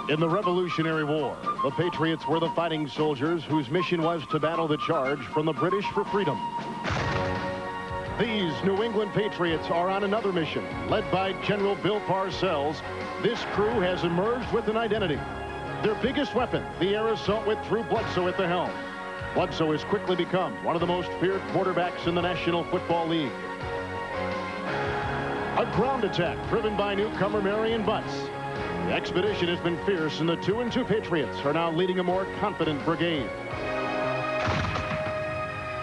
In the Revolutionary War, the Patriots were the fighting soldiers whose mission was to battle the charge from the British for freedom. These New England Patriots are on another mission. Led by General Bill Parcells, this crew has emerged with an identity. Their biggest weapon, the air assault with Drew Bledsoe at the helm. Bledsoe has quickly become one of the most feared quarterbacks in the National Football League. A ground attack driven by newcomer Marion Butts. The expedition has been fierce, and the 2-2 Patriots are now leading a more confident brigade.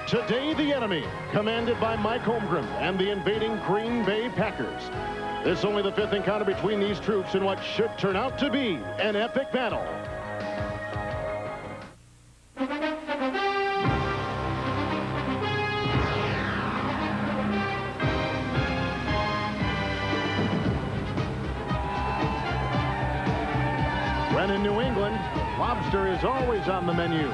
Today, the enemy, commanded by Mike Holmgren and the invading Green Bay Packers. This is only the 5th encounter between these troops in what should turn out to be an epic battle. When in New England, lobster is always on the menu.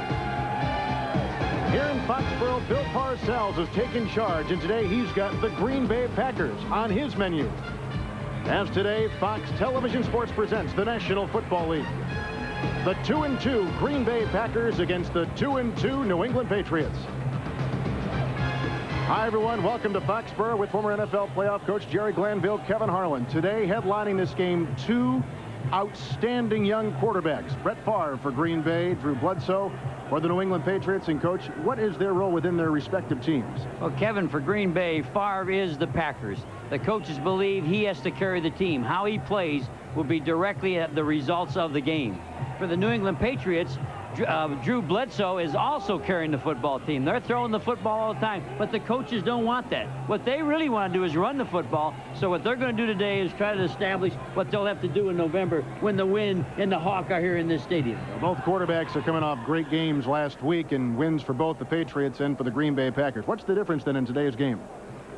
Here in Foxborough, Bill Parcells has taken charge, and today he's got the Green Bay Packers on his menu. As today, Fox Television Sports presents the National Football League. The 2-2 Green Bay Packers against the 2-2 New England Patriots. Hi, everyone. Welcome to Foxborough with former NFL playoff coach Jerry Glanville, Kevin Harlan. Today, headlining this game, two outstanding young quarterbacks. Brett Favre for Green Bay, Drew Bledsoe for the New England Patriots. And, Coach, what is their role within their respective teams? Well, Kevin, for Green Bay, Favre is the Packers. The coaches believe he has to carry the team. How he plays will be directly at the results of the game. For the New England Patriots, Drew Bledsoe is also carrying the football team. They're throwing the football all the time, but the coaches don't want that. What they really want to do is run the football. So what they're going to do today is try to establish what they'll have to do in November when the Wind and the Hawk are here in this stadium. Both quarterbacks are coming off great games last week and wins for both the Patriots and for the Green Bay Packers. What's the difference then in today's game?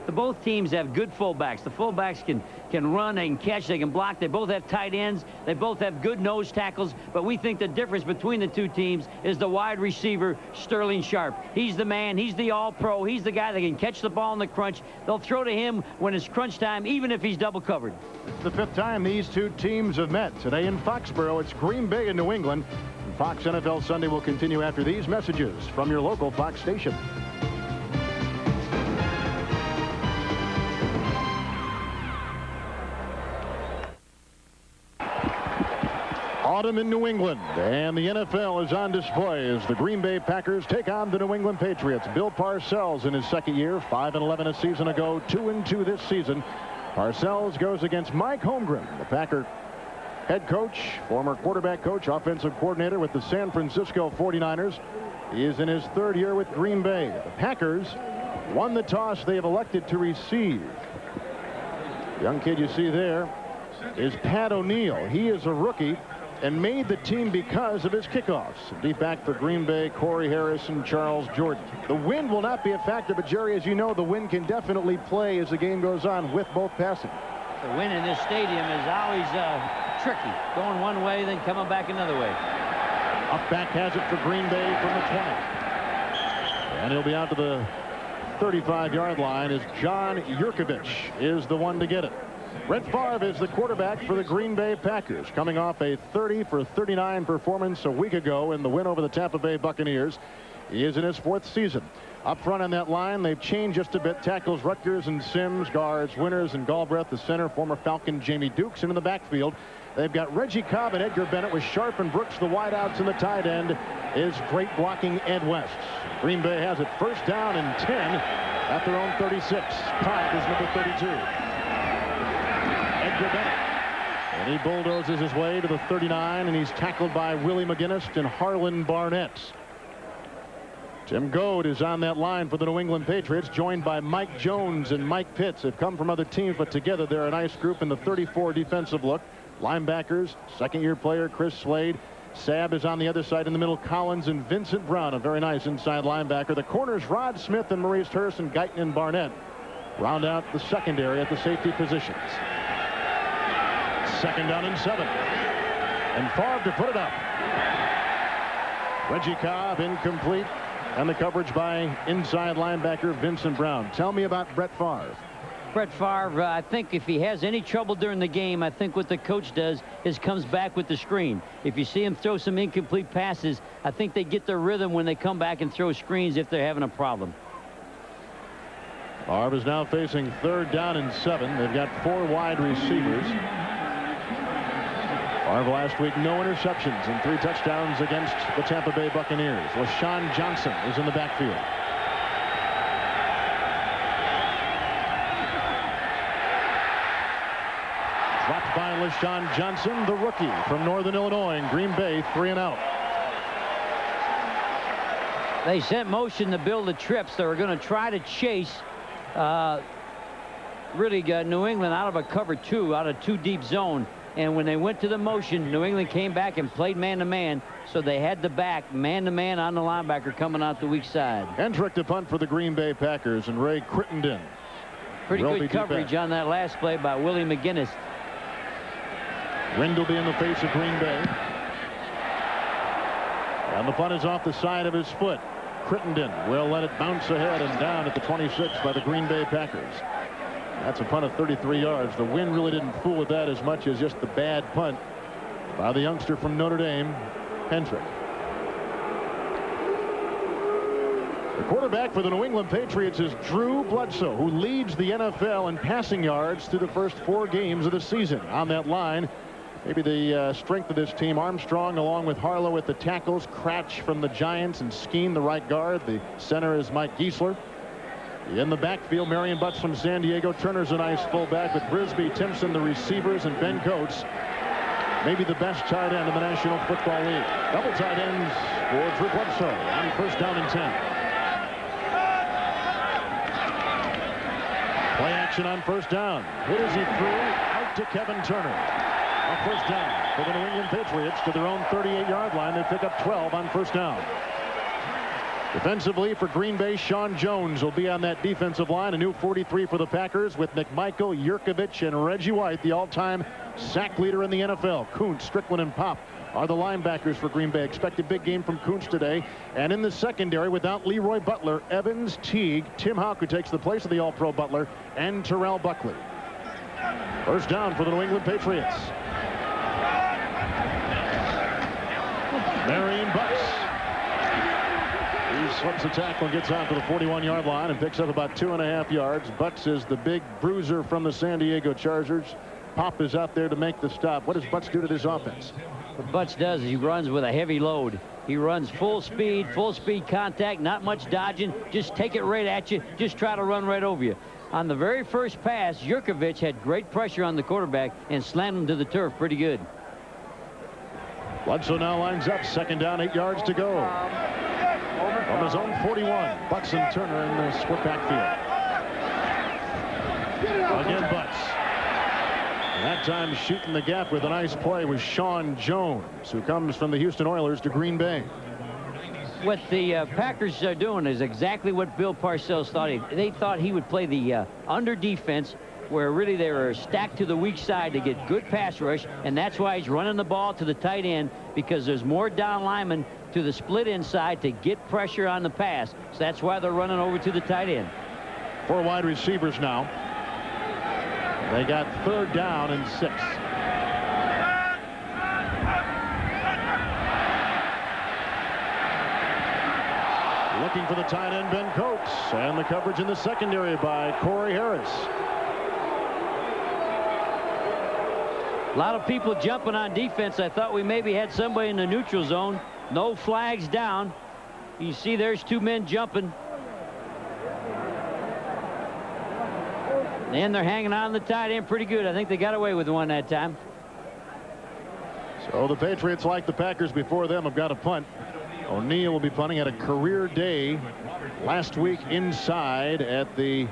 Both teams have good fullbacks. The fullbacks can run, they can catch, they can block. They both have tight ends. They both have good nose tackles. But we think the difference between the two teams is the wide receiver, Sterling Sharp. He's the man. He's the all-pro. He's the guy that can catch the ball in the crunch. They'll throw to him when it's crunch time, even if he's double covered. It's the 5th time these two teams have met. Today in Foxborough, it's Green Bay and New England. And Fox NFL Sunday will continue after these messages from your local Fox station. Autumn in New England, and the NFL is on display as the Green Bay Packers take on the New England Patriots. Bill Parcells in his second year, 5-11 a season ago, 2-2 this season. Parcells goes against Mike Holmgren, the Packer head coach, former quarterback coach, offensive coordinator with the San Francisco 49ers. He is in his 3rd year with Green Bay. The Packers won the toss. They have elected to receive. The young kid you see there is Pat O'Neill. He is a rookie and made the team because of his kickoffs. Deep back for Green Bay, Corey Harris and Charles Jordan. The wind will not be a factor, but Jerry, as you know, the wind can definitely play as the game goes on with both passing. The wind in this stadium is always tricky, going one way, then coming back another way. Up back has it for Green Bay from the 20. And he'll be out to the 35-yard line as John Yurkovich is the one to get it. Brett Favre is the quarterback for the Green Bay Packers, coming off a 30-for-39 performance a week ago in the win over the Tampa Bay Buccaneers. He is in his 4th season. Up front on that line, they've changed just a bit. Tackles Rutgers and Sims, guards Winters and Galbraith, the center, former Falcon Jamie Dukes. And in the backfield, they've got Reggie Cobb and Edgar Bennett with Sharp and Brooks, the wideouts, and the tight end is great blocking Ed West. Green Bay has it 1st down and 10 at their own 36. Cobb is number 32. Edgar Bennett. And he bulldozes his way to the 39, and he's tackled by Willie McGinnis and Harlan Barnett. Tim Goad is on that line for the New England Patriots, joined by Mike Jones and Mike Pitts. They've come from other teams, but together they're a nice group in the 34 defensive look. Linebackers, 2nd-year player Chris Slade. Sabb is on the other side in the middle. Collins and Vincent Brown, a very nice inside linebacker. The corners, Rod Smith and Maurice Hurst and Guyton and Barnett round out the secondary at the safety positions. 2nd down and 7. And Favre to put it up. Reggie Cobb incomplete. And the coverage by inside linebacker Vincent Brown. Tell me about Brett Favre. Brett Favre, I think if he has any trouble during the game, I think what the coach does is comes back with the screen. If you see him throw some incomplete passes, I think they get their rhythm when they come back and throw screens if they're having a problem. Favre is now facing 3rd down and 7. They've got 4 wide receivers. Favre last week, no interceptions and 3 touchdowns against the Tampa Bay Buccaneers. LaShawn Johnson is in the backfield. Dropped by LaShawn Johnson, the rookie from Northern Illinois, in Green Bay, 3 and out. They sent motion to build the trips. They were going to try to chase really got New England out of a cover 2, out of 2 deep zone. And when they went to the motion, New England came back and played man-to-man. So they had the back man-to-man on the linebacker coming out the weak side. Hendrick to punt for the Green Bay Packers, and Ray Crittenden. Pretty good coverage on that last play by Willie McGinnis. Wind will be in the face of Green Bay. And the punt is off the side of his foot. Crittenden will let it bounce ahead and down at the 26 by the Green Bay Packers. That's a punt of 33 yards. The wind really didn't fool with that as much as just the bad punt by the youngster from Notre Dame, Hendrick. The quarterback for the New England Patriots is Drew Bledsoe, who leads the NFL in passing yards through the first 4 games of the season. On that line, maybe the strength of this team, Armstrong along with Harlow at the tackles, Cratch from the Giants, and Skeen, the right guard. The center is Mike Giesler. In the backfield, Marion Butts from San Diego. Turner's a nice fullback with Brisby, Timpson, the receivers, and Ben Coates, maybe the best tight end in the National Football League. Double tight ends for Drew Bledsoe on 1st down and 10. Play action on 1st down. Hit as he threw out to Kevin Turner. On 1st down for the New England Patriots to their own 38-yard line. They pick up 12 on 1st down. Defensively for Green Bay, Sean Jones will be on that defensive line. A new 43 for the Packers with McMichael, Yurkovich, and Reggie White, the all-time sack leader in the NFL. Kuntz, Strickland, and Pop are the linebackers for Green Bay. Expect a big game from Kuntz today. And in the secondary, without Leroy Butler, Evans, Teague, Tim Houck, who takes the place of the All-Pro Butler, and Terrell Buckley. 1st down for the New England Patriots. Marion Butts. He slips the tackle and gets out to the 41-yard line and picks up about 2.5 yards. Butts is the big bruiser from the San Diego Chargers. Pop is out there to make the stop. What does Butts do to this offense? What Butts does is he runs with a heavy load. He runs full speed contact, not much dodging. Just take it right at you. Just try to run right over you. On the very first pass, Yurkovich had great pressure on the quarterback and slammed him to the turf pretty good. Bledsoe now lines up. 2nd down, 8 yards to go. From his own 41, Butts and Turner in the split backfield. Again, Butts. And that time shooting the gap with a nice play was Sean Jones, who comes from the Houston Oilers to Green Bay. What the Packers are doing is exactly what Bill Parcells thought. They thought he would play the under defense, where really they were stacked to the weak side to get good pass rush, and that's why he's running the ball to the tight end, because there's more down linemen to the split inside to get pressure on the pass. So that's why they're running over to the tight end. 4 wide receivers now. They got 3rd down and 6. Looking for the tight end, Ben Coates, and the coverage in the secondary by Corey Harris. A lot of people jumping on defense. I thought we maybe had somebody in the neutral zone. No flags down. You see there's 2 men jumping. And they're hanging on the tight end pretty good. I think they got away with one that time. So the Patriots, like the Packers before them, have got a punt. O'Neal will be punting at a career day last week inside at the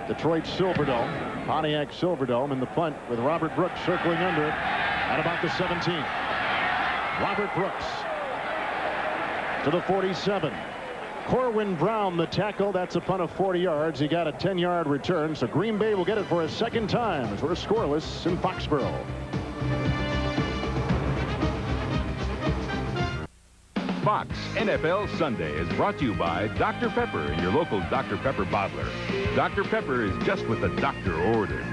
Detroit Silverdome, Pontiac Silverdome, and the punt with Robert Brooks circling under it at about the 17. Robert Brooks to the 47. Corwin Brown, the tackle. That's a punt of 40 yards. He got a 10-yard return, so Green Bay will get it for a 2nd time as we're scoreless in Foxborough. Fox NFL Sunday is brought to you by Dr. Pepper and your local Dr. Pepper bottler. Dr. Pepper is just what the doctor ordered.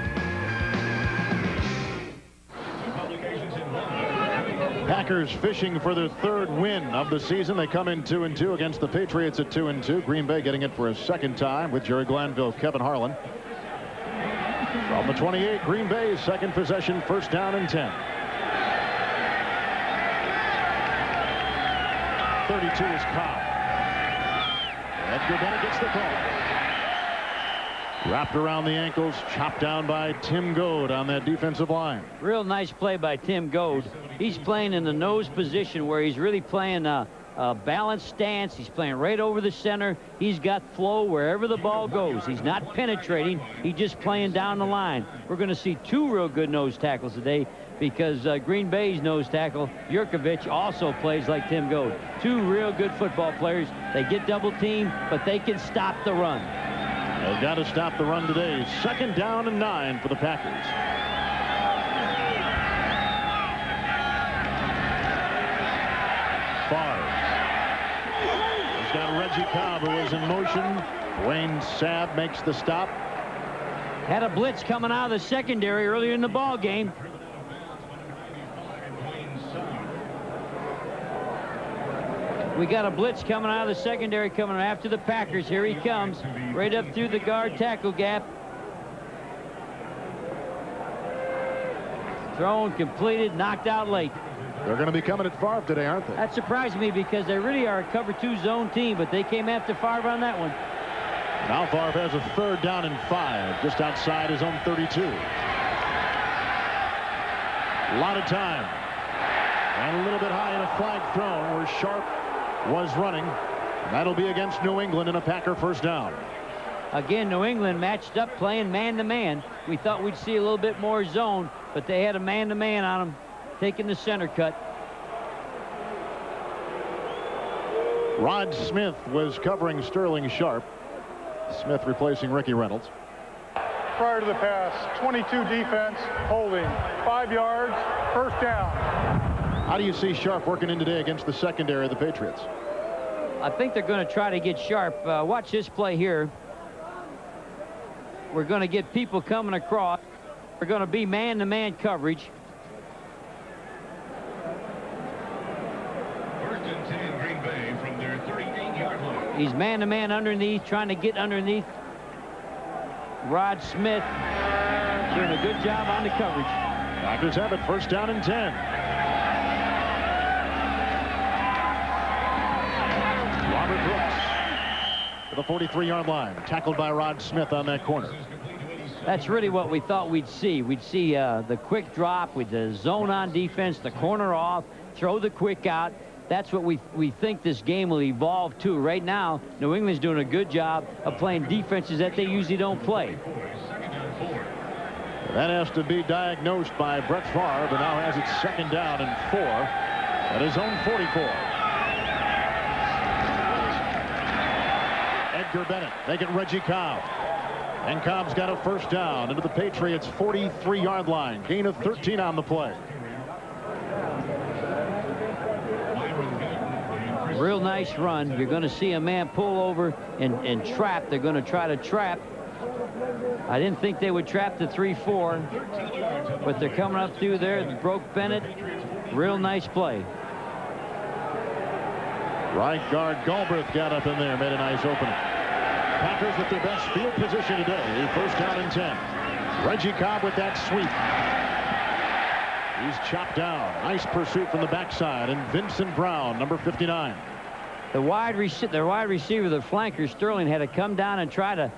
Packers fishing for their third win of the season. They come in 2-2 against the Patriots at 2-2. Green Bay getting it for a second time with Jerry Glanville, Kevin Harlan. From the 28, Green Bay, second possession, first down and 10. 32 is Cobb. Edgar Bennett gets the call. Wrapped around the ankles, chopped down by Tim Goad on that defensive line. Real nice play by Tim Goad. He's playing in the nose position where he's really playing a balanced stance. He's playing right over the center. He's got flow wherever the ball goes. He's not penetrating. He's just playing down the line. We're going to see two real good nose tackles today because Green Bay's nose tackle, Jurkovec, also plays like Tim Goad. Two real good football players. They get double teamed, but they can stop the run. They've got to stop the run today. Second down and 9 for the Packers. Favre. He's got Reggie Cobb, who is in motion. Wayne Sabb makes the stop. Had a blitz coming out of the secondary earlier in the ball game. We got a blitz coming out of the secondary coming after the Packers. Here he comes, right up through the guard tackle gap. Thrown, completed, knocked out late. They're going to be coming at Favre today, aren't they? That surprised me because they really are a cover 2 zone team, but they came after Favre on that one. Now Favre has a third down and 5, just outside his own 32. A lot of time. And a little bit high in a flag thrown where Sharp was running. That'll be against New England in a Packer first down. Again, New England matched up playing man-to-man. We thought we'd see a little bit more zone, but they had a man-to-man on them, taking the center cut. Rod Smith was covering Sterling Sharp. Smith replacing Ricky Reynolds. Prior to the pass, 22 defense, holding, 5 yards, first down. How do you see Sharp working in today against the secondary of the Patriots? I think they're going to try to get Sharp. Watch this play here. We're going to get people coming across. We're going to be man-to-man coverage. First and 10, Green Bay from their 38-yard line. He's man-to-man underneath, trying to get underneath. Rod Smith doing a good job on the coverage. Packers have it, first down and 10. Robert Brooks to the 43-yard line, tackled by Rod Smith on that corner. That's really what we thought we'd see. We'd see the quick drop with the zone on defense, the corner off, throw the quick out. That's what we think this game will evolve to. Right now, New England's doing a good job of playing defenses that they usually don't play. That has to be diagnosed by Brett Favre, but now has it second down and 4 at his own 44. Edgar Bennett, they get Reggie Cobb. And Cobb's got a first down into the Patriots' 43-yard line. Gain of 13 on the play. Real nice run. You're going to see a man pull over and trap. They're going to try to trap. I didn't think they would trap the 3-4, but they're coming up through there. Broke Bennett. Real nice play. Right guard Galbraith got up in there, made a nice opening. Packers with their best field position today. First down and 10. Reggie Cobb with that sweep. He's chopped down. Nice pursuit from the backside. And Vincent Brown, number 59. The wide receiver, the flanker, Sterling, had to come down and try to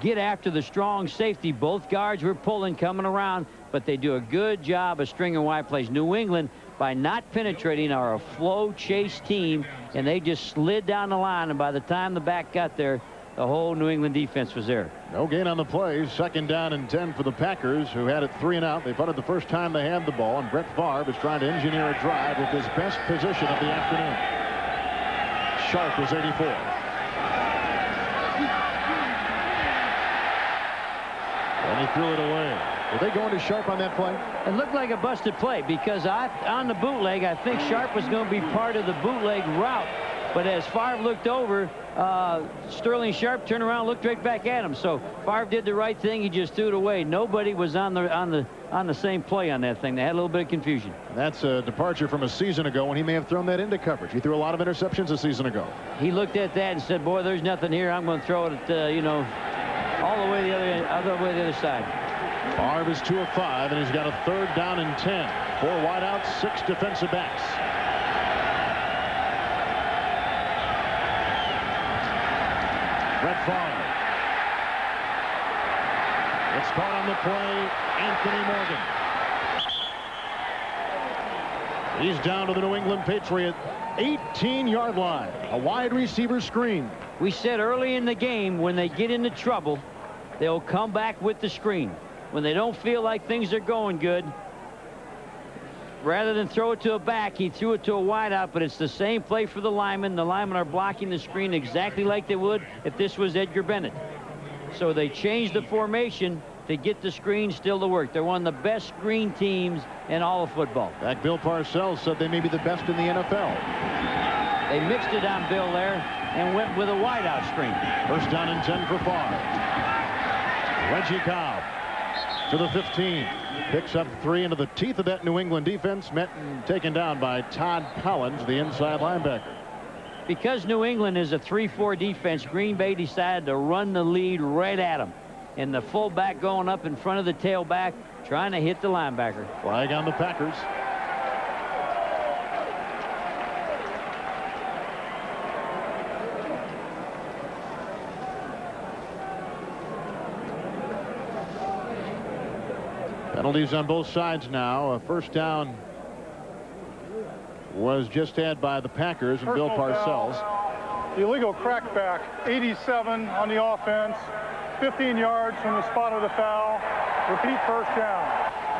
get after the strong safety. Both guards were pulling, coming around, but they do a good job of stringing wide plays. New England, by not penetrating, are a flow chase team, and they just slid down the line, and by the time the back got there, the whole New England defense was there. No gain on the play. Second down and 10 for the Packers, who had it 3 and out. They punted the first time they had the ball, and Brett Favre is trying to engineer a drive with his best position of the afternoon. Sharp is 84. And he threw it away. Were they going to Sharp on that play? It looked like a busted play because on the bootleg, I think Sharp was going to be part of the bootleg route. But as Favre looked over, Sterling Sharp turned around, looked right back at him. So Favre did the right thing. He just threw it away. Nobody was on the same play on that thing. They had a little bit of confusion. That's a departure from a season ago when he may have thrown that into coverage. He threw a lot of interceptions a season ago. He looked at that and said, "Boy, there's nothing here. I'm going to throw it at you know, all the way the other side." Favre is 2 of 5, and he's got a 3rd down and 10. 4 wideouts, 6 defensive backs. Brett Favre. It's caught on the play. Anthony Morgan. He's down to the New England Patriot 18-yard line. A wide receiver screen. We said early in the game, when they get into trouble, they'll come back with the screen. When they don't feel like things are going good, rather than throw it to a back, he threw it to a wideout, but it's the same play for the linemen. The linemen are blocking the screen exactly like they would if this was Edgar Bennett. So they changed the formation to get the screen still to work. They're one of the best screen teams in all of football. That Bill Parcells said they may be the best in the NFL. They mixed it on Bill there and went with a wideout screen. 1st down and 10 for Favre. Reggie Cobb to the 15. Picks up 3 into the teeth of that New England defense. Met and taken down by Todd Collins, the inside linebacker. Because New England is a 3-4 defense, Green Bay decided to run the lead right at them. And the fullback going up in front of the tailback, trying to hit the linebacker. Flag on the Packers. Penalties on both sides now. A 1st down was just had by the Packers and Bill Parcells. Illegal crackback, 87 on the offense, 15 yards from the spot of the foul. Repeat 1st down.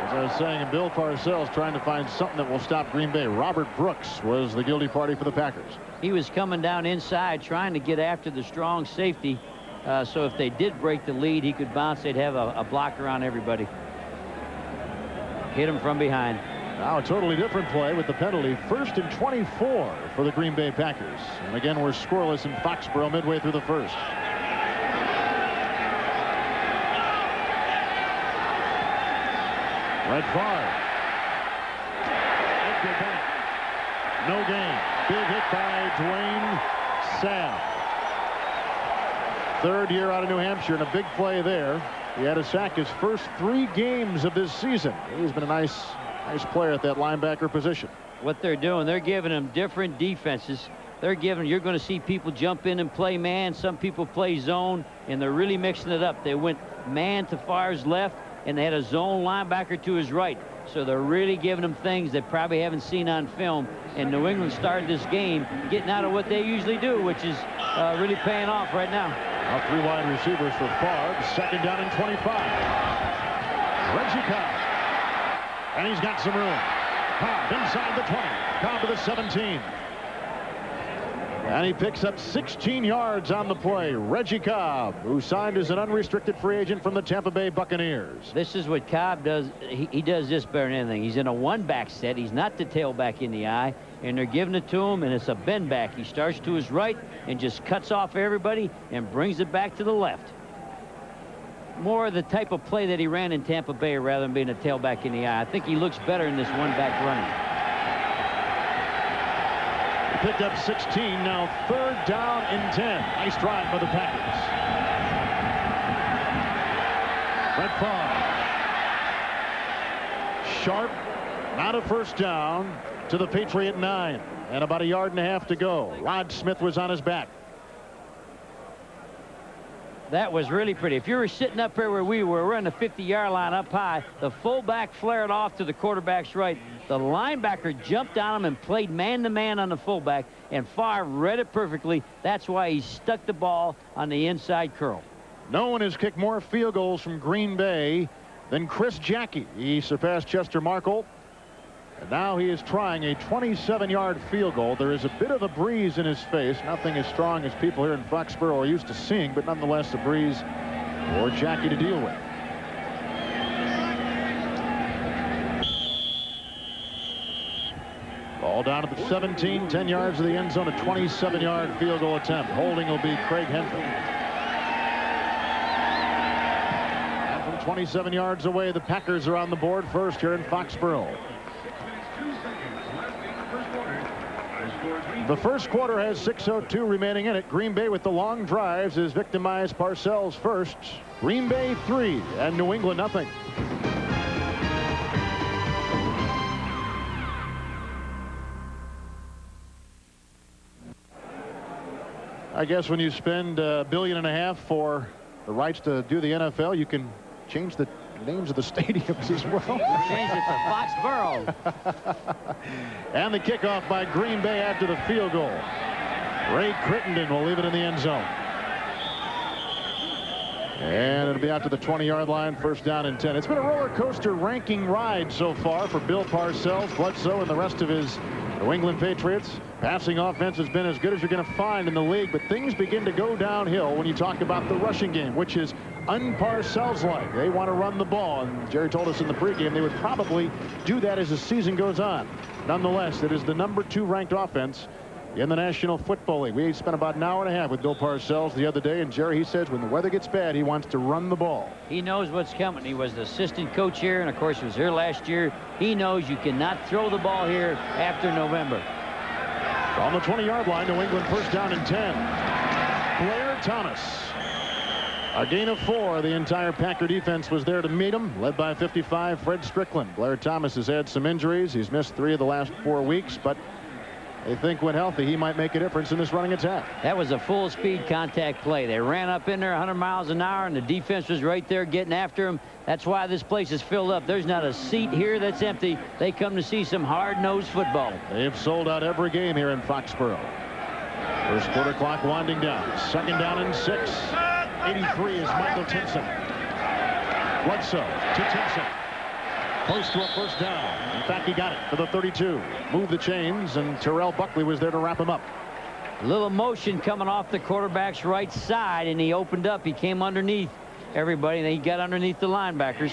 As I was saying, and Bill Parcells trying to find something that will stop Green Bay. Robert Brooks was the guilty party for the Packers. He was coming down inside trying to get after the strong safety. So if they did break the lead, he could bounce. They'd have a blocker on everybody. Hit him from behind. Now a totally different play with the penalty. 1st and 24 for the Green Bay Packers. And again, we're scoreless in Foxborough midway through the 1st. Brett Favre. No gain. Big hit by Dwayne Sabb. 3rd year out of New Hampshire, and a big play there. He had a sack his first 3 games of this season. He's been a nice player at that linebacker position. What they're doing, they're giving them different defenses. You're going to see people jump in and play man. Some people play zone, and they're really mixing it up. They went man to Favre's left, and they had a zone linebacker to his right. So they're really giving them things they probably haven't seen on film. And New England started this game getting out of what they usually do, which is really paying off right now. Now 3 wide receivers for Favre. 2nd down and 25. Reggie Cobb. And he's got some room. Cobb inside the 20. Cobb to the 17. And he picks up 16 yards on the play. Reggie Cobb, who signed as an unrestricted free agent from the Tampa Bay Buccaneers. This is what Cobb does. He does this better than anything. He's in a 1-back set. He's not the tailback in the eye. And they're giving it to him, and it's a bend back. He starts to his right and just cuts off everybody and brings it back to the left. More of the type of play that he ran in Tampa Bay rather than being a tailback in the eye. I think he looks better in this 1-back running. He picked up 16. Now 3rd down and 10. Nice drive by the Packers. Brett Favre. Sharp. Not a 1st down to the Patriot 9. And about 1.5 yards to go. Rod Smith was on his back. That was really pretty. If you were sitting up here where we were, we're on the 50-yard line up high. The fullback flared off to the quarterback's right. The linebacker jumped on him and played man-to-man on the fullback, and Favre read it perfectly. That's why he stuck the ball on the inside curl. No one has kicked more field goals from Green Bay than Chris Jackie. He surpassed Chester Markle. And now he is trying a 27-yard field goal. There is a bit of a breeze in his face. Nothing as strong as people here in Foxborough are used to seeing, but nonetheless a breeze for Jackie to deal with. Ball down at the 17, 10 yards of the end zone, a 27-yard field goal attempt. Holding will be Craig Henry. And from 27 yards away, the Packers are on the board first here in Foxborough. The first quarter has 6:02 remaining in it. Green Bay with the long drives has victimized Parcells first. Green Bay 3 and New England nothing. I guess when you spend $1.5 billion for the rights to do the NFL, you can change the names of the stadiums as well. Change it to Foxborough. And the kickoff by Green Bay after the field goal. Ray Crittenden will leave it in the end zone. And it'll be out to the 20-yard line, first down and 10. It's been a roller coaster ranking ride so far for Bill Parcells, Bledsoe, and the rest of his New England Patriots. Passing offense has been as good as you're going to find in the league, but things begin to go downhill when you talk about the rushing game, which is un-Parcells-like. They want to run the ball, and Jerry told us in the pregame they would probably do that as the season goes on. Nonetheless, it is the #2 ranked offense in the National Football League. We spent about an hour and a half with Bill Parcells the other day, and Jerry, he says when the weather gets bad, he wants to run the ball. He knows what's coming. He was the assistant coach here, and of course he was here last year. He knows you cannot throw the ball here after November. On the 20-yard line, New England first down and 10. Blair Thomas. A gain of 4. The entire Packer defense was there to meet him, led by 55 Fred Strickland. Blair Thomas has had some injuries. He's missed 3 of the last 4 weeks, but they think when healthy, he might make a difference in this running attack. That was a full-speed contact play. They ran up in there 100 miles an hour, and the defense was right there getting after him. That's why this place is filled up. There's not a seat here that's empty. They come to see some hard-nosed football. They've sold out every game here in Foxborough. First quarter clock winding down. Second down and 6. 83 is Michael Timpson. Bledsoe to Timpson. Close to a first down. In fact, he got it for the 32. Moved the chains, and Terrell Buckley was there to wrap him up. A little motion coming off the quarterback's right side, and he opened up. He came underneath everybody, and he got underneath the linebackers.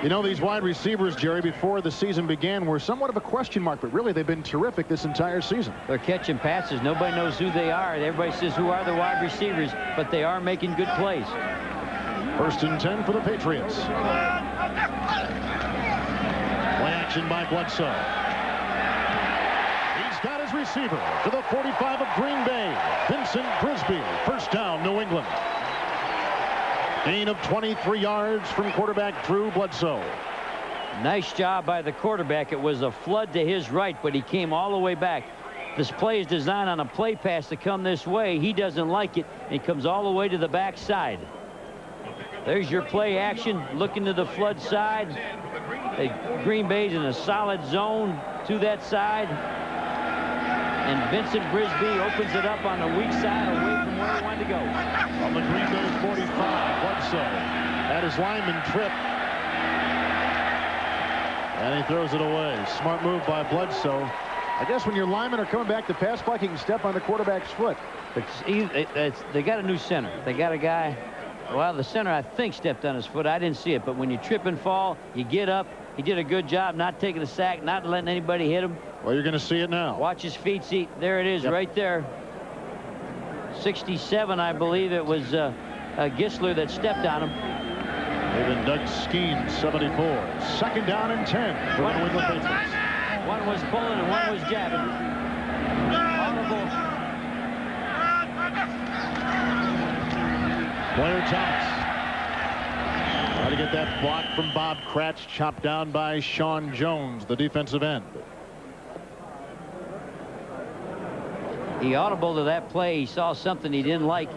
You know, these wide receivers, Jerry, before the season began were somewhat of a question mark, but really they've been terrific this entire season. They're catching passes. Nobody knows who they are. Everybody says who are the wide receivers, but they are making good plays. First and 10 for the Patriots. Play action by Bledsoe. He's got his receiver to the 45 of Green Bay. Vincent Brisby. First down, New England. Gain of 23 yards from quarterback Drew Bledsoe. Nice job by the quarterback. It was a flood to his right, but he came all the way back. This play is designed on a play pass to come this way. He doesn't like it. He comes all the way to the backside. There's your play action. Looking to the flood side. Green Bay's in a solid zone to that side. And Vincent Brisby opens it up on the weak side away from where he wanted to go. On the Green Bay 45, Bledsoe had his lineman trip. And he throws it away. Smart move by Bledsoe. I guess when your linemen are coming back to pass block, you can step on the quarterback's foot. They got a new center. They got a guy. Well, the center, I think, stepped on his foot. I didn't see it. But when you trip and fall, you get up. He did a good job not taking a sack, not letting anybody hit him. Well, you're going to see it now. Watch his feet. See, there it is, right there. 67, I believe it was Gisler that stepped on him. Even Doug Skeen, 74. Second down and 10 for the New England Patriots. One was pulling and one was jabbing. Audible. Blair Thomas. Try to get that block from Bob Kratz, chopped down by Sean Jones, the defensive end. He audible to that play. He saw something he didn't like.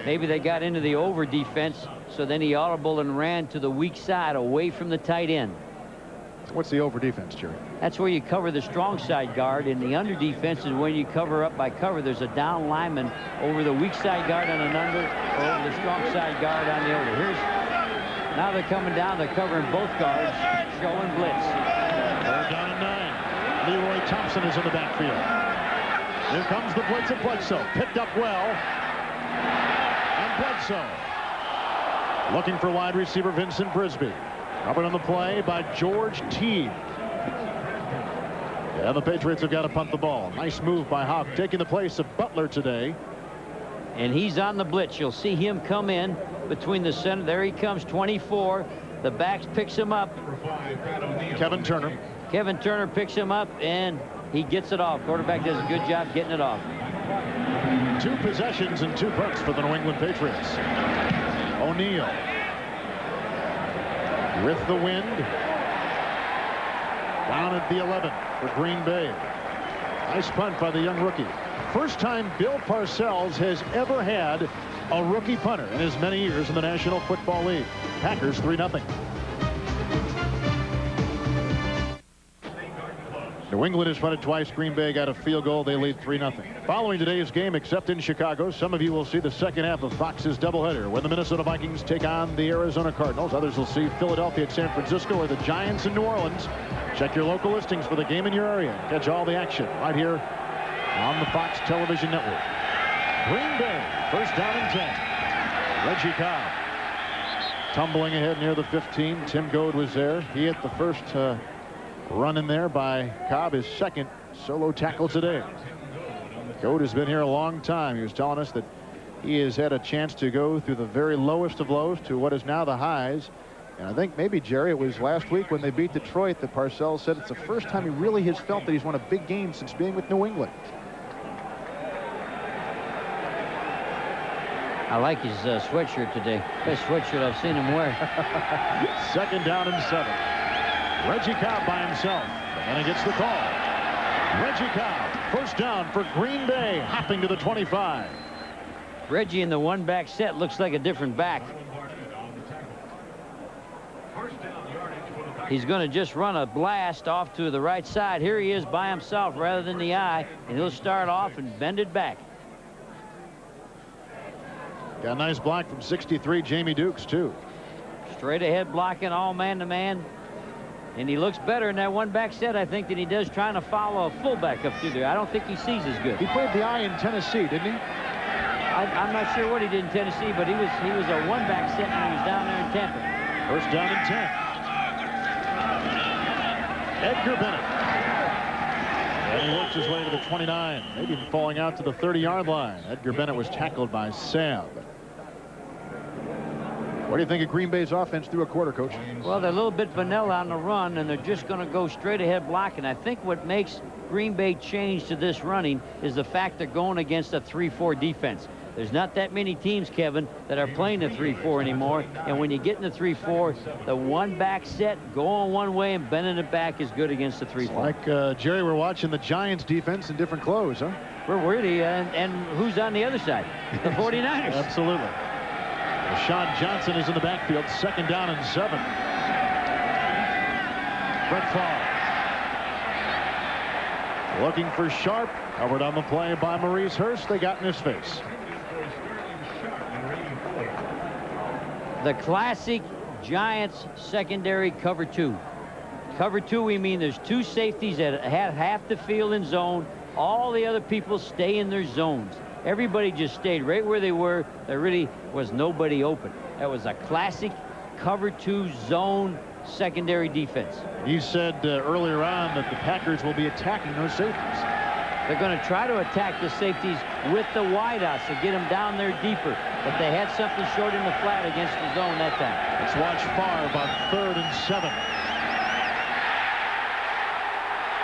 Maybe they got into the over defense, so then he audible and ran to the weak side away from the tight end. What's the over defense, Jerry? That's where you cover the strong side guard, and the under defense is when you cover up by cover. There's a down lineman over the weak side guard on an under, or over the strong side guard on the over. Now they're coming down. They're covering both guards, showing blitz. Third down and 9. Leroy Thompson is in the backfield. Here comes the blitz of Bledsoe. Picked up well. And Bledsoe looking for wide receiver Vincent Brisby. Covered on the play by George Teague. And the Patriots have got to punt the ball. Nice move by Houck, taking the place of Butler today. And he's on the blitz. You'll see him come in between the center. There he comes, 24. The backs picks him up. Kevin Turner. Kevin Turner picks him up, and he gets it off. Quarterback does a good job getting it off. 2 possessions and 2 punts for the New England Patriots. O'Neal with the wind. Down at the 11 for Green Bay. Nice punt by the young rookie. First time Bill Parcells has ever had a rookie punter in his many years in the National Football League. Packers 3-0. New England has punted twice. Green Bay got a field goal. They lead 3-0. Following today's game, except in Chicago, some of you will see the second half of Fox's doubleheader when the Minnesota Vikings take on the Arizona Cardinals. Others will see Philadelphia at San Francisco or the Giants in New Orleans. Check your local listings for the game in your area. Catch all the action right here on the Fox television network. Green Bay, first down and 10. Reggie Cobb tumbling ahead near the 15. Tim Goad was there. He hit the first run in there by Cobb, his second solo tackle today. Goad has been here a long time. He was telling us that he has had a chance to go through the very lowest of lows to what is now the highs. And I think maybe, Jerry, it was last week when they beat Detroit that Parcells said it's the first time he really has felt that he's won a big game since being with New England. I like his sweatshirt today. Best sweatshirt I've seen him wear. Second down and 7. Reggie Cobb by himself. And he gets the call. Reggie Cobb, first down for Green Bay, hopping to the 25. Reggie in the one-back set looks like a different back. He's going to just run a blast off to the right side. Here he is by himself rather than the eye, and he'll start off and bend it back. Got a nice block from 63 Jamie Dukes, too. Straight ahead blocking, all man-to-man. And he looks better in that one-back set, I think, than he does trying to follow a fullback up through there. I don't think he sees as good. He played the eye in Tennessee, didn't he? I'm not sure what he did in Tennessee, but he was a one-back set when he was down there in Tampa. First down and 10. Edgar Bennett. And he works his way to the 29, maybe even falling out to the 30-yard line. Edgar Bennett was tackled by Sam. What do you think of Green Bay's offense through a quarter, Coach? Well, they're a little bit vanilla on the run, and they're just going to go straight ahead blocking. I think what makes Green Bay change to this running is the fact they're going against a 3-4 defense. There's not that many teams, Kevin, that are playing the 3-4 anymore. And when you get in the 3-4, the one-back set, going one way and bending it back is good against the 3-4. Like, Jerry, we're watching the Giants defense in different clothes, huh? We're really, and who's on the other side? The 49ers. Absolutely. Sean Johnson is in the backfield, second down and 7. Brett Favre looking for Sharp, covered on the play by Maurice Hurst. They got in his face. The classic Giants secondary cover 2. Cover 2, we mean there's 2 safeties that have half the field in zone. All the other people stay in their zones. Everybody just stayed right where they were. There really was nobody open. That was a classic cover 2 zone secondary defense. He said earlier on that the Packers will be attacking those safeties. They're going to try to attack the safeties with the wideouts to get them down there deeper. But they had something short in the flat against the zone that time. Let's watch Favre on 3rd and 7.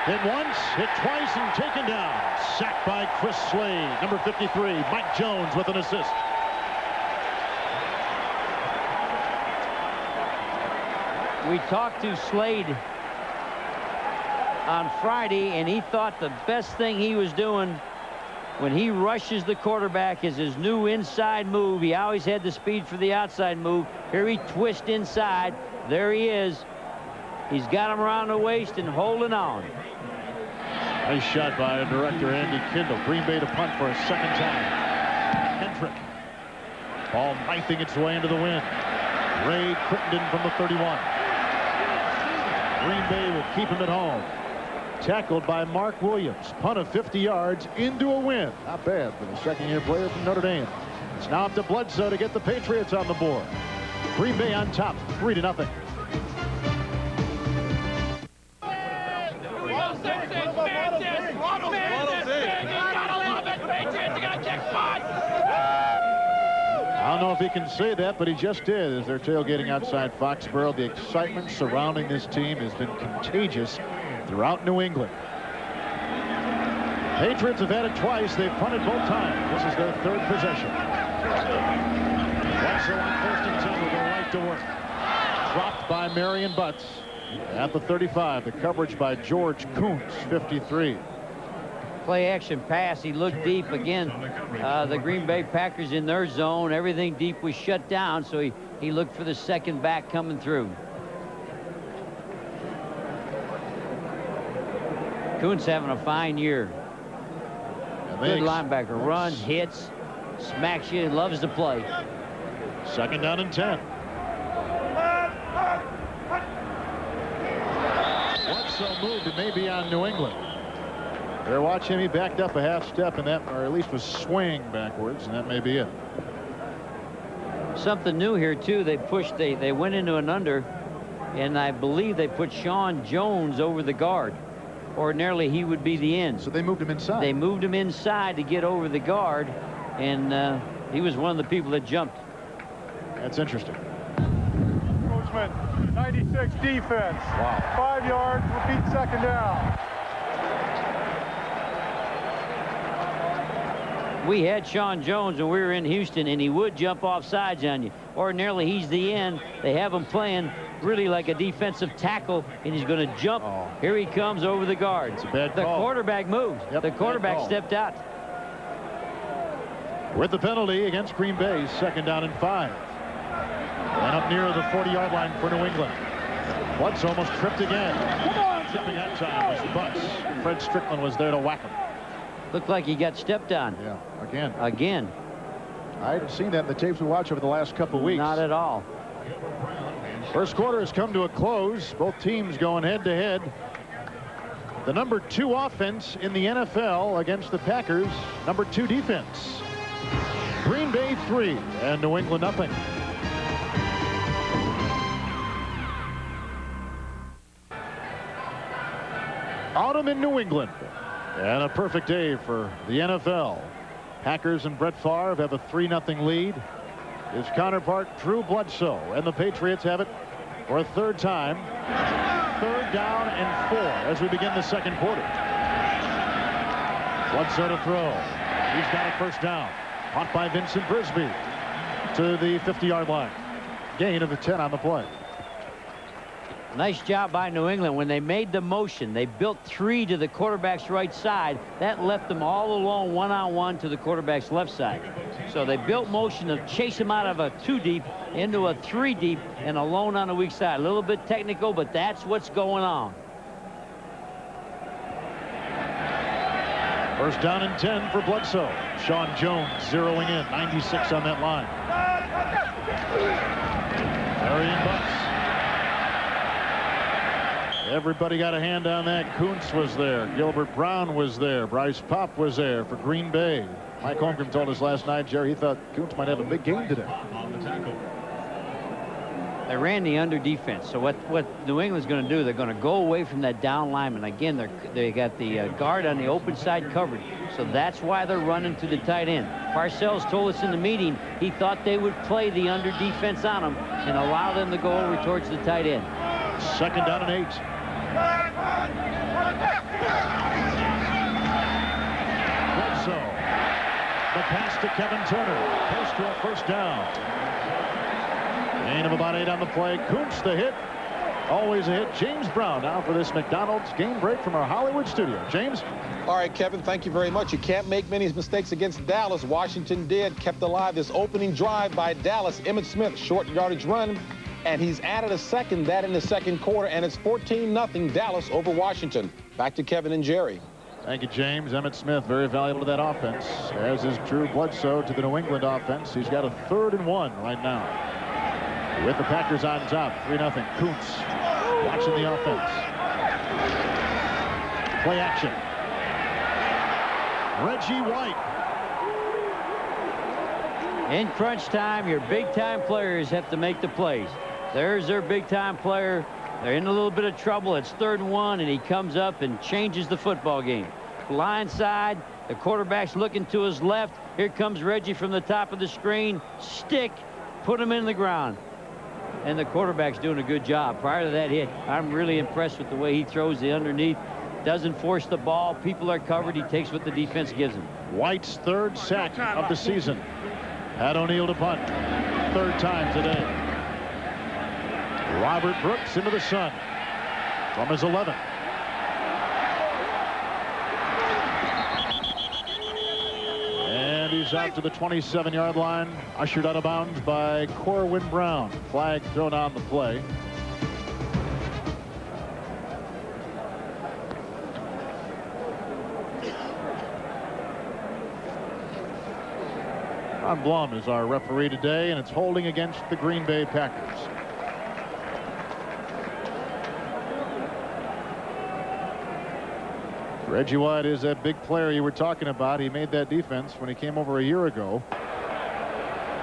Hit once, hit twice, and taken down. Sacked by Chris Slade. Number 53, Mike Jones with an assist. We talked to Slade on Friday, and he thought the best thing he was doing when he rushes the quarterback is his new inside move. He always had the speed for the outside move. Here he twists inside. There he is. He's got him around the waist and holding on. Nice shot by director Andy Kindle. Green Bay to punt for a second time. Kendrick. Ball knifing its way into the wind. Ray Crittenden from the 31. Green Bay will keep him at home. Tackled by Mark Williams. Punt of 50 yards into a win. Not bad for the second-year player from Notre Dame. It's now up to Bledsoe to get the Patriots on the board. Green Bay on top, 3-0. he can say that, but he just did as they're tailgating outside Foxborough. The excitement surrounding this team has been contagious throughout New England. Patriots have had it twice. They've punted both times. This is their third possession. Bledsoe on 1st and 10 will go right to work. Dropped by Marion Butts at the 35. The coverage by George Kuntz, 53. Play action pass. He looked deep again. The Green Bay Packers in their zone. Everything deep was shut down, so he looked for the second back coming through. Kuntz having a fine year. Good linebacker. Runs, hits, smacks you, loves to play. 2nd down and 10. Bledsoe moved. It may be on New England. They're watching him. He backed up a half step, and that, or at least was swaying backwards, and that may be it. Something new here too. They went into an under, and I believe they put Sean Jones over the guard. Ordinarily he would be the end. So they moved him inside. They moved him inside to get over the guard, and he was one of the people that jumped. That's interesting. Coachman, 96 defense. Wow. 5 yards, repeat 2nd down. We had Sean Jones when we were in Houston, and he would jump off sides on you. Ordinarily, he's the end. They have him playing really like a defensive tackle, and he's going to jump. Oh. Here he comes over the guard. It's a bad the call. quarterback moved. Yep, the quarterback stepped out. With the penalty against Green Bay, 2nd down and 5. And up near the 40-yard line for New England. Butts almost tripped again. Tripping that time was Butts. Fred Strickland was there to whack him. Looked like he got stepped on. Yeah, again. Again. I hadn't seen that in the tapes we watched over the last couple of weeks. Not at all. First quarter has come to a close. Both teams going head-to-head. The number 2 offense in the NFL against the Packers' number 2 defense. Green Bay 3 and New England nothing. Autumn in New England. And a perfect day for the NFL. Packers and Brett Favre have a 3-0 lead. His counterpart, Drew Bledsoe, and the Patriots have it for a 3rd time. 3rd down and 4 as we begin the 2nd quarter. Bledsoe to throw. He's got a 1st down. Caught by Vincent Brisby to the 50-yard line. Gain of 10 on the play. Nice job by New England. When they made the motion, they built 3 to the quarterback's right side. That left them all alone one-on-one to the quarterback's left side. So they built motion to chase him out of a 2 deep into a 3 deep and alone on the weak side. A little bit technical, but that's what's going on. 1st down and 10 for Bledsoe. Sean Jones zeroing in. 96 on that line. Marion Butts. Everybody got a hand on that. Kuntz was there. Gilbert Brown was there. Bryce Popp was there for Green Bay. Mike Holmgren told us last night, Jerry, he thought Kuntz might have a big game today. They ran the under defense. So what New England's going to do, they're going to go away from that down lineman. Again, they got the guard on the open side covered. So that's why they're running to the tight end. Parcells told us in the meeting he thought they would play the under defense on them and allow them to go over towards the tight end. 2nd down and 8. Bledsoe. The pass to Kevin Turner. Close to a 1st down. Gain of about 8 on the play. Kuntz the hit. Always a hit. James Brown now for this McDonald's game break from our Hollywood studio. James? All right, Kevin, thank you very much. You can't make many mistakes against Dallas. Washington did. Kept alive this opening drive by Dallas. Emmitt Smith, short yardage run. And he's added a 2nd, that in the 2nd quarter, and it's 14-0 Dallas over Washington. Back to Kevin and Jerry. Thank you, James. Emmitt Smith, very valuable to that offense, as is Drew Bledsoe to the New England offense. He's got a 3rd and 1 right now. With the Packers on top, 3-0. Kuntz watching the offense. Play action. Reggie White. In crunch time, your big-time players have to make the plays. There's their big-time player. They're in a little bit of trouble. It's 3rd and 1, and he comes up and changes the football game. Blind side, the quarterback's looking to his left. Here comes Reggie from the top of the screen. Stick, put him in the ground. And the quarterback's doing a good job. Prior to that hit, I'm really impressed with the way he throws the underneath. Doesn't force the ball. People are covered. He takes what the defense gives him. White's 3rd sack of the season. Had O'Neal to punt. 3rd time today. Robert Brooks into the sun from his 11th. And he's out to the 27-yard line. Ushered out of bounds by Corwin Brown. Flag thrown on the play. Ron Blum is our referee today, and it's holding against the Green Bay Packers. Reggie White is that big player you were talking about. He made that defense when he came over a year ago.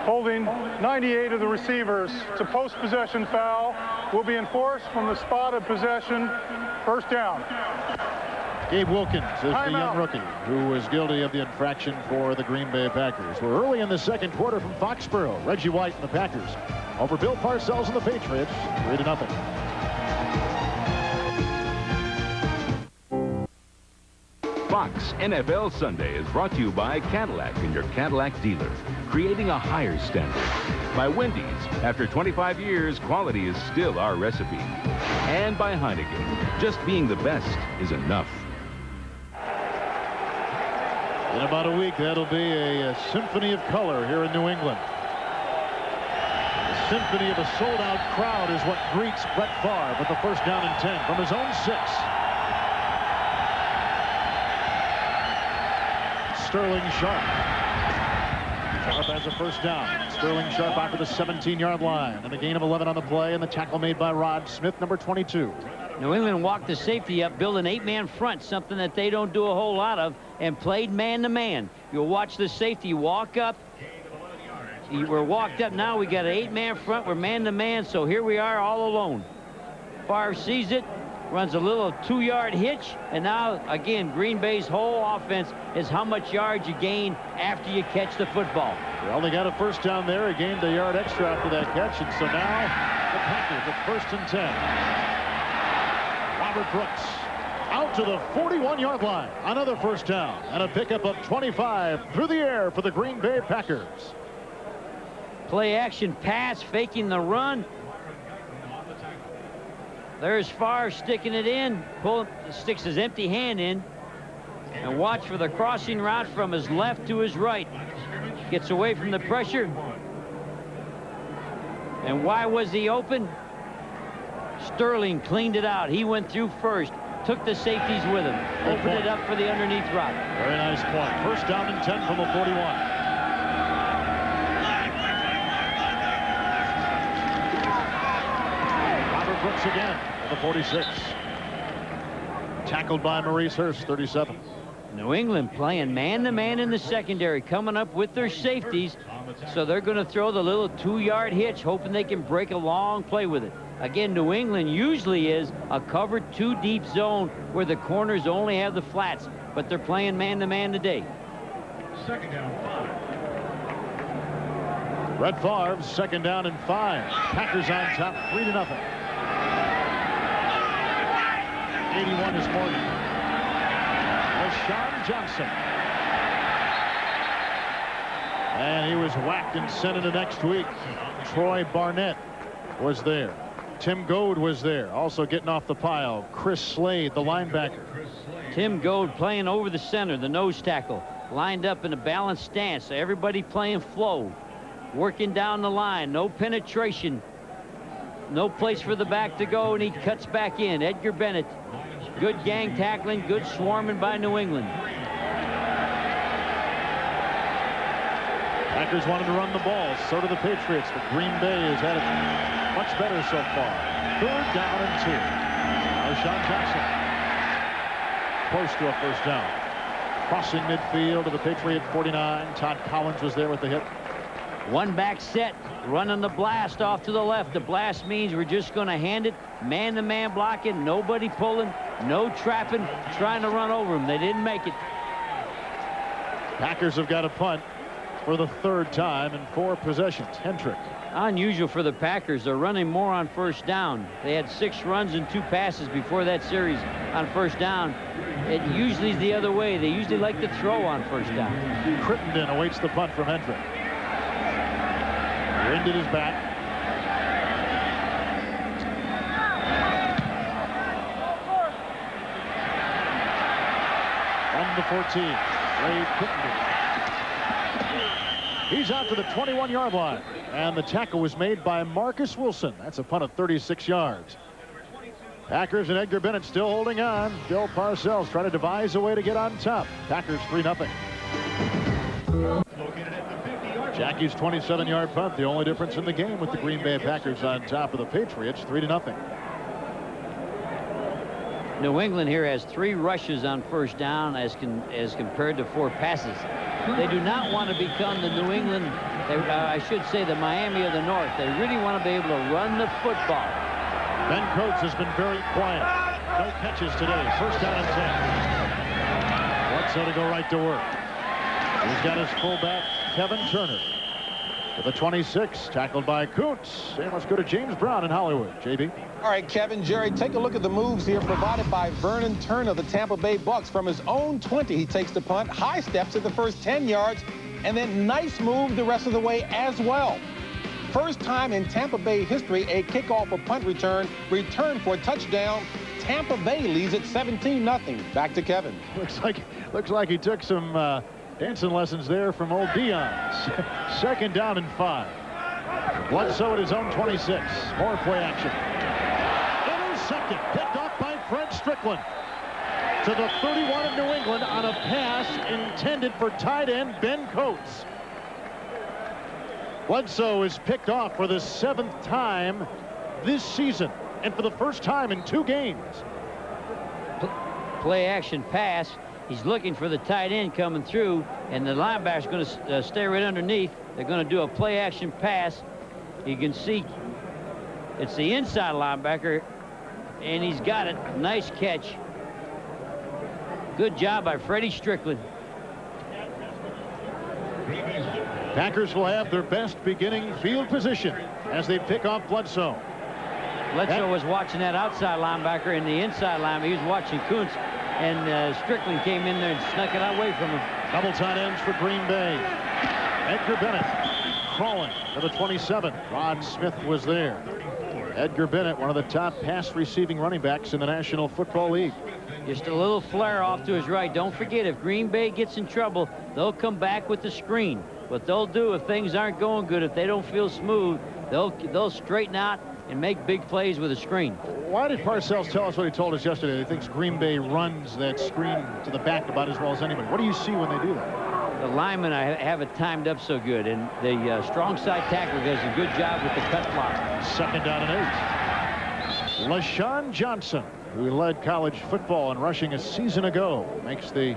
Holding 98 of the receivers. It's a post-possession foul. Will be enforced from the spot of possession. 1st down. Gabe Wilkins is the young rookie who was guilty of the infraction for the Green Bay Packers. We're early in the 2nd quarter from Foxborough. Reggie White and the Packers over Bill Parcells and the Patriots, 3-0. Fox NFL Sunday is brought to you by Cadillac and your Cadillac dealer, creating a higher standard. By Wendy's, after 25 years, quality is still our recipe. And by Heineken, just being the best is enough. In about a week, that'll be a symphony of color here in New England. The symphony of a sold-out crowd is what greets Brett Favre with the 1st down and 10 from his own 6. Sterling Sharp. Sharp has a 1st down. Sterling Sharp out to the 17-yard line. And a gain of 11 on the play, and the tackle made by Rod Smith, number 22. New England walked the safety up, built an 8-man front, something that they don't do a whole lot of, and played man-to-man. You'll watch the safety walk up. We're walked up now. We got an 8-man front. We're man-to-man, so here we are all alone. Favre sees it, runs a little 2-yard hitch, and now, again, Green Bay's whole offense is how much yards you gain after you catch the football. Well, they got a 1st down there. He gained a yard extra after that catch, and so now the Packers at 1st and 10. Robert Brooks out to the 41-yard line. Another 1st down and a pickup of 25 through the air for the Green Bay Packers. Play action pass, faking the run. There's Favre sticking it in. Sticks his empty hand in. And watch for the crossing route from his left to his right. Gets away from the pressure. And why was he open? Sterling cleaned it out. He went through first. Took the safeties with him. Opened it up for the underneath route. Very nice point. 1st down and 10 from the 41. Robert Brooks again at the 46. Tackled by Maurice Hurst, 37. New England playing man-to-man in the secondary, coming up with their safeties. So they're going to throw the little 2-yard hitch, hoping they can break a long play with it. Again, New England usually is a covered 2-deep zone where the corners only have the flats, but they're playing man-to-man today. 2nd down, 5. Brett Favre's 2nd down and 5. Packers on top, 3-0. 81 this morning. LaShawn Johnson. And he was whacked and sent into next week. Troy Barnett was there. Tim Goad was there, also getting off the pile. Chris Slade, the linebacker. Tim Goad playing over the center, the nose tackle, lined up in a balanced stance. Everybody playing flow, working down the line, no penetration, no place for the back to go, and he cuts back in. Edgar Bennett, good gang tackling, good swarming by New England. Packers wanted to run the ball, so do the Patriots, but Green Bay has had it much better so far. 3rd down and 2. LaShawn Johnson close to a 1st down. Crossing midfield to the Patriot 49. Todd Collins was there with the hit. One back set, running the blast off to the left. The blast means we're just going to hand it man-to-man blocking, nobody pulling, no trapping, trying to run over them. They didn't make it. Packers have got a punt. for the 3rd time in 4 possessions. Hendrick. Unusual for the Packers. They're running more on first down. They had 6 runs and 2 passes before that series on first down. It usually is the other way. They usually like to throw on first down. Crittenden awaits the punt from Hendrick. Wind at his back. On the 14. Ray Crittenden. He's out to the 21-yard line. And the tackle was made by Marcus Wilson. That's a punt of 36 yards. Packers and Edgar Bennett still holding on. Bill Parcells trying to devise a way to get on top. Packers 3-0. Jackie's 27-yard punt, the only difference in the game with the Green Bay Packers on top of the Patriots, 3-0. New England here has 3 rushes on first down as compared to 4 passes. They do not want to become the New England, I should say the Miami of the North. They really want to be able to run the football. Ben Coates has been very quiet. No catches today. First down and 10. Bledsoe to go right to work. He's got his fullback, Kevin Turner. To the 26, tackled by Kuntz. And let's go to James Brown in Hollywood. JB. All right, Kevin, Jerry, take a look at the moves here provided by Vernon Turner, the Tampa Bay Bucks. From his own 20, he takes the punt, high steps at the first 10 yards, and then nice move the rest of the way as well. First time in Tampa Bay history, a kickoff or punt return for a touchdown. Tampa Bay leads at 17-0. Back to Kevin. Looks like he took some dancing lessons there from old Dion. 2nd down and 5. Bledsoe at his own 26. More play action. Intercepted. Picked off by Fred Strickland. To the 31 of New England on a pass intended for tight end Ben Coates. Bledsoe is picked off for the 7th time this season and for the first time in 2 games. Play action pass. He's looking for the tight end coming through, and the linebacker's going to stay right underneath. They're going to do a play action pass. You can see it's the inside linebacker, and he's got it. Nice catch. Good job by Freddie Strickland. Packers will have their best beginning field position as they pick off Bledsoe. Bledsoe was watching that outside linebacker and the inside linebacker. He was watching Kuntz, and Strickland came in there and snuck it away from him. Double tight ends for Green Bay. Edgar Bennett crawling to the 27. Rod Smith was there. Edgar Bennett, one of the top pass receiving running backs in the National Football League. Just a little flare off to his right. Don't forget, if Green Bay gets in trouble, they'll come back with the screen. What they'll do if things aren't going good, if they don't feel smooth, they'll straighten out and make big plays with a screen. Why did Parcells tell us what he told us yesterday? He thinks Green Bay runs that screen to the back about as well as anybody. What do you see when they do that? The linemen have it timed up so good, and the strong side tackle does a good job with the cut block. 2nd down and 8. LaShawn Johnson, who led college football in rushing a season ago, makes the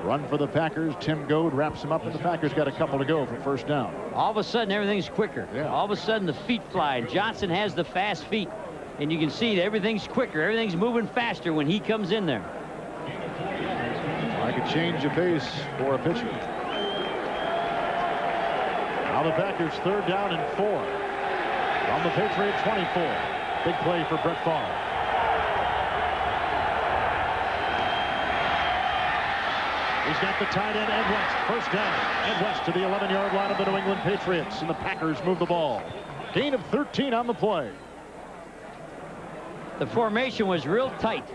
run for the Packers. Tim Goad wraps him up, and the Packers got a couple to go for first down. All of a sudden, everything's quicker. Yeah. All of a sudden, the feet fly. Johnson has the fast feet, and you can see that everything's quicker. Everything's moving faster when he comes in there. Like a change of pace for a pitcher. Now the Packers 3rd down and 4. From the Patriot 24. Big play for Brett Favre. He's got the tight end, Ed West. First down. Ed West to the 11-yard line of the New England Patriots. And the Packers move the ball. Gain of 13 on the play. The formation was real tight.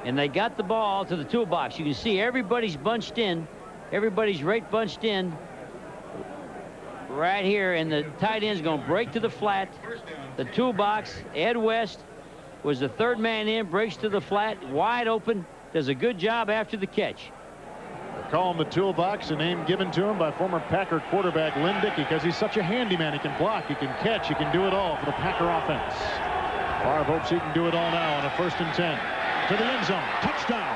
And they got the ball to the toolbox. You can see everybody's bunched in. Everybody's right bunched in. Right here. And the tight end's going to break to the flat. The toolbox, Ed West was the 3rd man in. Breaks to the flat. Wide open. Does a good job after the catch. Call him the toolbox, a name given to him by former Packer quarterback Lynn Dickey, because he's such a handyman. He can block, he can catch, he can do it all for the Packer offense. Favre hopes he can do it all now on a 1st and 10. To the end zone. Touchdown.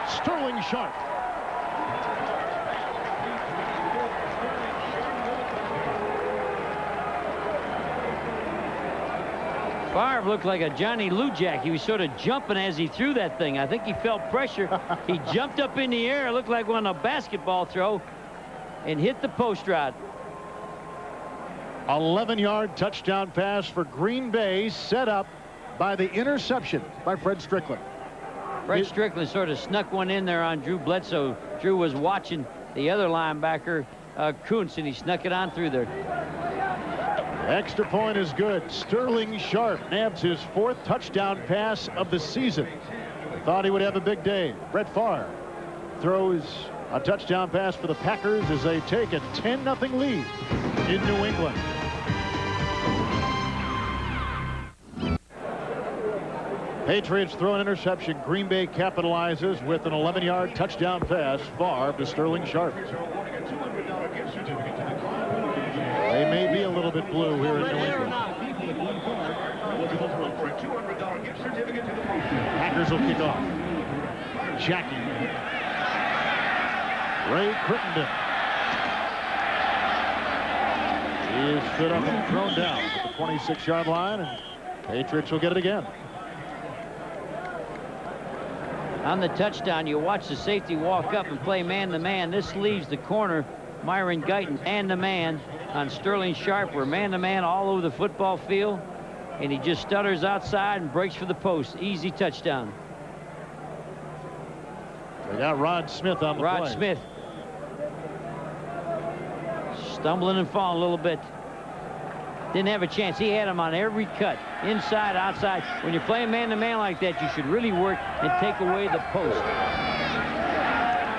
Sterling Sharp. Favre looked like a Johnny Lujack. He was sort of jumping as he threw that thing. I think he felt pressure. He jumped up in the air. It looked like on a basketball throw. and hit the post route. 11-yard touchdown pass for Green Bay, set up by the interception by Fred Strickland. Fred Strickland sort of snuck one in there on Drew Bledsoe. Drew was watching the other linebacker, Kuntz, and he snuck it on through there. Extra point is good. Sterling Sharp nabs his 4th touchdown pass of the season. Thought he would have a big day. Brett Favre throws a touchdown pass for the Packers as they take a 10-0 lead in New England. Patriots throw an interception. Green Bay capitalizes with an 11-yard touchdown pass. Favre to Sterling Sharp. They may be a little bit blue here in New England. Packers will kick off. Jackie. Ray Crittenden. He is stood up and thrown down at the 26-yard line, and Patriots will get it again. On the touchdown, you watch the safety walk up and play man-to-man. This leaves the corner, Myron Guyton, man-to-man on Sterling Sharp. We're man-to-man all over the football field, and he just stutters outside and breaks for the post. Easy touchdown. They got Rod Smith on the play. Rod Smith. Stumbling and falling a little bit. Didn't have a chance. He had him on every cut, inside, outside. When you're playing man-to-man like that, you should really work and take away the post.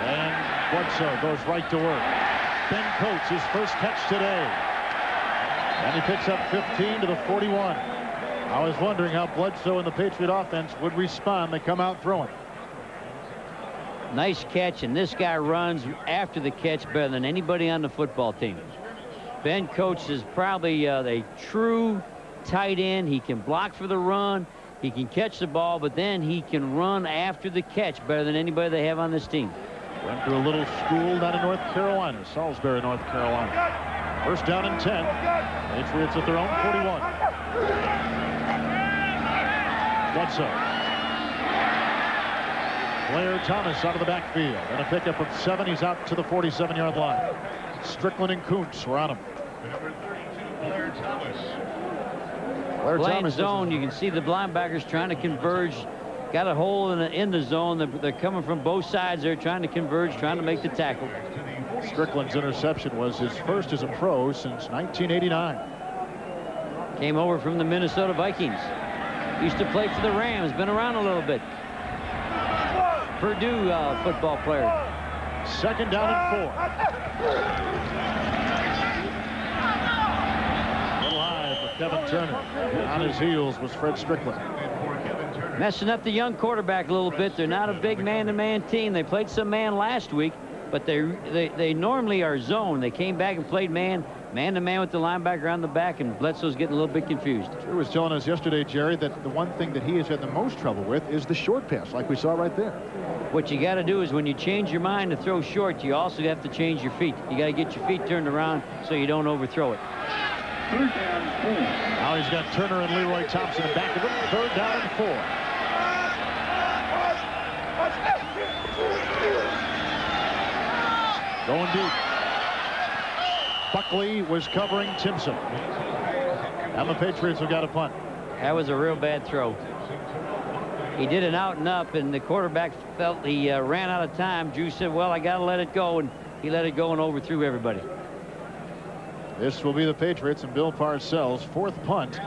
And Bledsoe goes right to work. Ben Coates, his first catch today. And he picks up 15 to the 41. I was wondering how Bledsoe and the Patriot offense would respond. They come out throwing. Nice catch, and this guy runs after the catch better than anybody on the football team. Ben Coates is probably a true tight end. He can block for the run. He can catch the ball, but then he can run after the catch better than anybody they have on this team. Went to a little school down in North Carolina, Salisbury, North Carolina. First down and 10. Patriots at their own 41. Bledsoe. Blair Thomas out of the backfield. And a pickup of 7. He's out to the 47-yard line. Strickland and Kuntz were on him. Number 32, Blair Thomas. Blair Playing Thomas zone, you can see the linebackers trying to converge. Got a hole in the zone. They're coming from both sides. They're trying to converge, trying to make the tackle. Strickland's interception was his first as a pro since 1989. Came over from the Minnesota Vikings. Used to play for the Rams. Been around a little bit. Purdue football player. Second down and 4. A little high for Kevin Turner. On his heels was Fred Strickland. Messing up the young quarterback a little bit. They're not a big man-to-man team. They played some man last week, but they normally are zone. They came back and played man-to-man with the linebacker on the back, and Bledsoe's getting a little bit confused. He was telling us yesterday, Jerry, that the one thing that he has had the most trouble with is the short pass, like we saw right there. What you got to do is when you change your mind to throw short, you also have to change your feet. You got to get your feet turned around so you don't overthrow it. Now he's got Turner and Leroy Thompson in back of him. Third down and 4. Going deep. Buckley was covering Timpson. And the Patriots have got a punt. That was a real bad throw. He did an out and up, and the quarterback felt he ran out of time. Drew said, well, I got to let it go, and he let it go and overthrew everybody. This will be the Patriots and Bill Parcells' 4th punt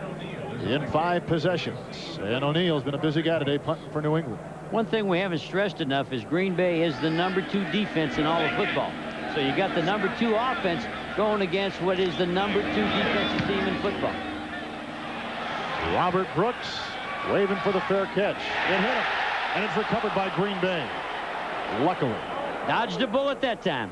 in 5 possessions. And O'Neill's been a busy guy today punting for New England. One thing we haven't stressed enough is Green Bay is the number 2 defense in all of football. So you got the number 2 offense going against what is the number 2 defensive team in football. Robert Brooks waving for the fair catch. It hit him, and it's recovered by Green Bay. Luckily. Dodged a bullet that time.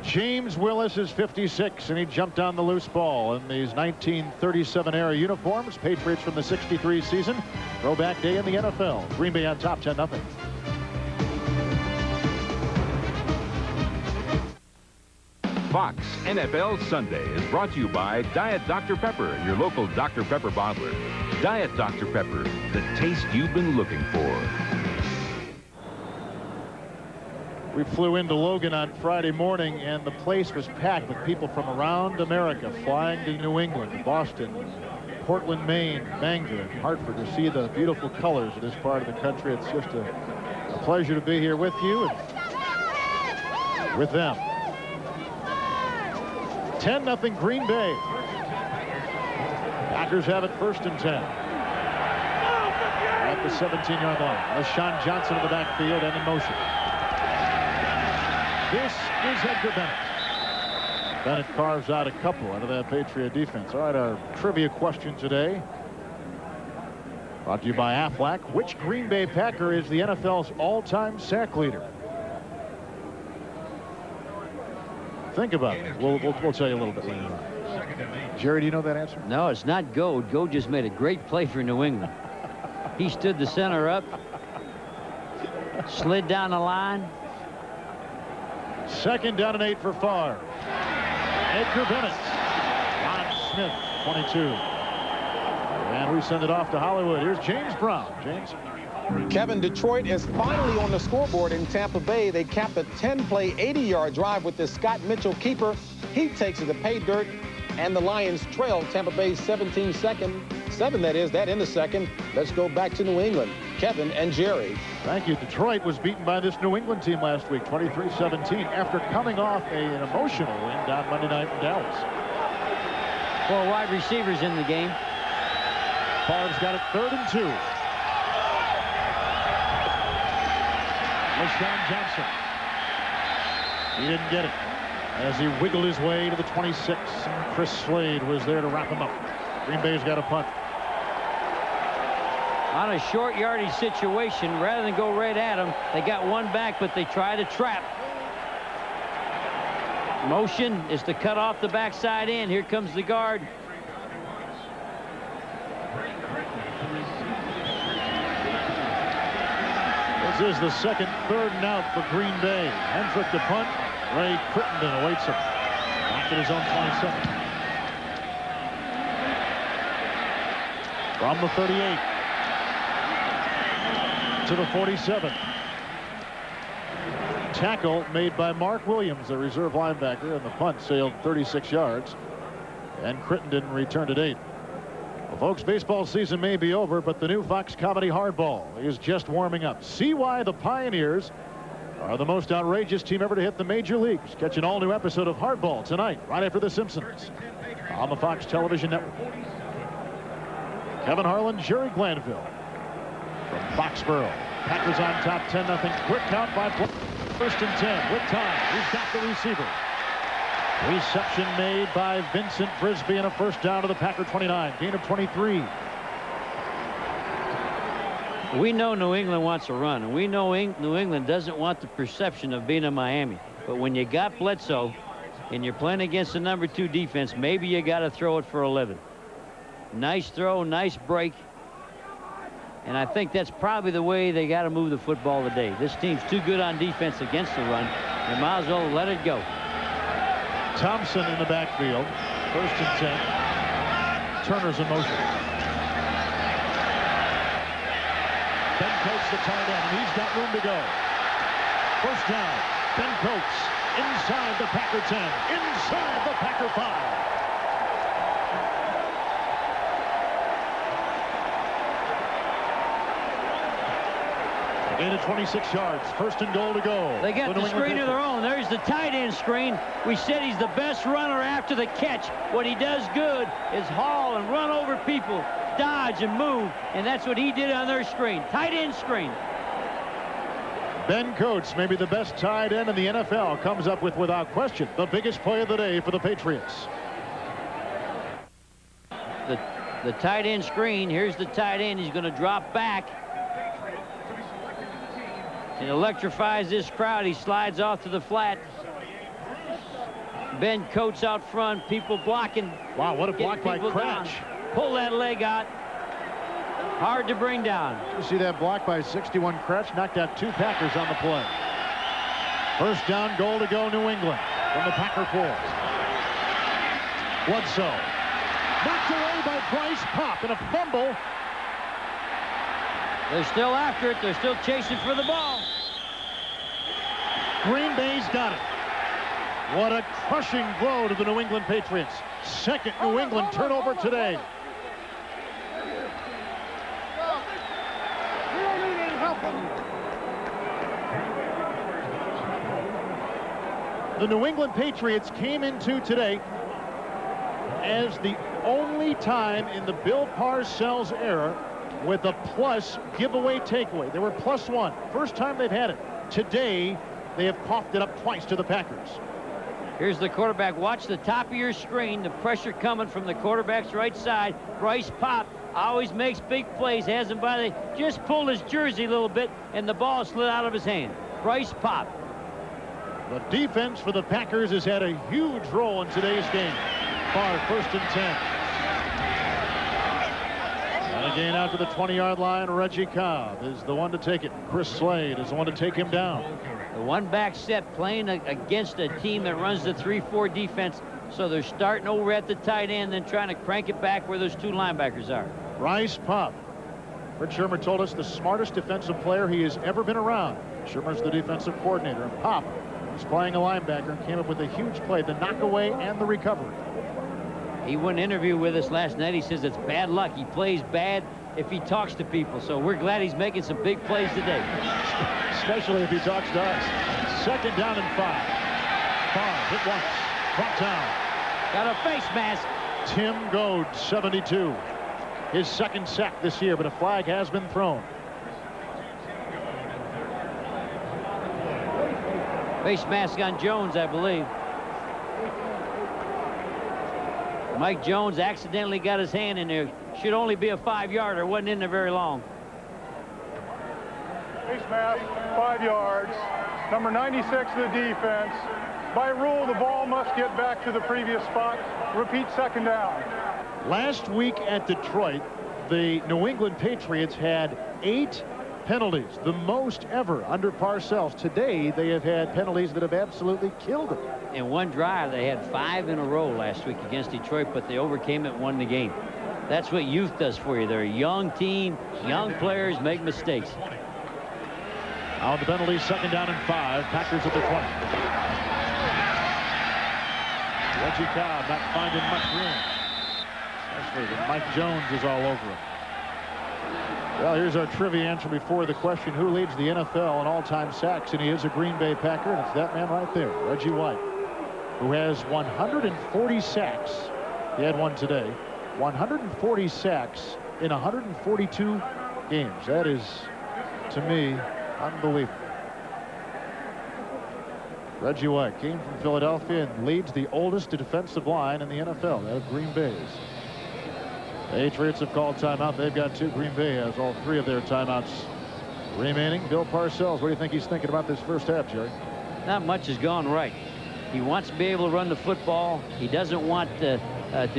James Willis is 56, and he jumped on the loose ball in these 1937 era uniforms. Patriots from the '63 season. Throwback day in the NFL. Green Bay on top 10-0. Fox NFL Sunday is brought to you by Diet Dr. Pepper, your local Dr. Pepper bottler. Diet Dr. Pepper, the taste you've been looking for. We flew into Logan on Friday morning, and the place was packed with people from around America flying to New England, Boston, Portland, Maine, Bangor, and Hartford to see the beautiful colors of this part of the country. It's just a pleasure to be here with you and with them. 10-0 Green Bay. Packers have it 1st and 10. At the 17-yard line. LaShawn Johnson in the backfield and in motion. This is Edgar Bennett. Bennett carves out a couple out of that Patriot defense. All right, our trivia question today, brought to you by Aflac. Which Green Bay Packer is the NFL's all-time sack leader? Think about it. We'll tell you a little bit later on. Jerry, do you know that answer? No, it's not Goad. Goad just made a great play for New England. He stood the center up, slid down the line. 2nd down and 8 for Favre. Edgar Bennett. Ron Smith, 22. And we send it off to Hollywood. Here's James Brown. James. Kevin, Detroit is finally on the scoreboard in Tampa Bay. They capped a 10-play, 80-yard drive with this Scott Mitchell keeper. He takes it to pay dirt, and the Lions trail Tampa Bay 17-7, that is, that in the second. Let's go back to New England. Kevin and Jerry. Thank you. Detroit was beaten by this New England team last week, 23-17, after coming off an emotional win down Monday night in Dallas. 4 wide receivers in the game. Favre's got it 3rd and 2. LaShawn Johnson. He didn't get it as he wiggled his way to the 26. Chris Slade was there to wrap him up. Green Bay's got a punt. On a short yardage situation, rather than go right at him, they got one back, but they try to trap. Motion is to cut off the backside end. Here comes the guard. This is the 2nd 3rd and out for Green Bay. Hendrick to punt. Ray Crittenden awaits him. Back at his own 27. From the 38 to the 47. Tackle made by Mark Williams, the reserve linebacker, and the punt sailed 36 yards. And Crittenden returned it 8. Well, folks, baseball season may be over, but the new Fox comedy Hardball is just warming up. See why the Pioneers are the most outrageous team ever to hit the major leagues. Catch an all-new episode of Hardball tonight, right after The Simpsons, on the Fox Television Network. Kevin Harlan, Jerry Glanville from Foxborough. Packers on top, 10-0. Quick count by 1st and 10 with time. He's got the receiver. Reception made by Vincent Frisbee and a 1st down to the Packer 29. Gain of 23. We know New England wants a run, and we know New England doesn't want the perception of being in Miami. But when you got Bledsoe and you're playing against the number 2 defense, maybe you got to throw it for 11. Nice throw, nice break. And I think that's probably the way they got to move the football today. This team's too good on defense against the run. They might as well let it go. Thompson in the backfield. 1st and 10. Turner's in motion. Ben Coates, the tight end, and he's got room to go. 1st down. Ben Coates inside the Packer 10. Inside the Packer 5. Gain of 26 yards. 1st and goal to go. They got the screen of their own. There's the tight end screen. We said he's the best runner after the catch. What he does good is haul and run over people, dodge and move, and that's what he did on their screen. Tight end screen. Ben Coates, maybe the best tight end in the NFL, comes up with, without question, the biggest play of the day for the Patriots. The tight end screen. Here's the tight end. He's going to drop back. It electrifies this crowd. He slides off to the flat. Ben Coates out front. People blocking. Wow, what a block by Cratch. Down. Pull that leg out. Hard to bring down. You see that block by 61 Cratch. Knocked out 2 Packers on the play. 1st down, goal to go, New England from the Packer 4. Bledsoe. Knocked away by Price. Pop and a fumble. They're still after it. They're still chasing for the ball. Green Bay's got it. What a crushing blow to the New England Patriots. Second New England turnover today. The New England Patriots came into today as the only time in the Bill Parcells era with a plus giveaway takeaway. They were +1. First time they've had it. Today, they have coughed it up twice to the Packers. Here's the quarterback. Watch the top of your screen. The pressure coming from the quarterback's right side. Bryce Popp always makes big plays. Has him by the... Just pulled his jersey a little bit, and the ball slid out of his hand. Bryce Popp. The defense for the Packers has had a huge role in today's game. Favre, 1st and 10. And again out to the 20-yard line. Reggie Cobb is the one to take it. Chris Slade is the one to take him down. The one-back set playing against a team that runs the 3-4 defense. So they're starting over at the tight end, then trying to crank it back where those 2 linebackers are. Bryce Popp. Rich Shurmur told us the smartest defensive player he has ever been around. Shurmur's the defensive coordinator, and Popp is playing a linebacker and came up with a huge play, the knockaway and the recovery. He went interview with us last night. He says it's bad luck. He plays bad if he talks to people. So we're glad he's making some big plays today. Especially if he talks to us. 2nd down and 5. Favre hit once. Brought down. Got a face mask. Tim Goad, 72. His 2nd sack this year, but a flag has been thrown. Face mask on Jones, I believe. Mike Jones accidentally got his hand in there. Should only be a 5-yarder. Wasn't in there very long. Face mask, 5 yards. Number 96 of the defense. By rule, the ball must get back to the previous spot. Repeat 2nd down. Last week at Detroit, the New England Patriots had 8 penalties, the most ever under Parcells. Today, they have had penalties that have absolutely killed them. In one drive, they had 5 in a row last week against Detroit, but they overcame it and won the game. That's what youth does for you. They're a young team, young players make mistakes. On the penalty, 2nd down and 5. Packers at the 20. Reggie Cobb not finding much room, especially when Mike Jones is all over him. Well, here's our trivia answer before the question, who leads the NFL in all-time sacks? And he is a Green Bay Packer, and it's that man right there, Reggie White, who has 140 sacks. He had one today. 140 sacks in 142 games. That is, to me, unbelievable. Reggie White came from Philadelphia and leads the oldest defensive line in the NFL, that of Green Bay's. The Patriots have called timeout. They've got 2. Green Bay has all 3 of their timeouts remaining. Bill Parcells, what do you think he's thinking about this first half, Jerry? Not much has gone right. He wants to be able to run the football. He doesn't want to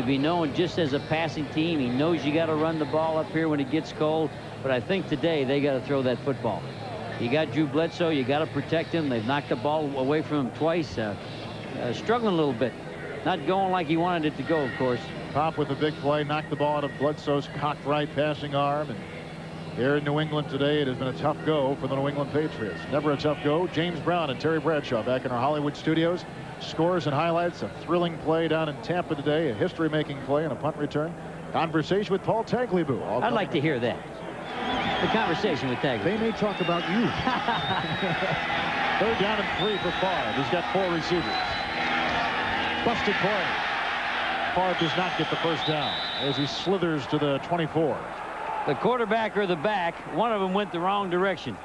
be known just as a passing team. He knows you got to run the ball up here when it gets cold. But I think today they got to throw that football. You got Drew Bledsoe. You got to protect him. They've knocked the ball away from him twice. Struggling a little bit. Not going like he wanted it to go, of course. Popp with a big play, knocked the ball out of Bledsoe's cocked right passing arm. And here in New England today, it has been a tough go for the New England Patriots. Never a tough go. James Brown and Terry Bradshaw back in our Hollywood studios. Scores and highlights. A thrilling play down in Tampa today. A history-making play and a punt return. Conversation with Paul Tagliabue. I'd like to hear that. The conversation with Tagliabue. They may talk about you. 3rd down and 3 for Favre. He's got 4 receivers. Busted play. Favre does not get the first down as he slithers to the 24. The quarterback or the back, one of them went the wrong direction.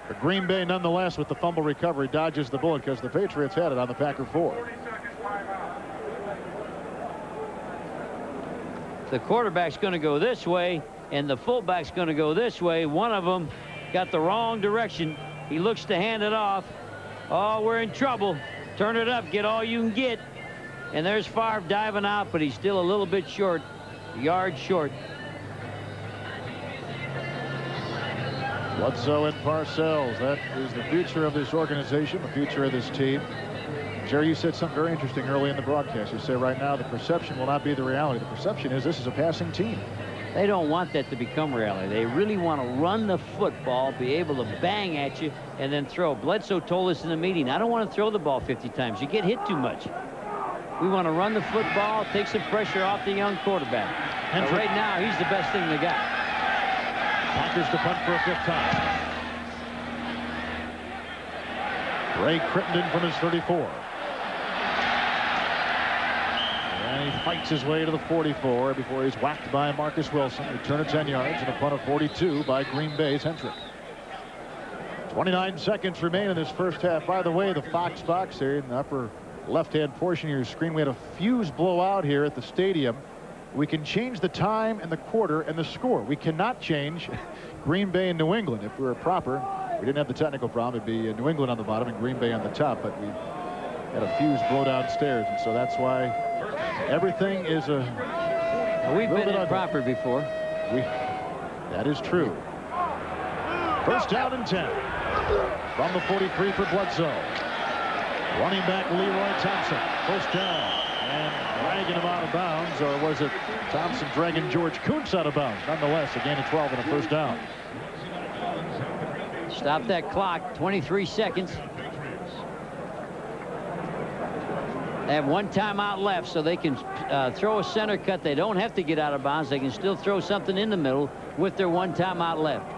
But Green Bay, nonetheless, with the fumble recovery, dodges the bullet because the Patriots had it on the Packer 4. The quarterback's going to go this way, and the fullback's going to go this way. One of them got the wrong direction. He looks to hand it off. Oh, we're in trouble. Turn it up, get all you can get. And there's Favre diving out, but he's still a little bit short, a yard short. Bledsoe and Parcells, that is the future of this organization, the future of this team. Jerry, you said something very interesting early in the broadcast. You say right now the perception will not be the reality. The perception is this is a passing team. They don't want that to become reality. They really want to run the football, be able to bang at you, and then throw. Bledsoe told us in the meeting, I don't want to throw the ball 50 times. You get hit too much. We want to run the football, take some pressure off the young quarterback. And right now, he's the best thing they got. Packers to punt for a 5th time. Ray Crittenden from his 34. And he fights his way to the 44 before he's whacked by Marcus Wilson. Return of 10 yards and a punt of 42 by Green Bay's Hentrick. 29 seconds remain in this first half. By the way, the Fox box there in the upper left-hand portion of your screen, we had a fuse blow out here at the stadium. We can change the time and the quarter and the score. We cannot change Green Bay and New England. If we were proper, we didn't have the technical problem. It'd be New England on the bottom and Green Bay on the top, but we had a fuse blow downstairs, and so that's why everything is a we've been improper before. That is true. First down and 10 from the 43 for Bledsoe. Running back Leroy Thompson. First down. And dragging him out of bounds, or was it Thompson dragging George Kuntz out of bounds? Nonetheless, a gain of 12 and a first down. Stop that clock. 23 seconds. They have 1 timeout left, so they can throw a center cut. They don't have to get out of bounds. They can still throw something in the middle with their 1 timeout left.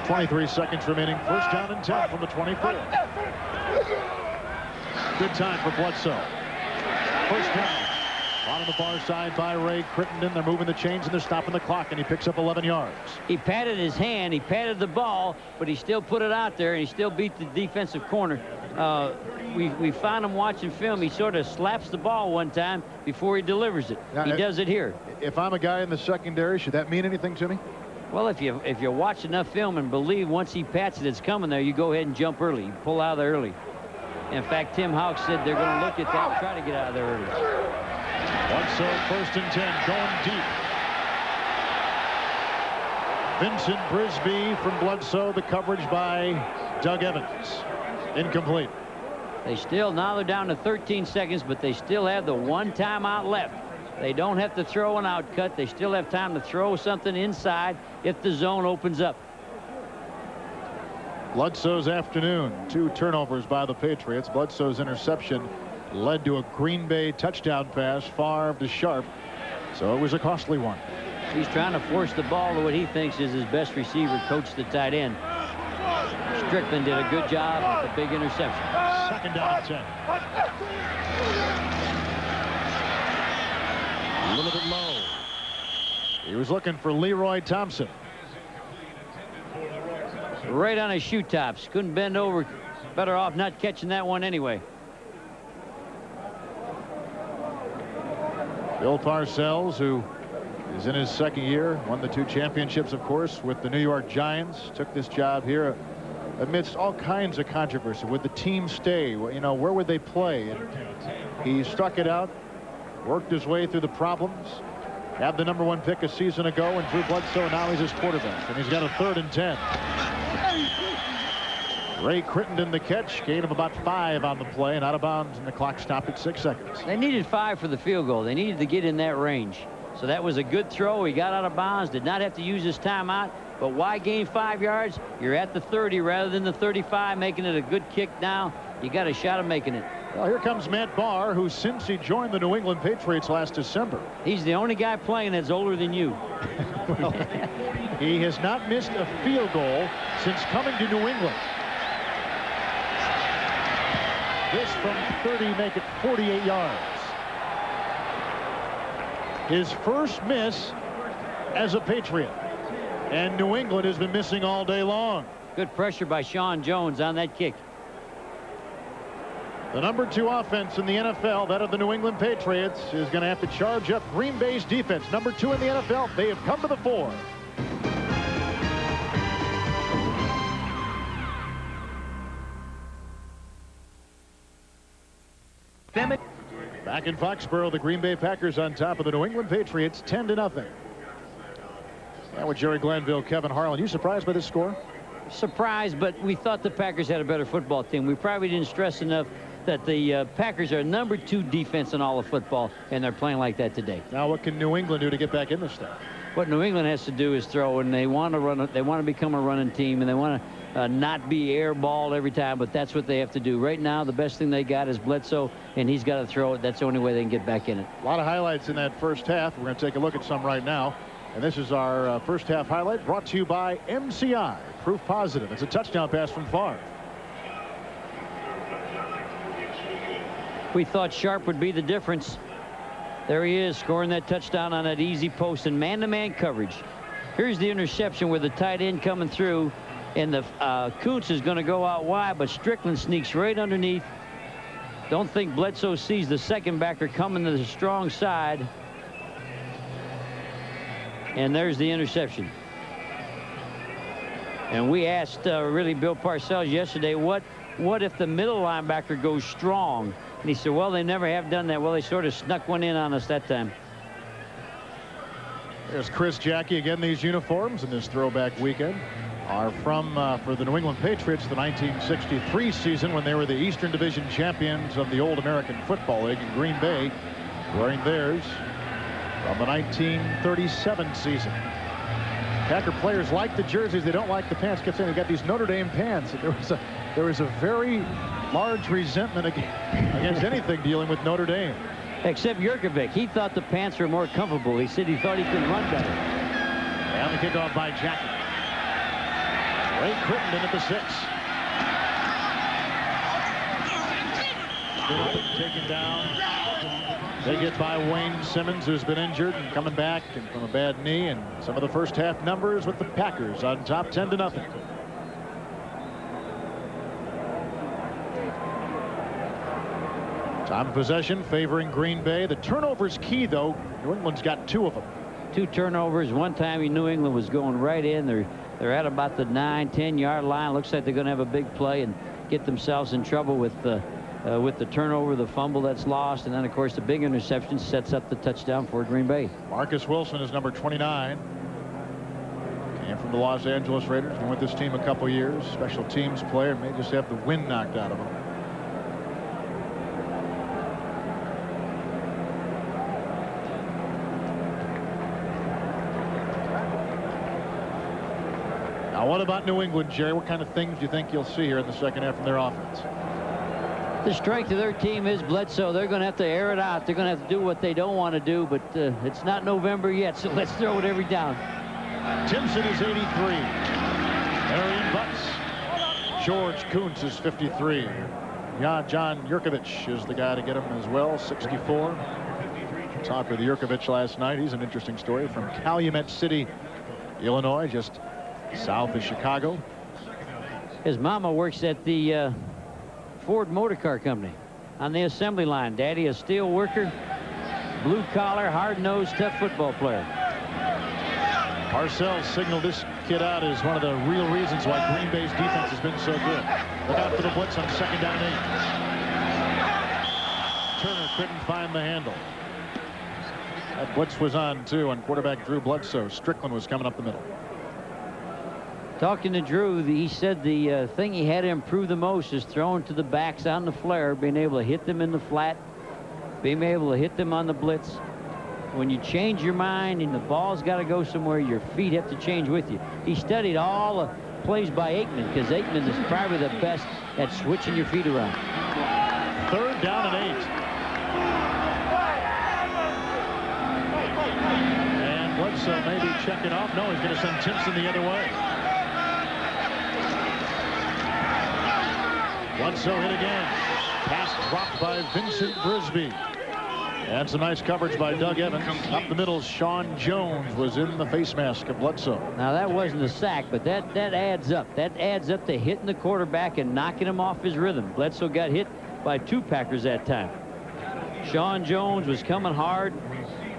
23 seconds remaining. First down and 10 from the 24. Good time for Bledsoe. First down. On the far side by Ray Crittenden. They're moving the chains and they're stopping the clock, and he picks up 11 yards. He patted his hand. He patted the ball, but he still put it out there, and he still beat the defensive corner. We found him watching film. He sort of slaps the ball one time before he delivers it. Now, he does it here. If I'm a guy in the secondary, should that mean anything to me? Well, if you watch enough film and believe once he pats it, it's coming there, you go ahead and jump early. You pull out of there early. In fact, Tim Houck said they're going to look at that and try to get out of there early. Bledsoe, first and 10, going deep. Vincent Brisby from Bledsoe. The coverage by Doug Evans. Incomplete. Now they're down to 13 seconds, but they still have the 1 timeout left. They don't have to throw an out cut. They still have time to throw something inside if the zone opens up. Bledsoe's afternoon. 2 turnovers by the Patriots. Bledsoe's interception led to a Green Bay touchdown pass. Favre to Sharp. So it was a costly one. He's trying to force the ball to what he thinks is his best receiver, coach the tight end. Strickland did a good job with the big interception. Second down and 10. A little bit low. He was looking for Leroy Thompson. Right on his shoe tops. Couldn't bend over. Better off not catching that one anyway. Bill Parcells, who is in his second year, won the 2 championships, of course, with the New York Giants. Took this job here amidst all kinds of controversy. Would the team stay? You know, where would they play? And he stuck it out, worked his way through the problems, had the #1 pick a season ago, and Drew Bledsoe, now he's his quarterback. And he's got a 3rd and 10. Ray Crittenden the catch, gain of about 5 on the play, and out of bounds, and the clock stopped at 6 seconds. They needed 5 for the field goal. They needed to get in that range. So that was a good throw. He got out of bounds, did not have to use his timeout. But why gain 5 yards? You're at the 30 rather than the 35, making it a good kick now. You got a shot of making it. Well, here comes Matt Barr, who since he joined the New England Patriots last December. He's the only guy playing that's older than you. Well, he has not missed a field goal since coming to New England. This from 30, make it 48 yards. His first miss as a Patriot. And New England has been missing all day long. Good pressure by Sean Jones on that kick. The #2 offense in the NFL, that of the New England Patriots, is going to have to charge up Green Bay's defense. #2 in the NFL. They have come to the fore. Back in Foxborough, the Green Bay Packers on top of the New England Patriots, 10-0. Now with Jerry Glanville, Kevin Harlan. You surprised by this score? Surprised, but we thought the Packers had a better football team. We probably didn't stress enough that the Packers are #2 defense in all of football, and they're playing like that today. Now, what can New England do to get back in this thing? What New England has to do is throw, and they want to run. They want to become a running team, and they want to not be airballed every time. But that's what they have to do right now. The best thing they got is Bledsoe, and he's got to throw it. That's the only way they can get back in it. A lot of highlights in that first half. We're going to take a look at some right now. And this is our first half highlight brought to you by MCI. Proof positive. It's a touchdown pass from Favre. We thought Sharp would be the difference. There he is, scoring that touchdown on that easy post and man-to-man coverage. Here's the interception with the tight end coming through, and the Kuntz is going to go out wide, but Strickland sneaks right underneath. Don't think Bledsoe sees the second backer coming to the strong side. And there's the interception. And we asked really Bill Parcells yesterday, what if the middle linebacker goes strong? And he said, well, they never have done that. Well, they sort of snuck one in on us that time. There's Chris Jackie again. These uniforms in this throwback weekend are from for the New England Patriots, the 1963 season when they were the Eastern Division champions of the old American Football League in Green Bay, wearing theirs from the 1937 season. Packer players like the jerseys. They don't like the pants. Kept saying they got these Notre Dame pants. There was a very large resentment against anything dealing with Notre Dame. Except Yurkovich. He thought the pants were more comfortable. He said he thought he could run better. And the kickoff by Jackie. Ray Crittenden at the 6. Taken down. They get by Wayne Simmons, who's been injured and coming back and from a bad knee. And some of the first half numbers with the Packers on top 10-0. Time of possession favoring Green Bay. The turnover's key, though. New England's got 2 of them. 2 turnovers. One time New England was going right in. They're at about the 9-10 yard line. Looks like they're going to have a big play and get themselves in trouble with the turnover, the fumble that's lost, and then of course the big interception sets up the touchdown for Green Bay. Marcus Wilson is number 29. Came from the Los Angeles Raiders. Been with this team a couple years. Special teams player. May just have the wind knocked out of him. Now, what about New England, Jerry? What kind of things do you think you'll see here in the second half from their offense? The strength of their team is Bledsoe. They're going to have to air it out. They're going to have to do what they don't want to do, but it's not November yet, so let's throw it every down. Timpson is 83. Arian Butts. George Kuntz is 53. Yeah, John Yurkovich is the guy to get him as well, 64. Talked with Yurkovich last night. He's an interesting story from Calumet City, Illinois, just south of Chicago. His mama works at the Ford Motor Car Company on the assembly line. Daddy a steel worker, blue collar, hard-nosed, tough football player. Parcells signaled this kid out as one of the real reasons why Green Bay's defense has been so good. Look out for the blitz on 2nd down and 8. Turner couldn't find the handle. That blitz was on too on quarterback Drew Bledsoe. Strickland was coming up the middle. Talking to Drew, he said the thing he had to improve the most is throwing to the backs on the flare, being able to hit them in the flat, being able to hit them on the blitz. When you change your mind and the ball's got to go somewhere, your feet have to change with you. He studied all the plays by Aikman, because Aikman is probably the best at switching your feet around. 3rd down and 8. And Bledsoe maybe checking off. No, he's going to send Timpson the other way. Bledsoe hit again. Pass dropped by Vincent Brisby. And some nice coverage by Doug Evans. Up the middle, Sean Jones was in the face mask of Bledsoe. Now, that wasn't a sack, but that adds up. That adds up to hitting the quarterback and knocking him off his rhythm. Bledsoe got hit by 2 Packers that time. Sean Jones was coming hard.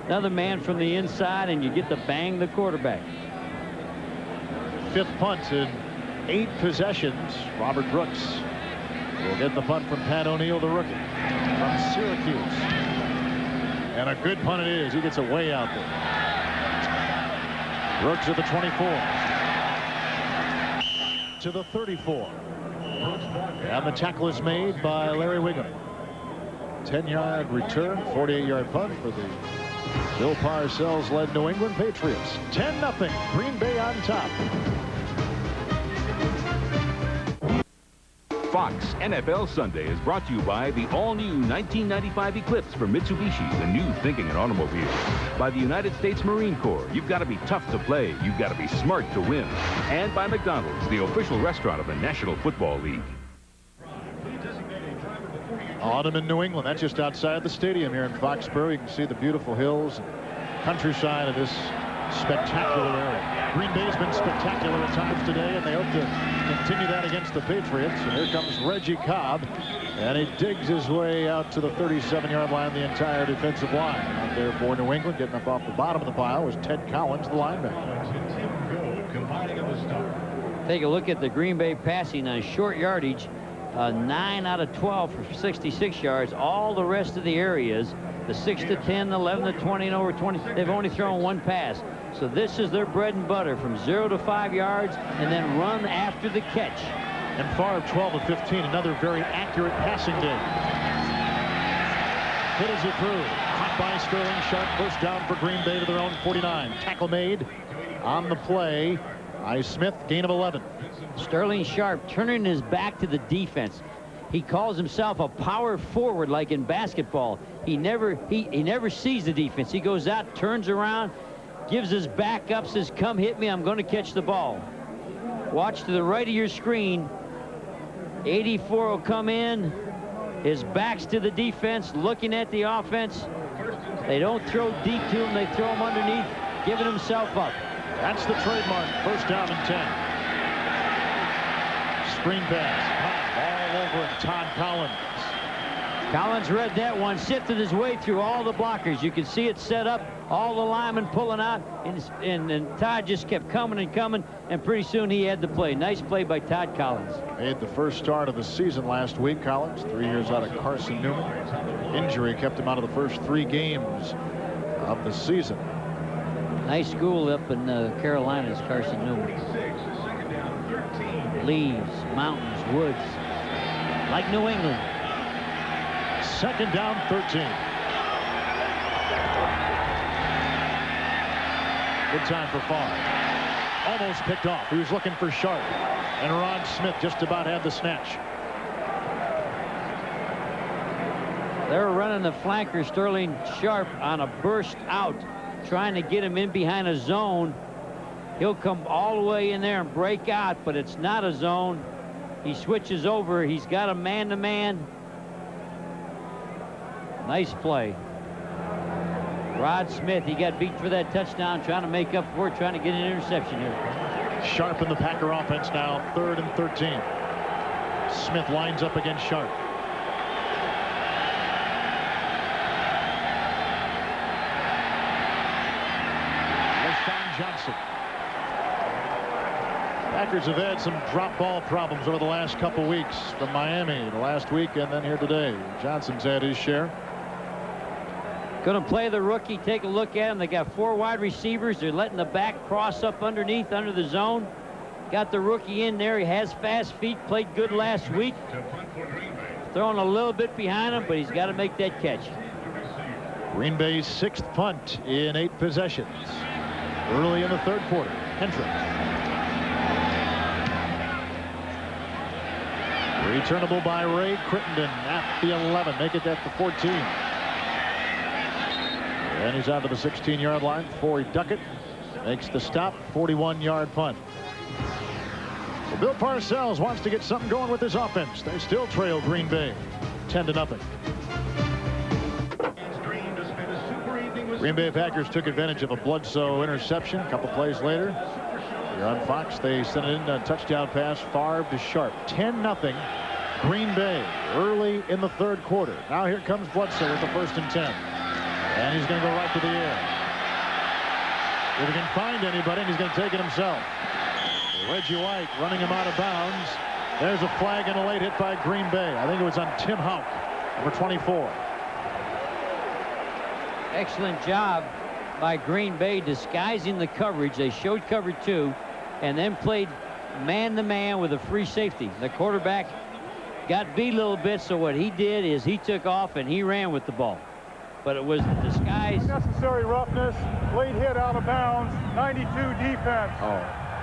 Another man from the inside, and you get to bang the quarterback. 5th punt in 8 possessions. Robert Brooks will get the punt from Pat O'Neill, the rookie from Syracuse. And a good punt it is. He gets it way out there. Brooks at the 24. To the 34. And the tackle is made by Larry Wiggum. 10-yard return, 48-yard punt for the Bill Parcells-led New England Patriots. 10-0, Green Bay on top. Fox NFL Sunday is brought to you by the all-new 1995 Eclipse from Mitsubishi, the new thinking in automobiles. By the United States Marine Corps, you've got to be tough to play, you've got to be smart to win. And by McDonald's, the official restaurant of the National Football League. Autumn in New England. That's just outside the stadium here in Foxborough. You can see the beautiful hills and countryside of this spectacular area. Green Bay's been spectacular at times today, and they hope to continue that against the Patriots. And here comes Reggie Cobb, and he digs his way out to the 37-yard line, the entire defensive line. Out there for New England, getting up off the bottom of the pile was Ted Collins, the linebacker. Take a look at the Green Bay passing on short yardage. 9 out of 12 for 66 yards. All the rest of the areas, the 6 to 10, 11 to 20, and over 20, they've only thrown one pass. So this is their bread and butter, from 0 to 5 yards and then run after the catch. And Favre 12 of 15, another very accurate passing day. Hit as he threw. Caught by Sterling Sharp. First down for Green Bay to their own 49. Tackle made on the play by Smith. Gain of 11. Sterling Sharp turning his back to the defense. He calls himself a power forward like in basketball. He never sees the defense. He goes out, turns around, gives his back up, says, come hit me, I'm going to catch the ball. Watch to the right of your screen. 84 will come in. His back's to the defense, looking at the offense. They don't throw deep to him. They throw him underneath, giving himself up. That's the trademark. First down and 10. Screen pass. All over it. Todd Collins. Collins read that one, sifted his way through all the blockers. You can see it set up, all the linemen pulling out, and Todd just kept coming and coming, and pretty soon he had the play. Nice play by Todd Collins. Made the first start of the season last week. Collins, 3 years out of Carson Newman. Injury kept him out of the first 3 games of the season. Nice school up in Carolinas, Carson Newman. Leaves, mountains, woods, like New England. Second down, 13. Good time for Favre. Almost picked off. He was looking for Sharp. And Rod Smith just about had the snatch. They're running the flanker, Sterling Sharp, on a burst out, trying to get him in behind a zone. He'll come all the way in there and break out, but it's not a zone. He switches over. He's got a man-to-man. Nice play. Rod Smith, he got beat for that touchdown, trying to make up for it, trying to get an interception here. Sharp in the Packer offense now, 3rd and 13. Smith lines up against Sharp. LaShawn Johnson. Packers have had some drop ball problems over the last couple weeks, from Miami the last week and then here today. Johnson's had his share. Going to play the rookie. Take a look at him. They got 4 wide receivers. They're letting the back cross up underneath, under the zone. Got the rookie in there. He has fast feet. Played good last week. Throwing a little bit behind him, but he's got to make that catch. Green Bay's 6th punt in 8 possessions. Early in the 3rd quarter. Hendrick. Returnable by Ray Crittenden at the 11. Make it at the 14. And he's out to the 16-yard line. Forey Duckett makes the stop. 41-yard punt. Well, Bill Parcells wants to get something going with his offense. They still trail Green Bay 10-0. Green Bay Packers took advantage of a Bledsoe interception a couple plays later. Here on Fox, they sent it in a touchdown pass. Favre to Sharp. 10-0 Green Bay early in the 3rd quarter. Now here comes Bledsoe with the 1st and 10. And he's going to go right to the air. If he can find anybody, and he's going to take it himself. Reggie White running him out of bounds. There's a flag and a late hit by Green Bay. I think it was on Tim Houck, number 24. Excellent job by Green Bay disguising the coverage. They showed cover 2 and then played man-to-man with a free safety. The quarterback got beat a little bit, so what he did is he took off and he ran with the ball. But it was the disguise. Unnecessary roughness, late hit out of bounds, 92 defense.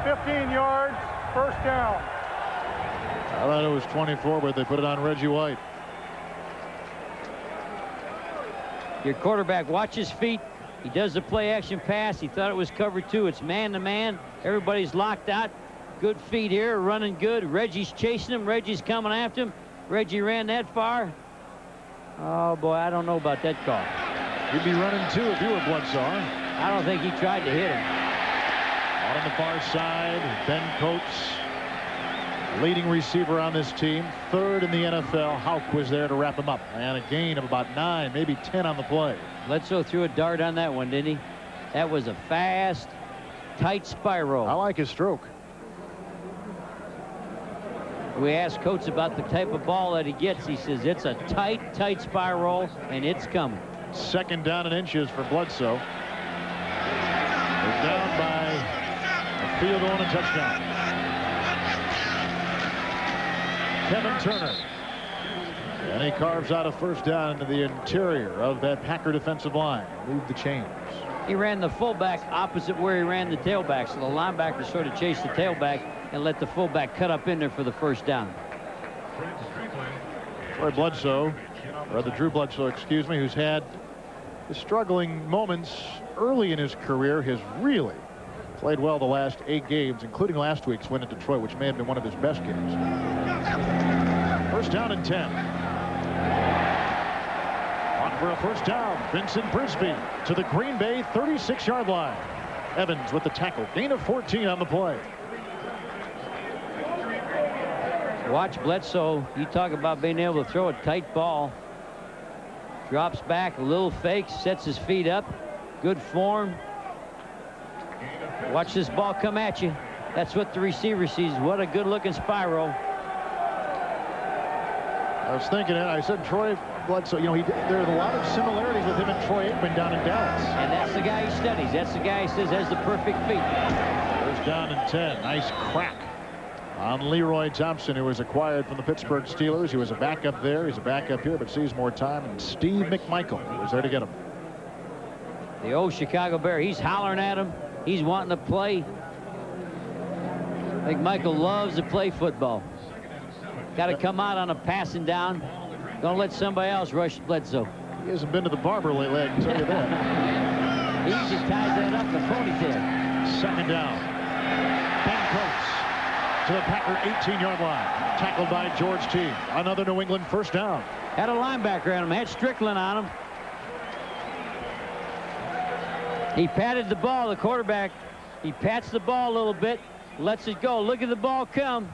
15 yards, first down. I thought it was 24, but they put it on Reggie White. Your quarterback, watch his feet. He does the play action pass. He thought it was cover 2. It's man to man. Everybody's locked out. Good feet here, running good. Reggie's chasing him. Reggie's coming after him. Reggie ran that far. Oh boy, I don't know about that call. You'd be running too if you were Bledsoe. I don't think he tried to hit him. Out on the far side, Ben Coates, leading receiver on this team, 3rd in the NFL. Houck was there to wrap him up, and a gain of about 9, maybe 10 on the play. Bledsoe threw a dart on that one, didn't he? That was a fast, tight spiral. I like his stroke. We asked Coates about the type of ball that he gets. He says it's a tight, tight spiral, and it's coming. 2nd down and inches for Bledsoe. They're down by a field goal and a touchdown. Kevin Turner. And he carves out a 1st down into the interior of that Packer defensive line. Move the chains. He ran the fullback opposite where he ran the tailback, so the linebacker sort of chased the tailback and let the fullback cut up in there for the 1st down. Drew Bledsoe, excuse me, who's had the struggling moments early in his career, has really played well the last 8 games, including last week's win at Detroit, which may have been one of his best games. 1st down and 10. On for a 1st down, Vincent Brisby to the Green Bay 36-yard line. Evans with the tackle, gain of 14 on the play. Watch Bledsoe. You talk about being able to throw a tight ball. Drops back, a little fake, sets his feet up. Good form. Watch this ball come at you. That's what the receiver sees. What a good-looking spiral. I was thinking it. I said Troy Bledsoe, you know, there are a lot of similarities with him and Troy Aikman down in Dallas. And that's the guy he studies. That's the guy he says has the perfect feet. 1st down and 10. Nice crack on Leroy Thompson, who was acquired from the Pittsburgh Steelers. He was a backup there. He's a backup here, but sees more time. And Steve McMichael was there to get him. The old Chicago Bear. He's hollering at him. He's wanting to play. McMichael loves to play football. Got to come out on a passing down. Don't let somebody else rush Bledsoe. He hasn't been to the barber lately, I can tell you that. He just ties that up the ponytail. 2nd down. Ben Coates to the Packer 18-yard line. Tackled by George T. Another New England 1st down. Had a linebacker on him. Had Strickland on him. He patted the ball, the quarterback. He pats the ball a little bit, lets it go. Look at the ball come.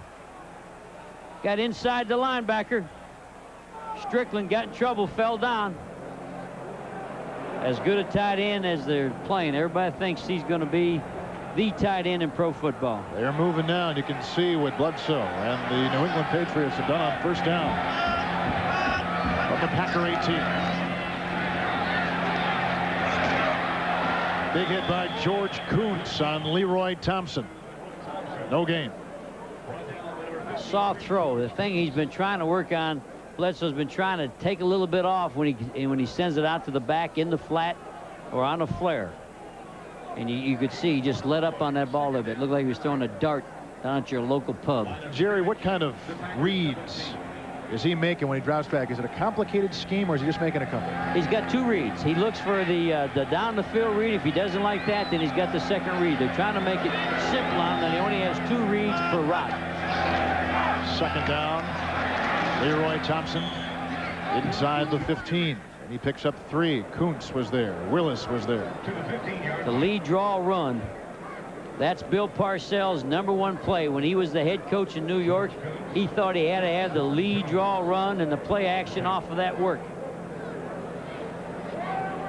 Got inside the linebacker. Strickland got in trouble, fell down. As good a tight end as they're playing. Everybody thinks he's going to be the tight end in pro football. They're moving down. You can see what Bledsoe and the New England Patriots have done on 1st down. From the Packer 18. Big hit by George Kuntz on Leroy Thompson. No gain. Soft throw. The thing he's been trying to work on, Bledsoe's been trying to take a little bit off when he sends it out to the back in the flat or on a flare. And you could see he just let up on that ball a little bit. Looked like he was throwing a dart down at your local pub. Jerry, what kind of reads is he making when he drops back? Is it a complicated scheme, or is he just making a couple? He's got 2 reads. He looks for the down the field read. If he doesn't like that, then he's got the 2nd read. They're trying to make it simple on him that he only has 2 reads per route. 2nd down. Leroy Thompson inside the 15. And he picks up 3. Kuntz was there. Willis was there. The lead draw run. That's Bill Parcells' #1 play. When he was the head coach in New York, he thought he had to have the lead draw run and the play action off of that work.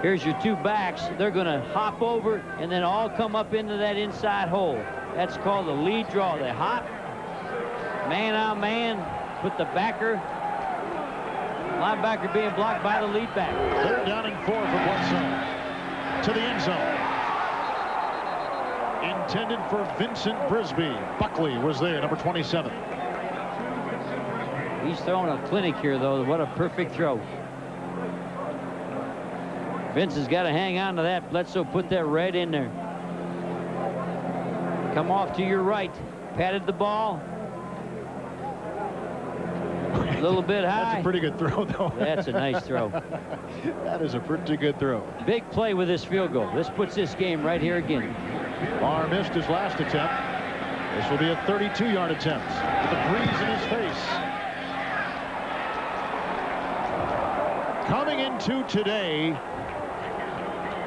Here's your 2 backs. They're going to hop over and then all come up into that inside hole. That's called the lead draw. They hop, man on man, put the backer, linebacker being blocked by the lead back. 3rd down and 4 for Bledsoe. To the end zone. Intended for Vincent Brisby. Buckley was there, number 27. He's He's throwing a clinic here, though. What a perfect throw. Vince has got to hang on to that. Bledsoe put that red in there. Come off to your right. Patted the ball. A little bit high. That's a pretty good throw, though. That's a nice throw. That is a pretty good throw. Big play with this field goal. This puts this game right here again. Barr missed his last attempt. This will be a 32-yard attempt with a breeze in his face. Coming into today,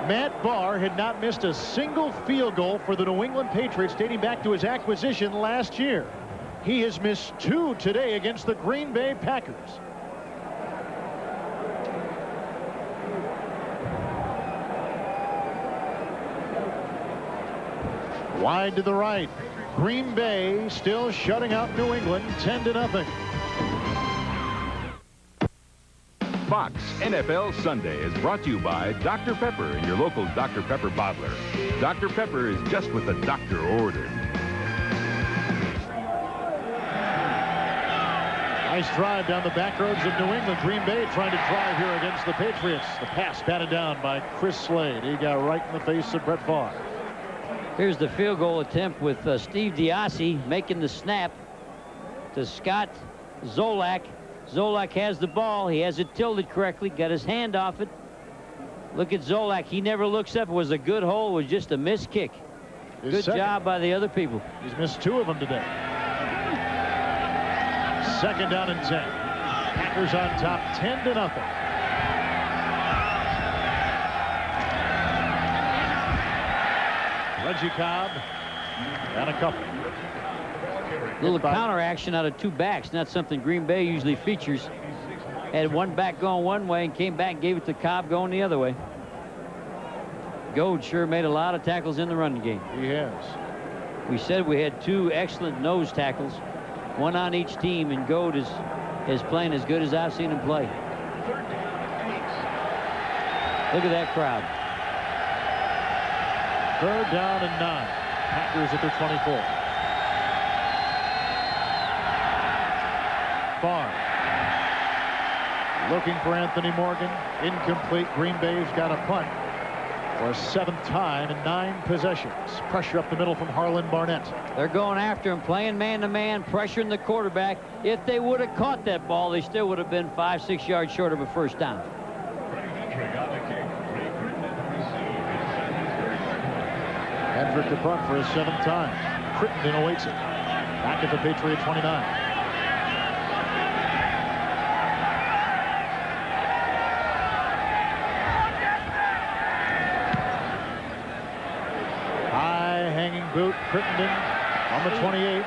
Matt Barr had not missed a single field goal for the New England Patriots dating back to his acquisition last year. He has missed 2 today against the Green Bay Packers. Wide to the right. Green Bay still shutting out New England 10-0. Fox NFL Sunday is brought to you by Dr. Pepper and your local Dr. Pepper bottler. Dr. Pepper is just what the doctor ordered. Nice drive down the back roads of New England. Green Bay trying to drive here against the Patriots. The pass batted down by Chris Slade. He got right in the face of Brett Favre. Here's the field goal attempt with Steve Diassi making the snap to Scott Zolak. Zolak has the ball. He has it tilted correctly. Got his hand off it. Look at Zolak. He never looks up. It was a good hole. It was just a missed kick. Good job by the other people. He's missed 2 of them today. 2nd down and 10. Packers on top 10-0. Reggie Cobb and a couple. Little counter action out of 2 backs. Not something Green Bay usually features. Had one back going one way and came back and gave it to Cobb going the other way. Goad sure made a lot of tackles in the running game. He has. We said we had 2 excellent nose tackles, 1 on each team, and Goad is playing as good as I've seen him play. Look at that crowd. 3rd down and 9. Packers at their 24. Favre looking for Anthony Morgan. Incomplete. Green Bay's got a punt for a 7th time in 9 possessions. Pressure up the middle from Harlan Barnett. They're going after him, playing man-to-man, pressuring the quarterback. If they would have caught that ball, they still would have been 5-6 yards short of a first down. Hendrick to punt for his 7th time. Crittenden awaits it. Back at the Patriot 29. High hanging boot. Crittenden on the 28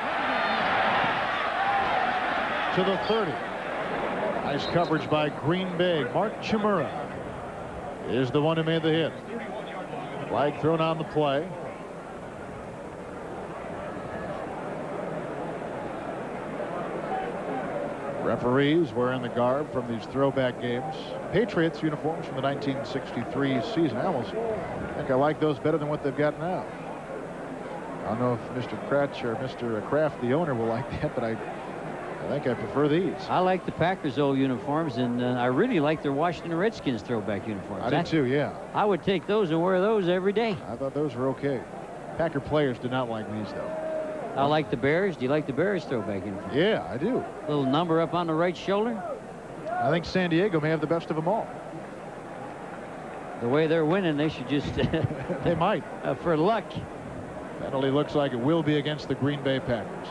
to the 30. Nice coverage by Green Bay. Mark Chmura is the one who made the hit. Flag thrown on the play. Referees wearing the garb from these throwback games. Patriots uniforms from the 1963 season. I almost think I like those better than what they've got now. I don't know if Mr. Kratch or Mr. Kraft, the owner, will like that, but I think I prefer these. I like the Packers' old uniforms, and I really like their Washington Redskins throwback uniforms. I do too, yeah. I would take those and wear those every day. I thought those were okay. Packer players did not like these, though. I like the Bears. Do you like the Bears throwback uniform? Yeah, I do. Little number up on the right shoulder. I think San Diego may have the best of them all. The way they're winning, they should just... They might. For luck. Penalty looks like it will be against the Green Bay Packers.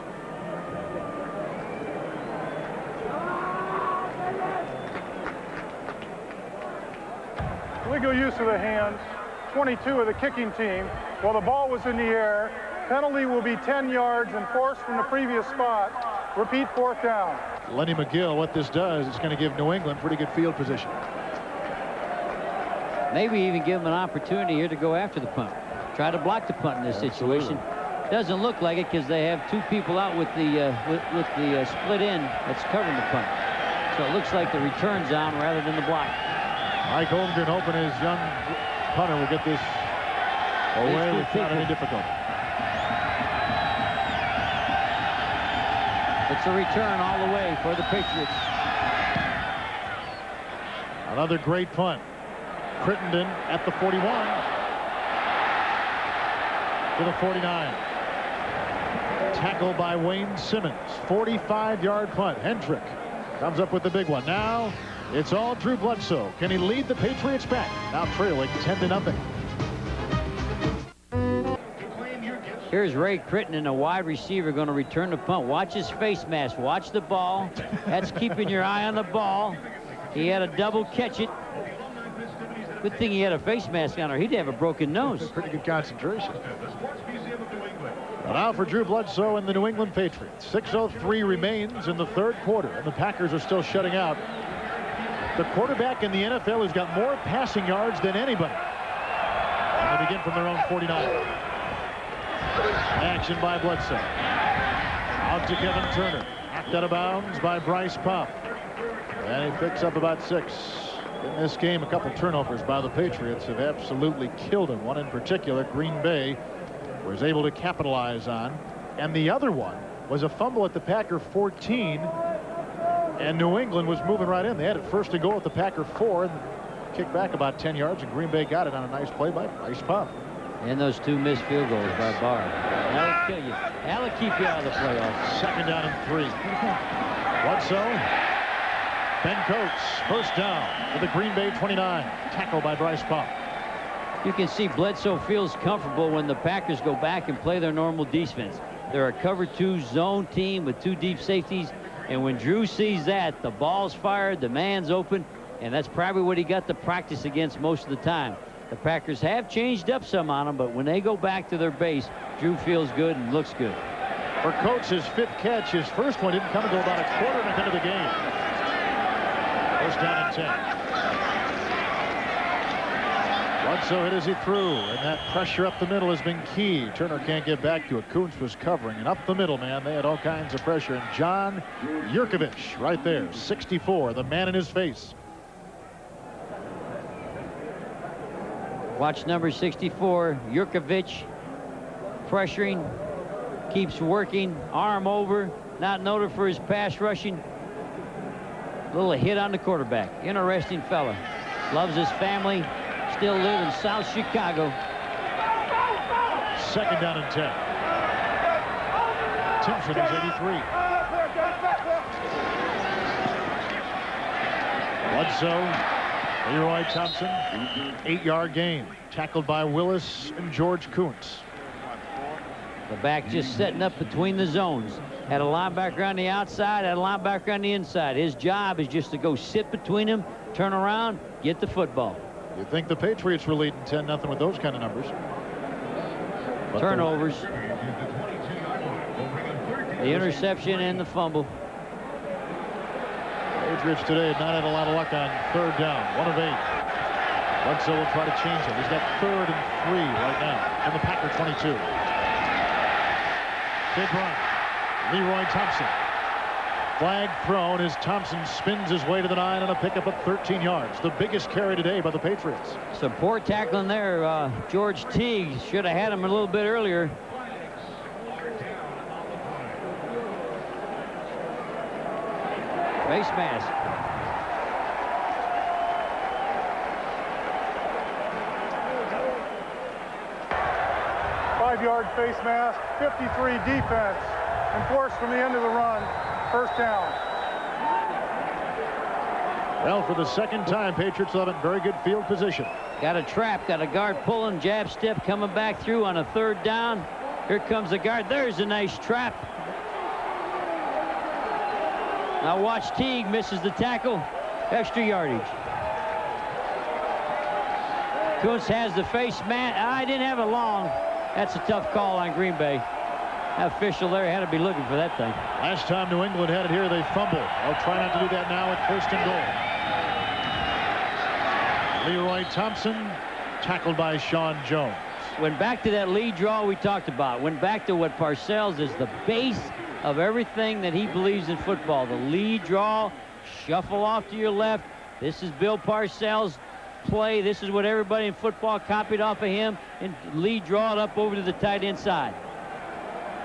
Legal use of the hands, 22 of the kicking team. While the ball was in the air, penalty will be 10 yards and forced from the previous spot. Repeat, 4th down. Lenny McGill, what this does, it's going to give New England pretty good field position. Maybe even give them an opportunity here to go after the punt. Try to block the punt in this situation. Doesn't look like it because they have 2 people out with the split end that's covering the punt. So it looks like the return zone rather than the block. Mike Holmgren hoping his young punter will get this away without any difficulty. It's a return all the way for the Patriots. Another great punt. Crittenden at the 41 to the 49. Tackle by Wayne Simmons. 45-yard punt. Hendrick comes up with the big one. Now it's all Drew Bledsoe. Can he lead the Patriots back? Now trailing 10-0. Here's Ray Crittenden, a wide receiver, going to return the punt. Watch his face mask. Watch the ball. That's keeping your eye on the ball. He had a double catch it. Good thing he had a face mask on, or he'd have a broken nose. Pretty good concentration. Now for Drew Bledsoe and the New England Patriots. 6:03 remains in the third quarter, and the Packers are still shutting out the quarterback in the NFL who's got more passing yards than anybody. And they begin from their own 49. Action by Bledsoe. Out to Kevin Turner. Knocked out of bounds by Bryce Pop. And he picks up about 6. In this game, a couple turnovers by the Patriots have absolutely killed him. One in particular, Green Bay was able to capitalize on. And the other one was a fumble at the Packer 14. And New England was moving right in. They had it first to go at the Packer 4 and kicked back about 10 yards. And Green Bay got it on a nice play by Bryce Pop. And those 2 missed field goals by Barr. That'll kill you. That'll keep you out of the playoffs. 2nd down and 3. Bledsoe. Ben Coates. First down to the Green Bay 29. Tackle by Bryce Pop. You can see Bledsoe feels comfortable when the Packers go back and play their normal defense. They're a cover 2 zone team with 2 deep safeties. And when Drew sees that, the ball's fired, the man's open. And that's probably what he got to practice against most of the time. The Packers have changed up some on him, but when they go back to their base, Drew feels good and looks good. For Coates, his 5th catch, his first one didn't come until about a quarter and a bit of the game. First down and 10. Bledsoe hit as he threw, and that pressure up the middle has been key. Turner can't get back to it. Kuntz was covering, and up the middle, man, they had all kinds of pressure. And John Yurkovich right there, 64, the man in his face. Watch number 64, Yurkovich, pressuring, keeps working, arm over, not noted for his pass rushing. Little hit on the quarterback. Interesting fella. Loves his family, still live in South Chicago. 2nd down and 10. Timpson is 83. Bledsoe. Leroy Thompson, 8-yard gain. Tackled by Willis and George Kuntz. The back just setting up between the zones. Had a linebacker on the outside, had a linebacker on the inside. His job is just to go sit between them, turn around, get the football. You'd think the Patriots were leading 10-0 with those kind of numbers. But turnovers. The interception and the fumble. Patriots today have not had a lot of luck on 3rd down. 1 of 8. Bledsoe will try to change it. He's got 3rd and 3 right now in the Packer 22. Big run. Leroy Thompson. Flag thrown as Thompson spins his way to the 9 on a pickup of 13 yards. The biggest carry today by the Patriots. Some poor tackling there. George Teague should have had him a little bit earlier. Face mask. Five-yard face mask, 53 defense, enforced from the end of the run, first down. Well, for the 2nd time, Patriots have it in very good field position. Got a trap, got a guard pulling, jab step coming back through on a 3rd down. Here comes the guard. There's a nice trap. Now watch Teague misses the tackle. Extra yardage. Kuntz has the face man. I didn't have it long. That's a tough call on Green Bay. That official there had to be looking for that thing. Last time New England had it here, they fumbled. They'll try not to do that now at 1st and goal. Leroy Thompson tackled by Sean Jones. Went back to that lead draw we talked about. Went back to what Parcells is the base of everything that he believes in football. The lead draw, shuffle off to your left. This is Bill Parcells' play. This is what everybody in football copied off of him, and lead draw it up over to the tight end side.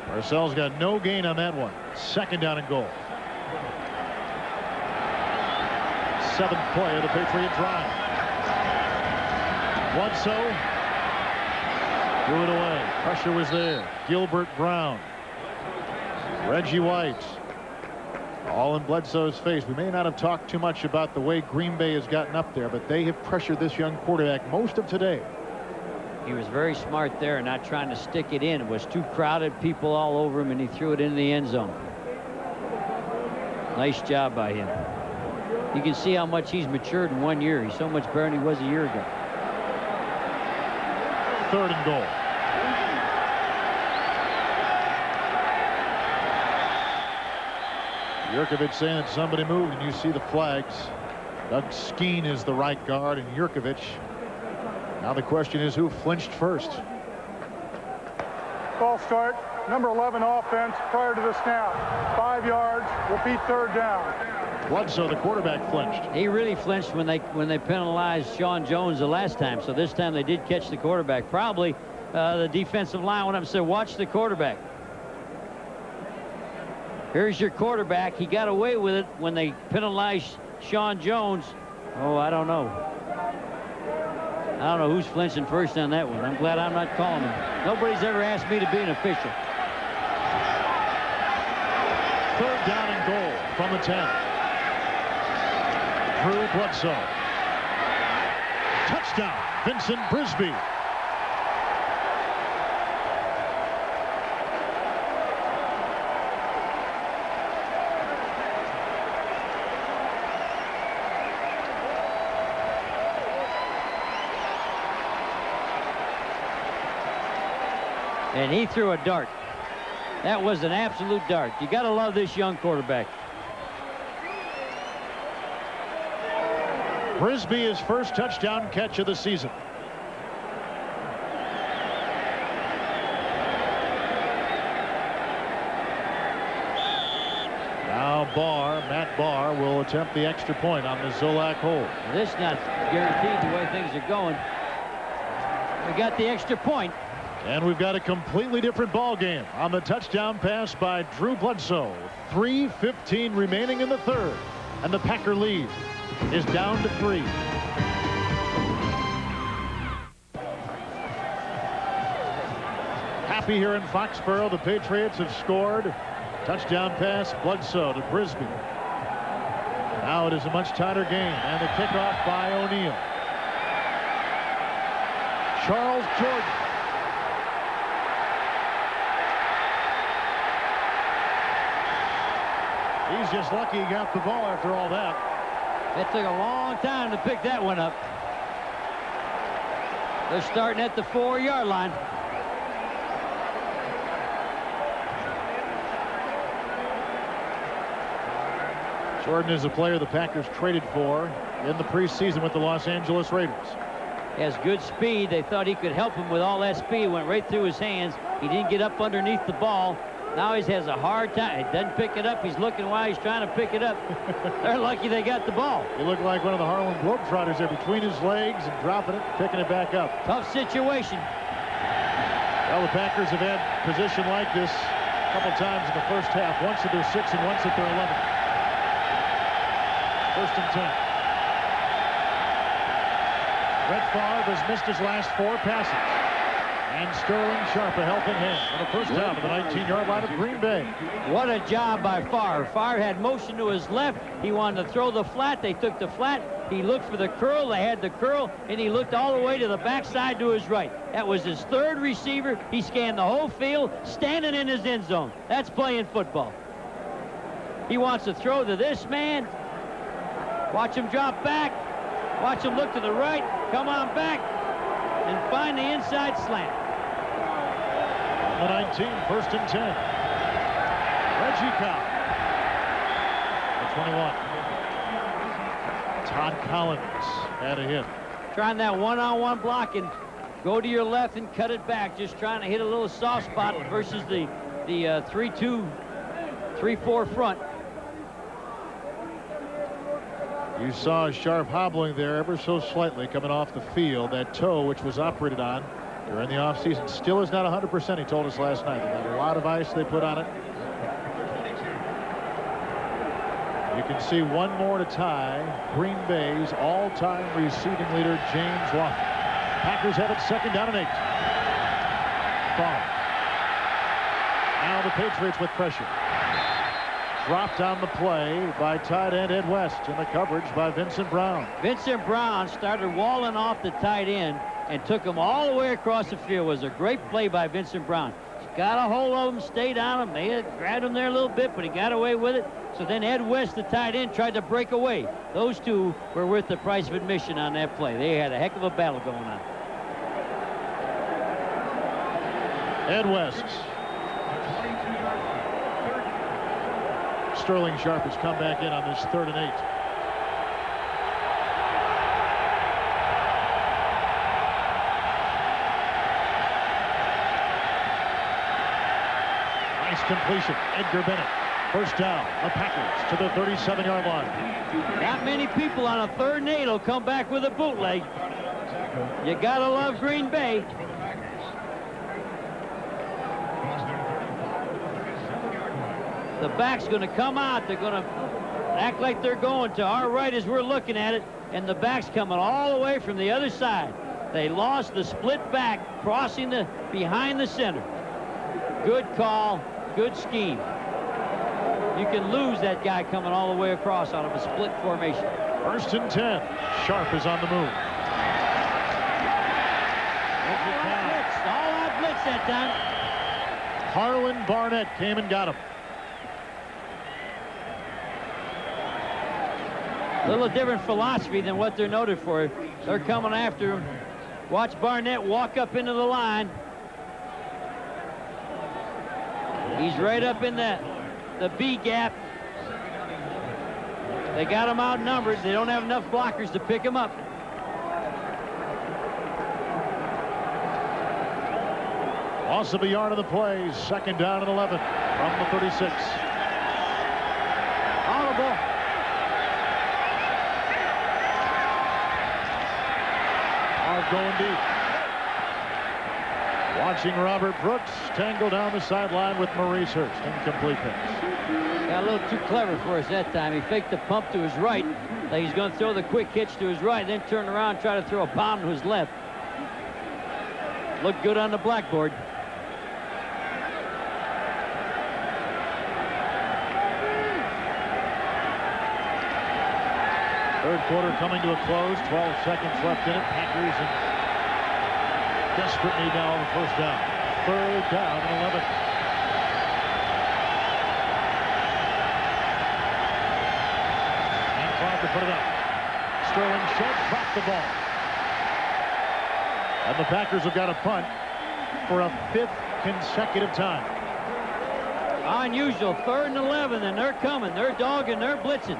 Parcells got no gain on that one. 2nd down and goal. 7th play of the Patriot drive. Bledsoe threw it away. Pressure was there. Gilbert Brown. Reggie White. All in Bledsoe's face. We may not have talked too much about the way Green Bay has gotten up there, but they have pressured this young quarterback most of today. He was very smart there, not trying to stick it in. It was too crowded, people all over him, and he threw it into the end zone. Nice job by him. You can see how much he's matured in 1 year. He's so much better than he was a year ago. 3rd and goal. Yurkovich saying that somebody moved, and you see the flags. Doug Skeen is the right guard, and Yurkovich. Now the question is, who flinched first? False start. Number 11 offense prior to the snap. 5 yards. Repeat 3rd down. Bledsoe, the quarterback, flinched. He really flinched when they penalized Sean Jones the last time. So this time they did catch the quarterback. Probably the defensive line went up and said, watch the quarterback. Here's your quarterback. He got away with it when they penalized Sean Jones. Oh, I don't know. I don't know who's flinching first on that one. I'm glad I'm not calling him. Nobody's ever asked me to be an official. 3rd down and goal from the 10. Drew Bledsoe. Touchdown, Vincent Brisby. And he threw a dart. That was an absolute dart. You got to love this young quarterback. Brisby, his first touchdown catch of the season. Now Matt Barr will attempt the extra point on the Zolak hold. This not guaranteed the way things are going. We got the extra point. And we've got a completely different ball game on the touchdown pass by Drew Bledsoe. 3:15 remaining in the 3rd. And the Packer lead is down to 3. Happy here in Foxborough. The Patriots have scored. Touchdown pass, Bledsoe to Brisby. Now it is a much tighter game. And the kickoff by O'Neal. Charles Jordan. He's just lucky he got the ball after all that. It took a long time to pick that one up. They're starting at the 4-yard line. Jordan is a player the Packers traded for in the preseason with the Los Angeles Raiders. He has good speed. They thought he could help him with all that speed. Went right through his hands. He didn't get up underneath the ball. Now he has a hard time. He doesn't pick it up. He's looking while he's trying to pick it up. They're lucky they got the ball. He looked like one of the Harlem Globetrotters there between his legs and dropping it, picking it back up. Tough situation. Well, the Packers have had position like this a couple times in the first half. Once at their 6 and once at their 11. 1st and 10. Brett Favre has missed his last 4 passes. And Sterling Sharp a helping hand on the first down of the 19-yard line of Green Bay. What a job by Favre. Favre had motion to his left. He wanted to throw the flat. They took the flat. He looked for the curl. They had the curl. And he looked all the way to the backside to his right. That was his 3rd receiver. He scanned the whole field, standing in his end zone. That's playing football. He wants to throw to this man. Watch him drop back. Watch him look to the right. Come on back. And find the inside slant. On the 19, 1st and 10. Reggie Cobb. The 21. Todd Collins had a hit. Trying that one-on-one block and go to your left and cut it back. Just trying to hit a little soft spot versus the 3-2, 3-4 front. You saw Sharp hobbling there ever so slightly coming off the field. That toe, which was operated on, During the offseason, still is not 100%, he told us last night. They got a lot of ice they put on it. You can see one more to tie Green Bay's all-time receiving leader, James Lofton. Packers have it 2nd down and 8. Ball. Now the Patriots with pressure. Dropped on the play by tight end Ed West, and the coverage by Vincent Brown. Vincent Brown started walling off the tight end and took him all the way across the field. It was a great play by Vincent Brown. He got a hold of him, stayed on him. They had grabbed him there a little bit, but he got away with it. So then Ed West, the tight end, tried to break away. Those two were worth the price of admission on that play. They had a heck of a battle going on. Ed West. Sterling Sharp has come back in on this 3rd and 8. Nice completion. Edgar Bennett. 1st down. The Packers to the 37-yard line. Not many people on a 3rd and 8 will come back with a bootleg. You gotta love Green Bay. The back's going to come out. They're going to act like they're going to our right as we're looking at it, and the back's coming all the way from the other side. They lost the split back, crossing the behind the center. Good call, good scheme. You can lose that guy coming all the way across out of a split formation. 1st and 10. Sharp is on the move. All out blitz that time. Harlan Barnett came and got him. A little different philosophy than what they're noted for. They're coming after him. Watch Barnett walk up into the line. He's right up in the B gap. They got him outnumbered. They don't have enough blockers to pick him up. Loss of a yard of the play. 2nd down and 11 from the 36. Audible. Going deep. Watching Robert Brooks tangle down the sideline with Maurice Hurst. Incomplete pass. Got a little too clever for us that time. He faked the pump to his right. Like he's going to throw the quick hitch to his right, then turn around and try to throw a bomb to his left. Looked good on the blackboard. Third quarter coming to a close. 12 seconds left in it. Packers in desperate need now on the 1st down. 3rd down and 11. And 5 to put it up. Sterling Sharp dropped the ball. And the Packers have got a punt for a 5th consecutive time. Unusual. 3rd and 11, and they're coming. They're dogging. They're blitzing.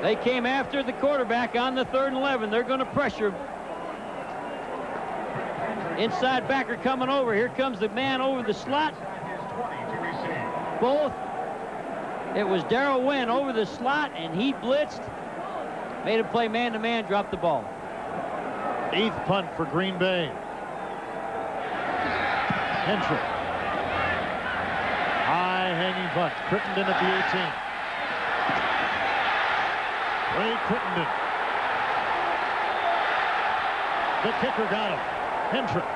They came after the quarterback on the 3rd and 11. They're going to pressure him. Inside backer coming over. Here comes the man over the slot. Both. It was Darrell Wynn over the slot, and he blitzed. Made him play man-to-man, dropped the ball. 8th punt for Green Bay. Hendrick. High-hanging punt. Crittenden at the 18. Ray Crittenden. The kicker got him. Hendrick.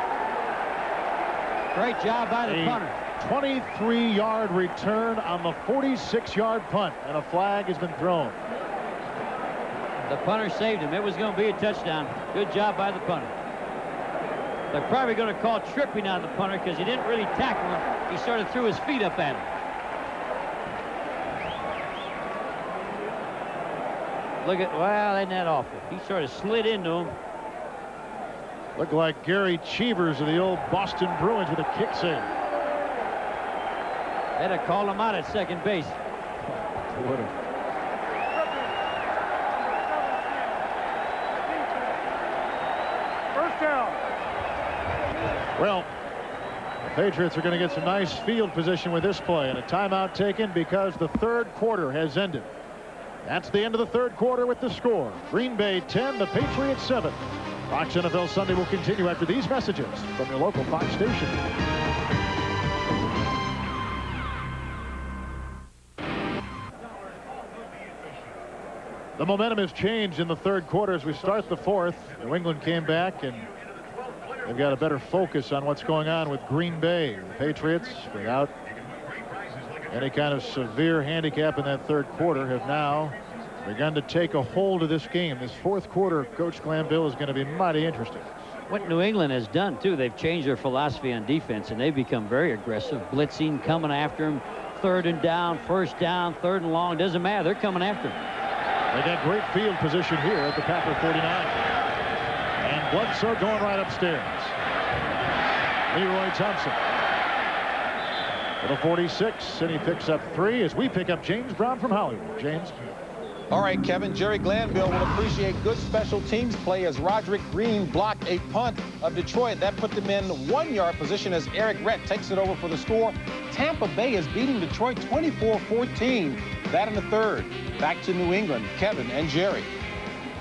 Great job by the punter. 23-yard return on the 46-yard punt, and a flag has been thrown. The punter saved him. It was going to be a touchdown. Good job by the punter. They're probably going to call tripping on the punter because he didn't really tackle him. He sort of threw his feet up at him. Look at, well, isn't that awful? He sort of slid into him. Looked like Gary Cheevers of the old Boston Bruins with a kick save. They'd have called him out at second base. Would have. First down. Well, the Patriots are going to get some nice field position with this play, and a timeout taken because the third quarter has ended. That's the end of the third quarter with the score. Green Bay 10, the Patriots 7. Fox NFL Sunday will continue after these messages from your local Fox station. The momentum has changed in the third quarter as we start the fourth. New England came back, and they've got a better focus on what's going on with Green Bay. The Patriots, without any kind of severe handicap in that third quarter, have now begun to take a hold of this game. This fourth quarter, Coach Glanville, is going to be mighty interesting. What New England has done, too, they've changed their philosophy on defense, and they've become very aggressive, blitzing, coming after him, third and down, first down, third and long, doesn't matter. They're coming after him. They got great field position here at the Packer 49. And Bledsoe going right upstairs. Leroy Thompson for the 46, and he picks up 3 as we pick up James Brown from Hollywood. James. All right, Kevin, Jerry Glanville will appreciate good special teams play as Roderick Green blocked a punt of Detroit. That put them in 1-yard position as Eric Rett takes it over for the score. Tampa Bay is beating Detroit 24-14. That in the third. Back to New England, Kevin and Jerry.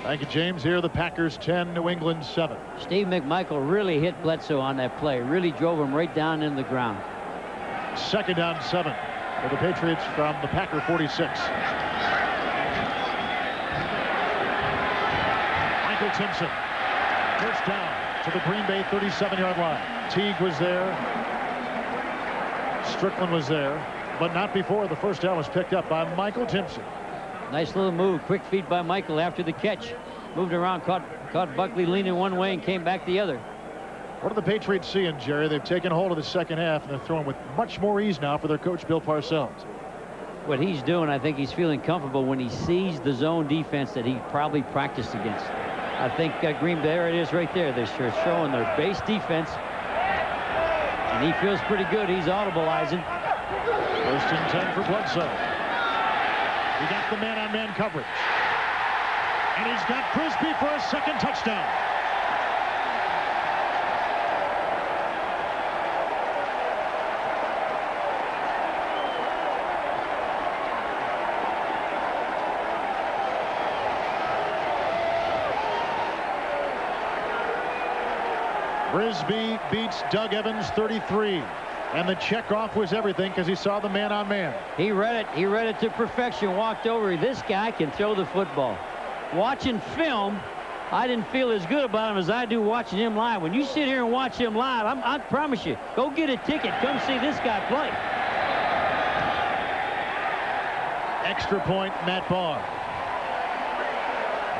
Thank you, James. Here, the Packers 10, New England 7. Steve McMichael really hit Bledsoe on that play. Really drove him right down in the ground. Second down 7 for the Patriots from the Packer 46. Michael Timpson. First down to the Green Bay 37-yard line. Teague was there. Strickland was there, but not before the first down was picked up by Michael Timpson. Nice little move. Quick feet by Michael after the catch. Moved around, caught Buckley leaning one way and came back the other. What are the Patriots seeing, Jerry? They've taken hold of the second half, and they're throwing with much more ease now for their coach, Bill Parcells. What he's doing, I think he's feeling comfortable when he sees the zone defense that he probably practiced against. I think Green Bay, there it is right there. They're showing their base defense, and he feels pretty good. He's audibleizing. First and 10 for Bledsoe. He got the man-on-man coverage. And he's got Frisbee for a second touchdown. Frisbee beats Doug Evans 33. And the checkoff was everything because he saw the man-on-man. He read it. He read it to perfection. Walked over. This guy can throw the football. Watching film, I didn't feel as good about him as I do watching him live. When you sit here and watch him live, I promise you, go get a ticket. Come see this guy play. Extra point, Matt Barr.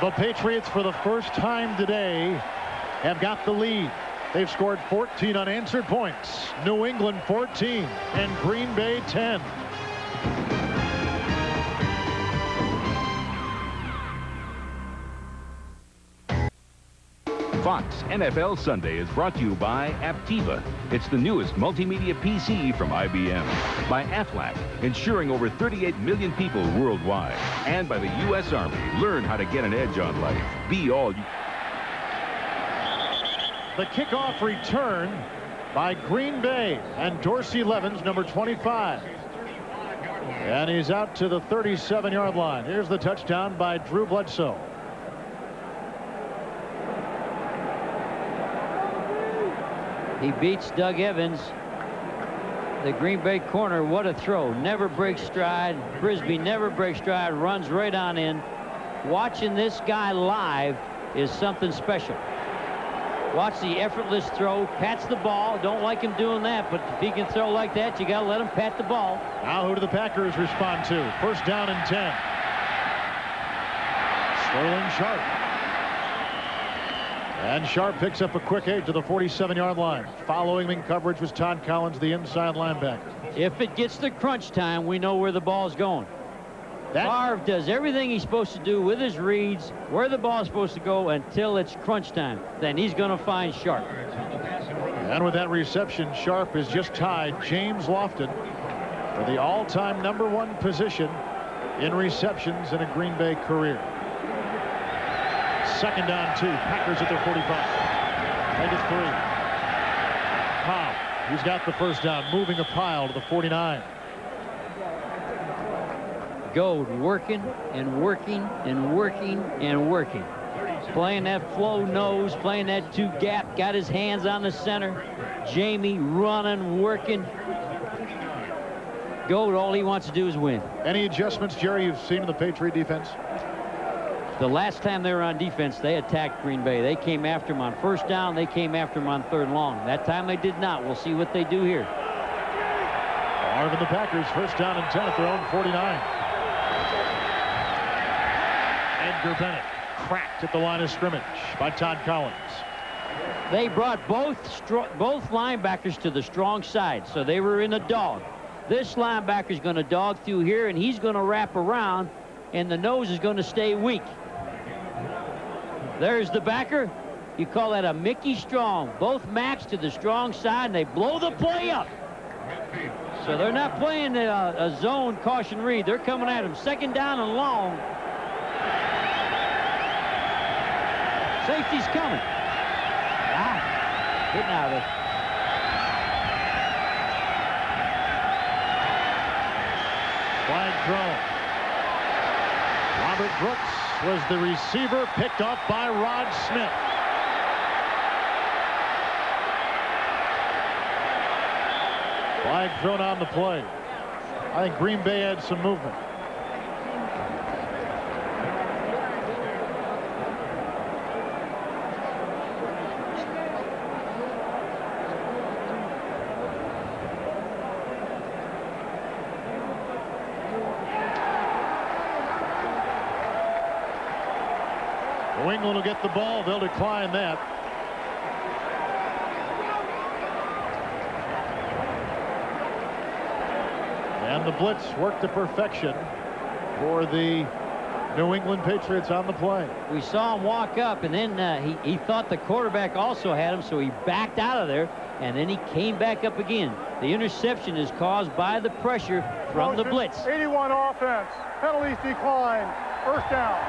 The Patriots, for the first time today, have got the lead. They've scored 14 unanswered points. New England 14 and Green Bay 10. Fox NFL Sunday is brought to you by Aptiva. It's the newest multimedia PC from IBM. By Aflac, ensuring over 38 million people worldwide. And by the U.S. Army. Learn how to get an edge on life. Be all you... The kickoff return by Green Bay and Dorsey Levens, number 25. And he's out to the 37-yard line. Here's the touchdown by Drew Bledsoe. He beats Doug Evans. The Green Bay corner, what a throw. Never breaks stride. Frisbee never breaks stride, runs right on in. Watching this guy live is something special. Watch the effortless throw, pats the ball. Don't like him doing that, but if he can throw like that, you got to let him pat the ball. Now who do the Packers respond to? First down and 10. Sterling Sharp. And Sharp picks up a quick 8 to the 47-yard line. Following him in coverage was Todd Collins, the inside linebacker. If it gets to crunch time, we know where the ball's going. Favre does everything he's supposed to do with his reads, where the ball's supposed to go until it's crunch time. Then he's going to find Sharp. And with that reception, Sharp has just tied James Lofton for the all-time #1 position in receptions in a Green Bay career. Second down 2. Packers at their 45. Make it 3. Powell, he's got the first down, moving a pile to the 49. Gould working and working and working and working. Playing that flow nose, playing that two gap, got his hands on the center. Jamie running, working. Gould, all he wants to do is win. Any adjustments, Jerry, you've seen in the Patriot defense? The last time they were on defense, they attacked Green Bay. They came after him on first down. They came after him on third and long. That time they did not. We'll see what they do here. Marvin, the Packers, first down and 10 at their own 49. Edgar Bennett cracked at the line of scrimmage by Todd Collins. They brought both linebackers to the strong side, so they were in a dog. This linebacker is going to dog through here, and he's going to wrap around, and the nose is going to stay weak. There's the backer. You call that a Mickey Strong. Both Macs to the strong side, and they blow the play up. So they're not playing a zone caution read. They're coming at him. Second down and long. Safety's coming. Getting out of it. Flag thrown. Robert Brooks was the receiver, picked off by Rod Smith. Flag thrown on the play. I think Green Bay had some movement. New England will get the ball. They'll decline that. And the blitz worked to perfection for the New England Patriots on the play. We saw him walk up, and then he thought the quarterback also had him, so he backed out of there, and then he came back up again. The interception is caused by the pressure from the blitz. 81 offense. Penalties decline. First down.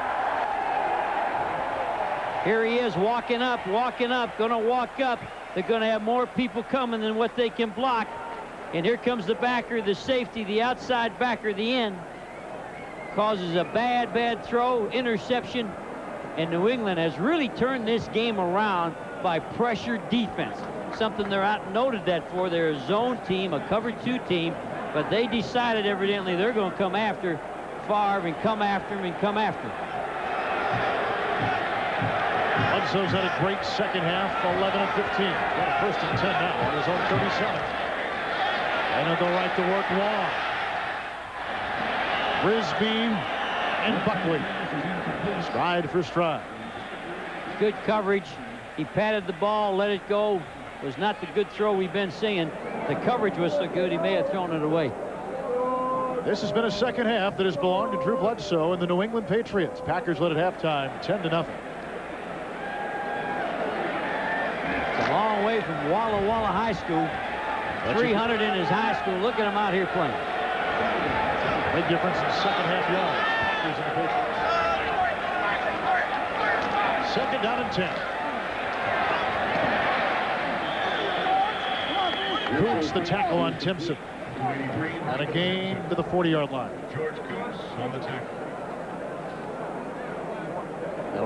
Here he is walking up, going to walk up. They're going to have more people coming than what they can block. And here comes the backer, the safety, the outside backer, the end. Causes a bad throw, interception. And New England has really turned this game around by pressure defense. Something they're outnoted that for. They're a zone team, a cover 2 team. But they decided evidently they're going to come after Favre and come after him and come after him. Bledsoe's had a great second half, 11 and 15. Got a first and 10 now on his own 37. And he'll go right to work long. Brisby and Buckley. Stride for stride. Good coverage. He patted the ball, let it go. Was not the good throw we've been seeing. The coverage was so good he may have thrown it away. This has been a second half that has belonged to Drew Bledsoe and the New England Patriots. Packers led at halftime 10-0. It's a long way from Walla Walla High School. 300 in his high school. Look at him out here playing. Big difference in second half yards. Packers and the Patriots. Second down and 10. Coots the tackle on Timpson. And a gain to the 40-yard line. George Coots on the tackle.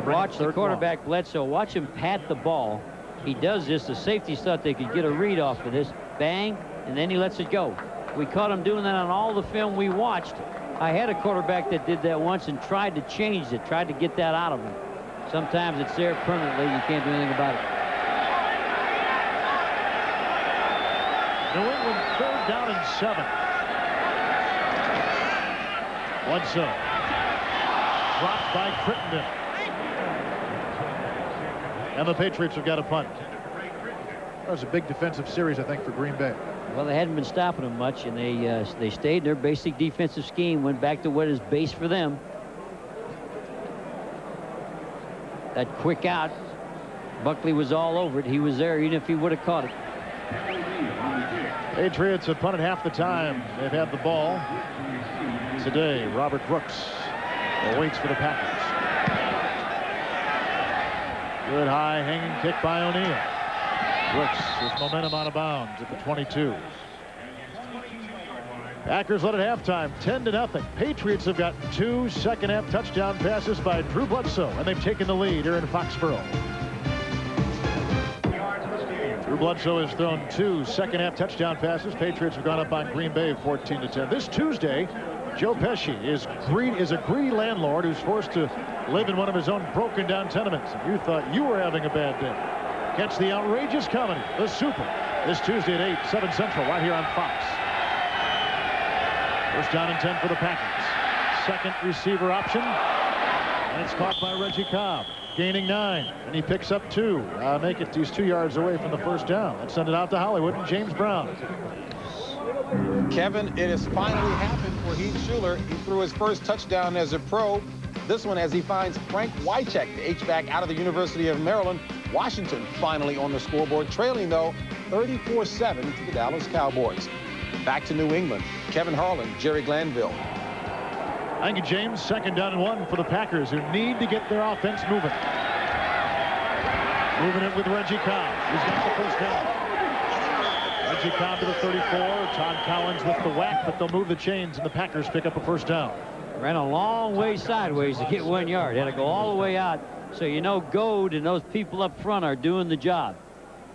Watch the quarterback, Bledsoe. Watch him pat the ball. He does this. The safeties thought they could get a read off of this. Bang, and then he lets it go. We caught him doing that on all the film we watched. I had a quarterback that did that once and tried to change it, tried to get that out of him. Sometimes it's there permanently. You can't do anything about it. New England third down and 7. Bledsoe dropped by Crittenden. And the Patriots have got a punt. That was a big defensive series, I think, for Green Bay. Well, they hadn't been stopping them much, and they stayed in their basic defensive scheme, went back to what is base for them. That quick out, Buckley was all over it. He was there even if he would have caught it. Patriots have punted half the time they've had the ball. Today, Robert Brooks waits for the Packers. Good high hanging kick by O'Neal. Brooks with momentum out of bounds at the 22. Packers led at halftime 10-0. Patriots have got 2 second-half touchdown passes by Drew Bledsoe, and they've taken the lead here in Foxborough. Drew Bledsoe has thrown 2 second-half touchdown passes. Patriots have gone up on Green Bay 14-10. This Tuesday, Joe Pesci is a greedy landlord who's forced to live in one of his own broken-down tenements. And you thought you were having a bad day. Catch the outrageous comedy, The Super, this Tuesday at 8, 7 Central, right here on Fox. First down and 10 for the Packers. Second receiver option, and it's caught by Reggie Cobb. Gaining 9, and he picks up 2. Make it, he's 2 yards away from the first down. Let's send it out to Hollywood and James Brown. Kevin, it has finally happened for Heath Shuler. He threw his first touchdown as a pro. This one as he finds Frank Wycheck, the H-back out of the University of Maryland. Washington finally on the scoreboard, trailing, though, 34-7 to the Dallas Cowboys. Back to New England. Kevin Harlan, Jerry Glanville. Thank you, James. Second down and 1 for the Packers, who need to get their offense moving. Moving it with Reggie Cobb. He's got the first down. Reggie Cobb to the 34. Todd Collins with the whack, but they'll move the chains, and the Packers pick up a first down. Ran a long way sideways to get 1 yard. Had to go all the way out. So you know Goad and those people up front are doing the job.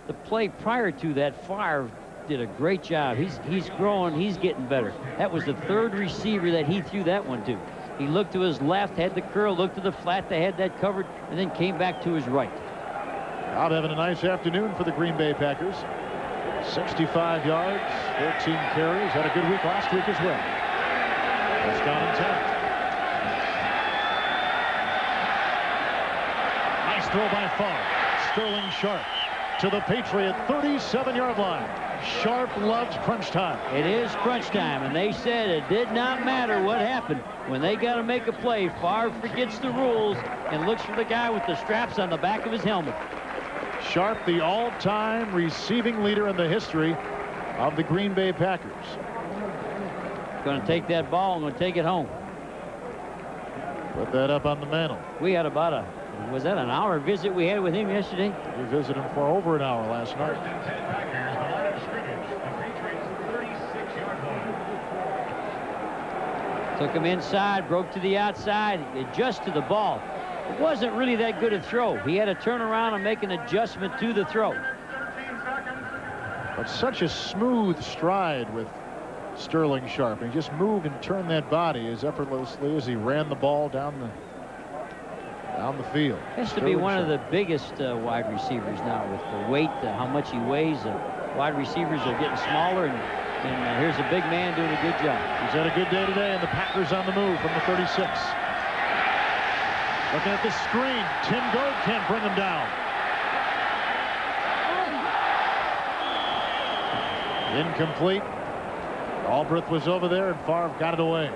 The play prior to that, Favre did a great job. He's growing. He's getting better. That was the 3rd receiver that he threw that one to. He looked to his left, had the curl, looked to the flat, they had that covered, and then came back to his right. Out having a nice afternoon for the Green Bay Packers. 65 yards, 14 carries. Had a good week last week as well. First down and 10. Nice throw by Favre. Sterling Sharp to the Patriot 37-yard line. Sharp loves crunch time. It is crunch time, and they said it did not matter what happened. When they got to make a play, Favre forgets the rules and looks for the guy with the straps on the back of his helmet. Sharp, the all-time receiving leader in the history of the Green Bay Packers. Going to take that ball and going to take it home. Put that up on the mantle. We had about was that an hour visit we had with him yesterday? We visited him for over an hour last night. Took him inside, broke to the outside, adjusted to the ball. It wasn't really that good a throw. He had to turn around and make an adjustment to the throw. But such a smooth stride with Sterling Sharp. He just moved and turned that body as effortlessly as he ran the ball down the field. Has to be one of the biggest wide receivers now with the weight, how much he weighs. Wide receivers are getting smaller, and here's a big man doing a good job. He's had a good day today, and the Packers on the move from the 36. Looking at the screen, Tim Goad can't bring him down. Incomplete. Albreth was over there, and Favre got it away.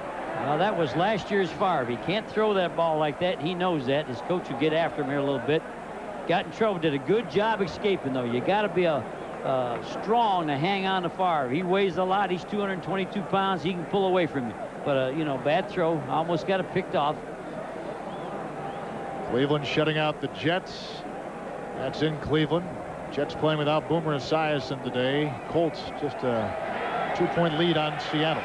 Well, that was last year's Favre. He can't throw that ball like that. He knows that. His coach will get after him here a little bit. Got in trouble. Did a good job escaping, though. You got to be strong to hang on to Favre. He weighs a lot. He's 222 pounds. He can pull away from you. But, you know, bad throw. Almost got it picked off. Cleveland shutting out the Jets. That's in Cleveland. Jets playing without Boomer Esiason today. Colts just a 2-point lead on Seattle.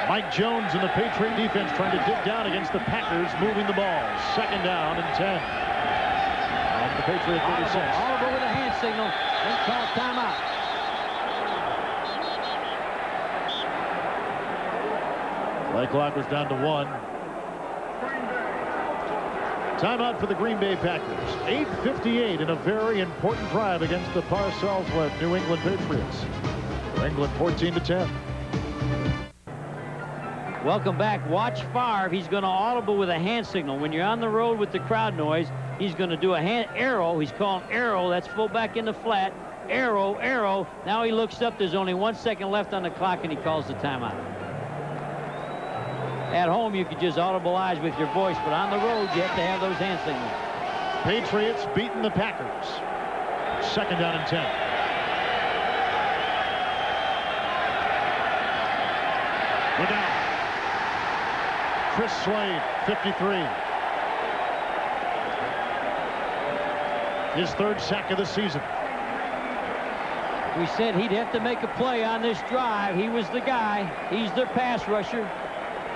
Mike Jones and the Patriot defense trying to dig down against the Packers, moving the ball. Second down and 10. On the Patriot 36. Oliver with a hand signal. Then call timeout. Play clock was down to 1. Timeout for the Green Bay Packers. 8:58 in a very important drive against the Parcells-led New England Patriots. New England 14-10. Welcome back. Watch Favre. He's going to audible with a hand signal. When you're on the road with the crowd noise, he's going to do a hand arrow. He's calling arrow. That's full back in the flat. Arrow, arrow. Now he looks up. There's only 1 second left on the clock, and he calls the timeout. At home, you could just audibilize with your voice, but on the road, you have to have those hand signals. Patriots beating the Packers. Second down and 10. Look out. Chris Slade, 53. His 3rd sack of the season. We said he'd have to make a play on this drive. He was the guy. He's their pass rusher.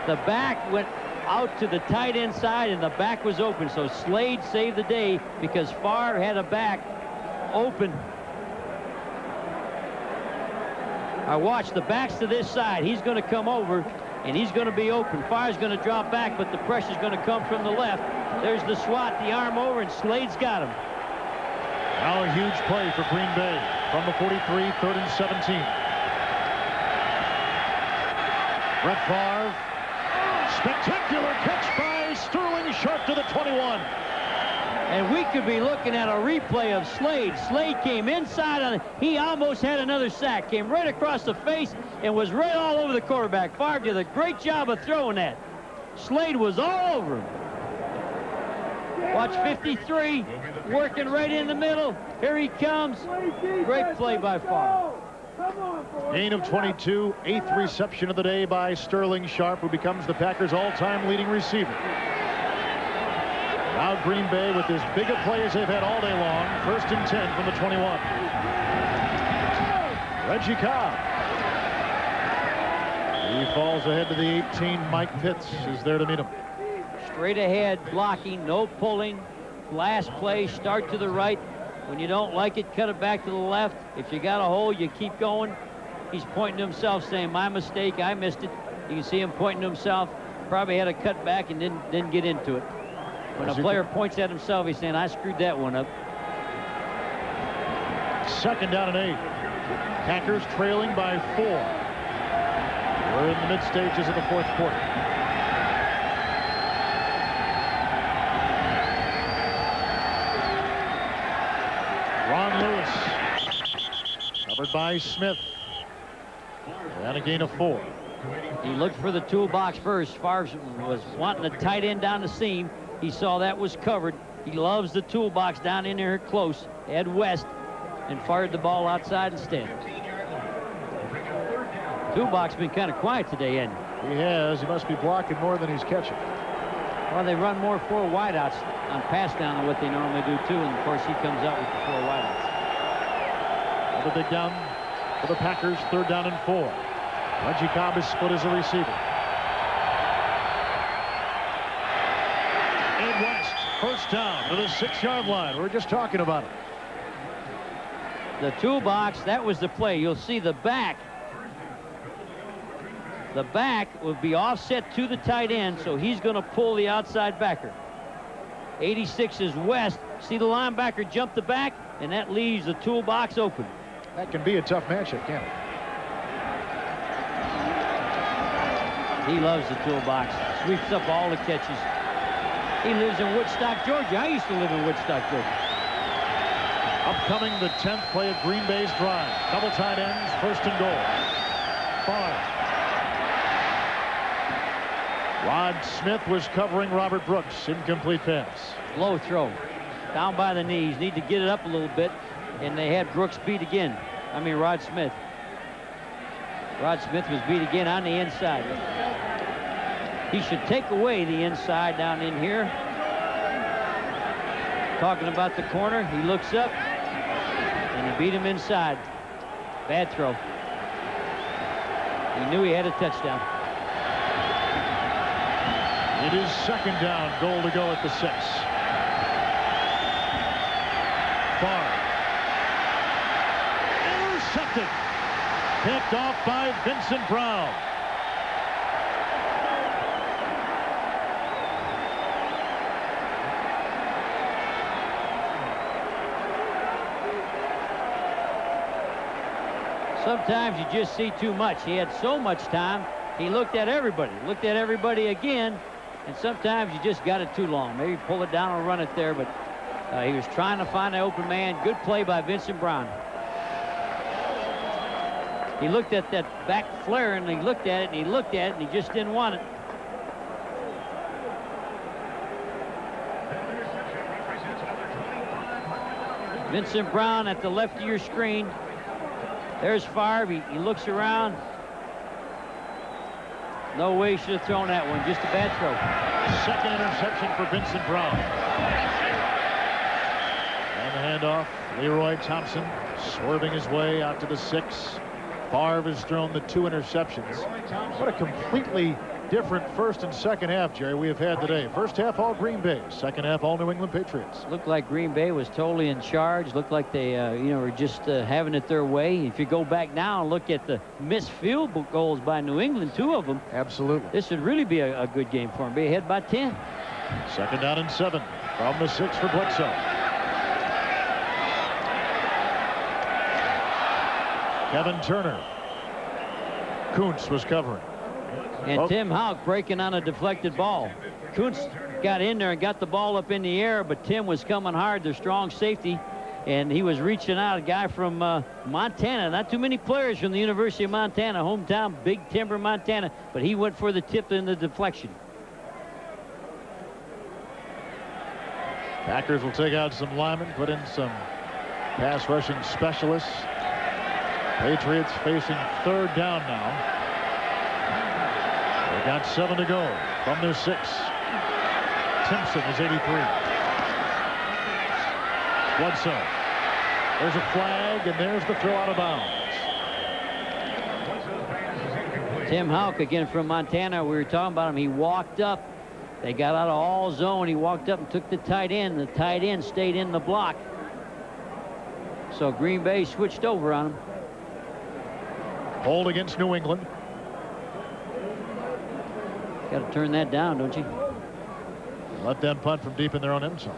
The back went out to the tight end side, and the back was open. So Slade saved the day because Favre had a back open. I watch the back's to this side. He's going to come over, and he's going to be open. Favre's going to drop back, but the pressure's going to come from the left. There's the swat, the arm over, and Slade's got him. Now a huge play for Green Bay from the 43, 3rd and 17. Brett Favre. Spectacular catch by Sterling Sharpe to the 21. And we could be looking at a replay of Slade. Slade came inside on it. He almost had another sack. Came right across the face and was right all over the quarterback. Favre did a great job of throwing that. Slade was all over him. Watch 53, working right in the middle. Here he comes. Great play by Favre. Gain of 22, 8th reception of the day by Sterling Sharpe, who becomes the Packers' all-time leading receiver. Now Green Bay with as big a play as they've had all day long. 1st and 10 from the 21. Reggie Cobb. He falls ahead to the 18. Mike Pitts is there to meet him. Straight ahead, blocking, no pulling. Last play, start to the right. When you don't like it, cut it back to the left. If you got a hole, you keep going. He's pointing to himself, saying, my mistake, I missed it. You can see him pointing to himself. Probably had a cut back and didn't get into it. When a player points at himself, he's saying, I screwed that one up. 2nd down and 8. Packers trailing by 4. We're in the mid stages of the 4th quarter. Ron Lewis, covered by Smith, and a gain of 4. He looked for the toolbox first. Favre was wanting a tight end down the seam. He saw that was covered. He loves the toolbox down in there close. Ed West, and fired the ball outside instead. Toolbox been kind of quiet today, hasn't he? He has. He must be blocking more than he's catching. Well, they run more 4 wideouts on pass down than what they normally do, too. And, of course, he comes out with the 4 wideouts. Another big down for the Packers. 3rd down and 4. Reggie Cobb is split as a receiver. Ed West, 1st down to the 6-yard line. We were just talking about it. The toolbox, that was the play. You'll see the back. The back will be offset to the tight end, so he's going to pull the outside backer. 86 is West. See the linebacker jump the back, and that leaves the toolbox open. That can be a tough matchup, can't it? He loves the toolbox. Sweeps up all the catches. He lives in Woodstock, Georgia. I used to live in Woodstock, Georgia. Upcoming the 10th play of Green Bay's drive. Double tight ends, 1st and goal. Favre. Rod Smith was covering Robert Brooks. Incomplete pass. Low throw. Down by the knees. Need to get it up a little bit. And they had Brooks beat again. I mean, Rod Smith. Rod Smith was beat again on the inside. He should take away the inside down in here. Talking about the corner. He looks up. And he beat him inside. Bad throw. He knew he had a touchdown. It is 2nd down, goal to go at the 6. Favre. Intercepted. Picked off by Vincent Brown. Sometimes you just see too much. He had so much time. He looked at everybody again, and sometimes you just got it too long. Maybe pull it down and run it there, but he was trying to find an open man. Good play by Vincent Brown. He looked at that back flare, and he looked at it, and he looked at it, and he just didn't want it. Vincent Brown at the left of your screen. There's Favre. He looks around. No way he should have thrown that one. Just a bad throw. 2nd interception for Vincent Brown. And the handoff. Leroy Thompson swerving his way out to the 6. Favre has thrown the 2 interceptions. What a completely different first and second half, Jerry, we have had today. First half, all Green Bay. Second half, all New England Patriots. Looked like Green Bay was totally in charge. Looked like they, were just having it their way. If you go back now and look at the missed field goals by New England, 2 of them. Absolutely. This would really be a good game for them. Be ahead by 10. Second down and 7 from the 6 for Bledsoe. Kevin Turner. Kuntz was covering. And Tim Houck breaking on a deflected ball. Kuntz got in there and got the ball up in the air, but Tim was coming hard, their strong safety, and he was reaching out. A guy from Montana. Not too many players from the University of Montana, hometown, Big Timber, Montana, but he went for the tip and the deflection. Packers will take out some linemen, put in some pass rushing specialists. Patriots facing third down now. They got 7 to go from their 6. Timpson is 83. Bledsoe. There's a flag, and there's the throw out of bounds. Tim Houck again from Montana. We were talking about him. He walked up. They got out of all zone. He walked up and took the tight end. The tight end stayed in the block. So Green Bay switched over on him. Hold against New England. Got to turn that down, don't you? Let them punt from deep in their own end zone.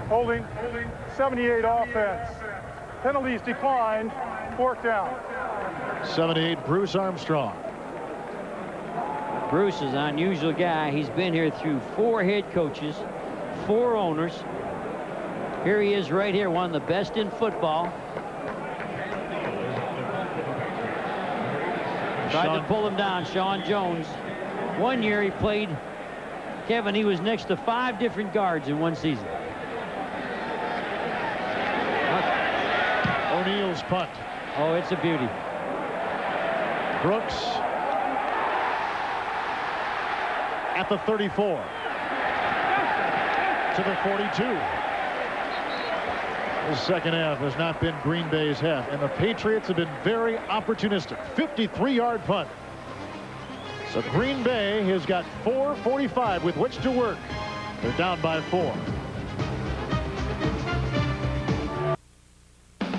Holding 78 offense. Penalties declined. 4th down. 78, Bruce Armstrong. Bruce is an unusual guy. He's been here through 4 head coaches, 4 owners. Here he is right here, one of the best in football. Tried to pull him down, Sean Jones. One year he played, Kevin, he was next to 5 different guards in one season. O'Neill's punt. Oh, it's a beauty. Brooks at the 34 to the 42. The second half has not been Green Bay's half, and the Patriots have been very opportunistic. 53-yard punt. So Green Bay has got 4:45 with which to work. They're down by 4.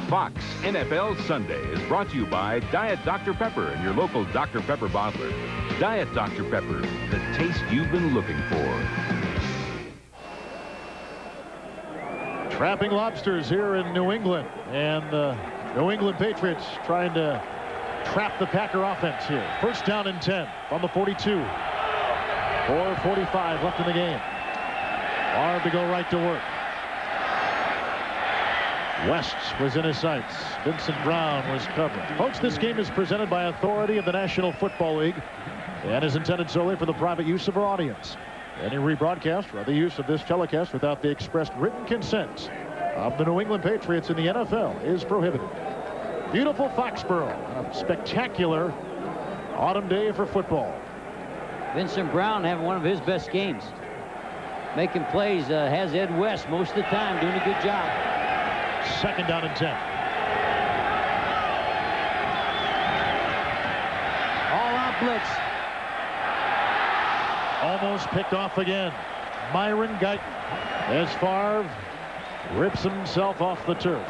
Fox NFL Sunday is brought to you by Diet Dr. Pepper and your local Dr. Pepper bottler. Diet Dr. Pepper, the taste you've been looking for. Trapping lobsters here in New England, and the New England Patriots trying to trap the Packer offense here. First down and 10 from the 42. 4:45 left in the game. Favre to go right to work. West was in his sights. Vincent Brown was covering. Folks, this game is presented by authority of the National Football League and is intended solely for the private use of our audience. Any rebroadcast or other use of this telecast without the expressed written consent of the New England Patriots in the NFL is prohibited. Beautiful Foxborough. A spectacular autumn day for football. Vincent Brown having one of his best games. Making plays, has Ed West most of the time doing a good job. Second down and 10. All out blitz. Almost picked off again. Myron Guyton as Favre rips himself off the turf.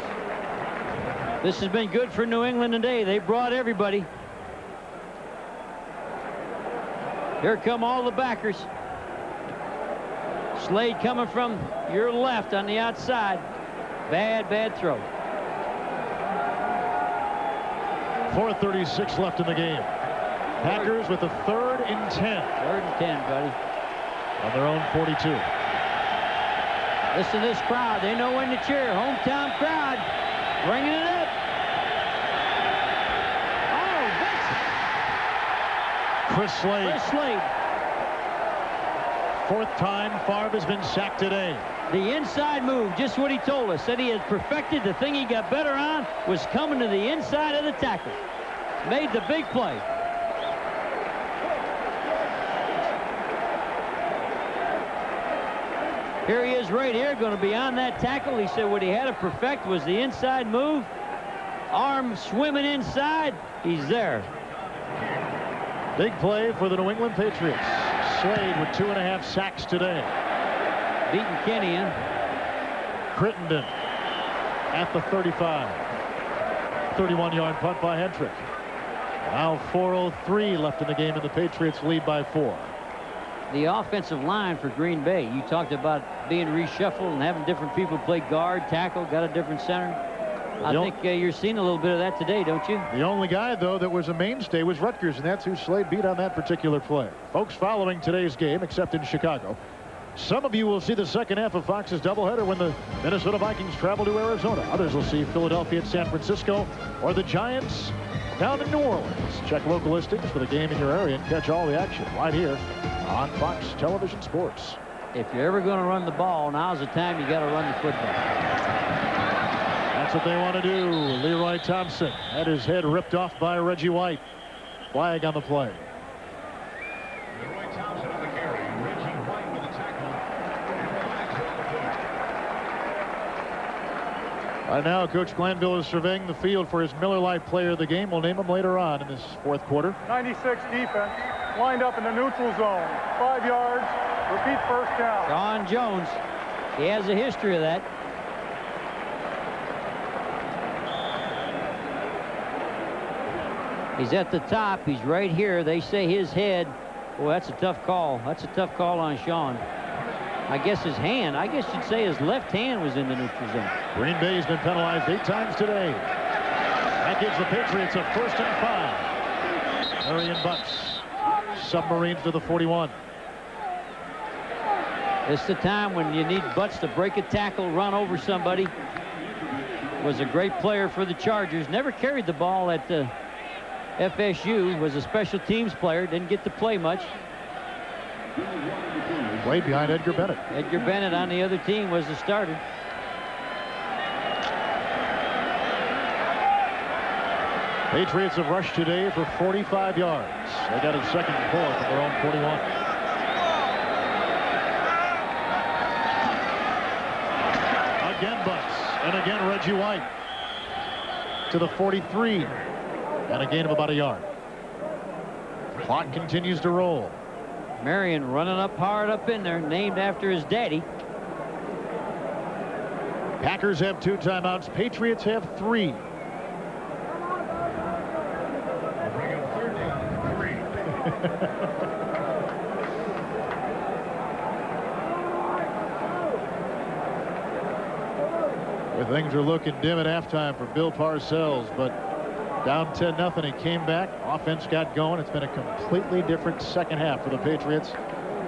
This has been good for New England today. They brought everybody. Here come all the backers. Slade coming from your left on the outside. Bad throw. 4:36 left in the game. Packers with a 3rd and 10. 3rd and 10, buddy. On their own 42. Listen to this crowd. They know when to cheer. Hometown crowd bringing it up. Oh, that's Chris Slade. Chris Slade. 4th time Favre has been sacked today. The inside move, just what he told us. Said he had perfected. The thing he got better on was coming to the inside of the tackle. Made the big play. Here he is right here, going to be on that tackle. He said what he had to perfect was the inside move. Arm swimming inside. He's there. Big play for the New England Patriots. Slade with 2.5 sacks today. Beating Kenny in. Crittenden at the 35. 31-yard punt by Hendrick. Now 4:03 left in the game, and the Patriots lead by 4. The offensive line for Green Bay. You talked about being reshuffled and having different people play guard, tackle, got a different center. I think you're seeing a little bit of that today, don't you? The only guy, though, that was a mainstay was Rutgers, and that's who Slade beat on that particular play. Folks, following today's game, except in Chicago, some of you will see the second half of Fox's doubleheader when the Minnesota Vikings travel to Arizona. Others will see Philadelphia at San Francisco or the Giants down in New Orleans. Check local listings for the game in your area and catch all the action right here on Fox Television Sports. If you're ever going to run the ball, now's the time you got to run the football. That's what they want to do. Leroy Thompson had his head ripped off by Reggie White. Flag on the play. Leroy Thompson on the carry. Reggie White with the tackle. Right now, Coach Glanville is surveying the field for his Miller Lite Player of the Game. We'll name him later on in this fourth quarter. 96 defense, lined up in the neutral zone. 5 yards, repeat first down. Sean Jones, he has a history of that. He's at the top. He's right here. They say his head. Well, that's a tough call. That's a tough call on Sean. I guess his hand. I guess you'd say his left hand was in the neutral zone. Green Bay's been penalized 8 times today. That gives the Patriots a 1st and 5. Marion Butts. Submarines to the 41. It's the time when you need Butts to break a tackle, run over somebody. Was a great player for the Chargers. Never carried the ball at the FSU. Was a special teams player. Didn't get to play much. Played behind Edgar Bennett. Edgar Bennett on the other team was the starter. Patriots have rushed today for 45 yards. They got a 2nd and 4 from their own 41. Again Butts, and again Reggie White to the 43, and a gain of about a yard. Clock continues to roll. Marion running up hard up in there, named after his daddy. Packers have 2 timeouts. Patriots have 3. Bring up 3rd down. Where things are looking dim at halftime for Bill Parcells, but down 10-0. He came back. Offense got going. It's been a completely different second half for the Patriots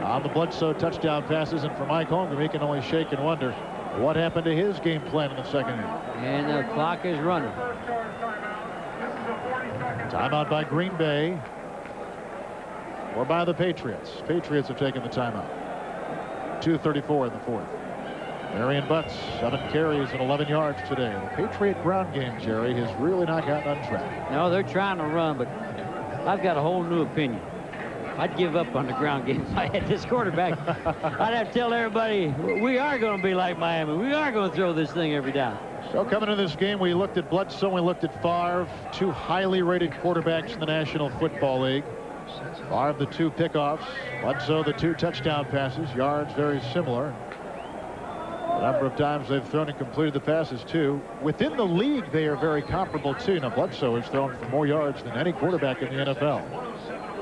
on the Bledsoe touchdown passes. And for Mike Holmgren, he can only shake and wonder what happened to his game plan in the second half. And the clock is running. Timeout by Green Bay or by the Patriots. Patriots have taken the timeout. 2:34 in the 4th. Marion Butts, 7 carries and 11 yards today. The Patriot ground game, Jerry, has really not gotten on track. No, they're trying to run, but I've got a whole new opinion. I'd give up on the ground game if I had this quarterback. I'd have to tell everybody, we are going to be like Miami. We are going to throw this thing every down. So coming into this game, we looked at Bledsoe, we looked at Favre, 2 highly rated quarterbacks in the National Football League. Favre, the 2 pickoffs. Bledsoe, the 2 touchdown passes. Yards very similar. The number of times they've thrown and completed the passes, too. Within the league, they are very comparable, too. Now, Bledsoe has thrown for more yards than any quarterback in the NFL.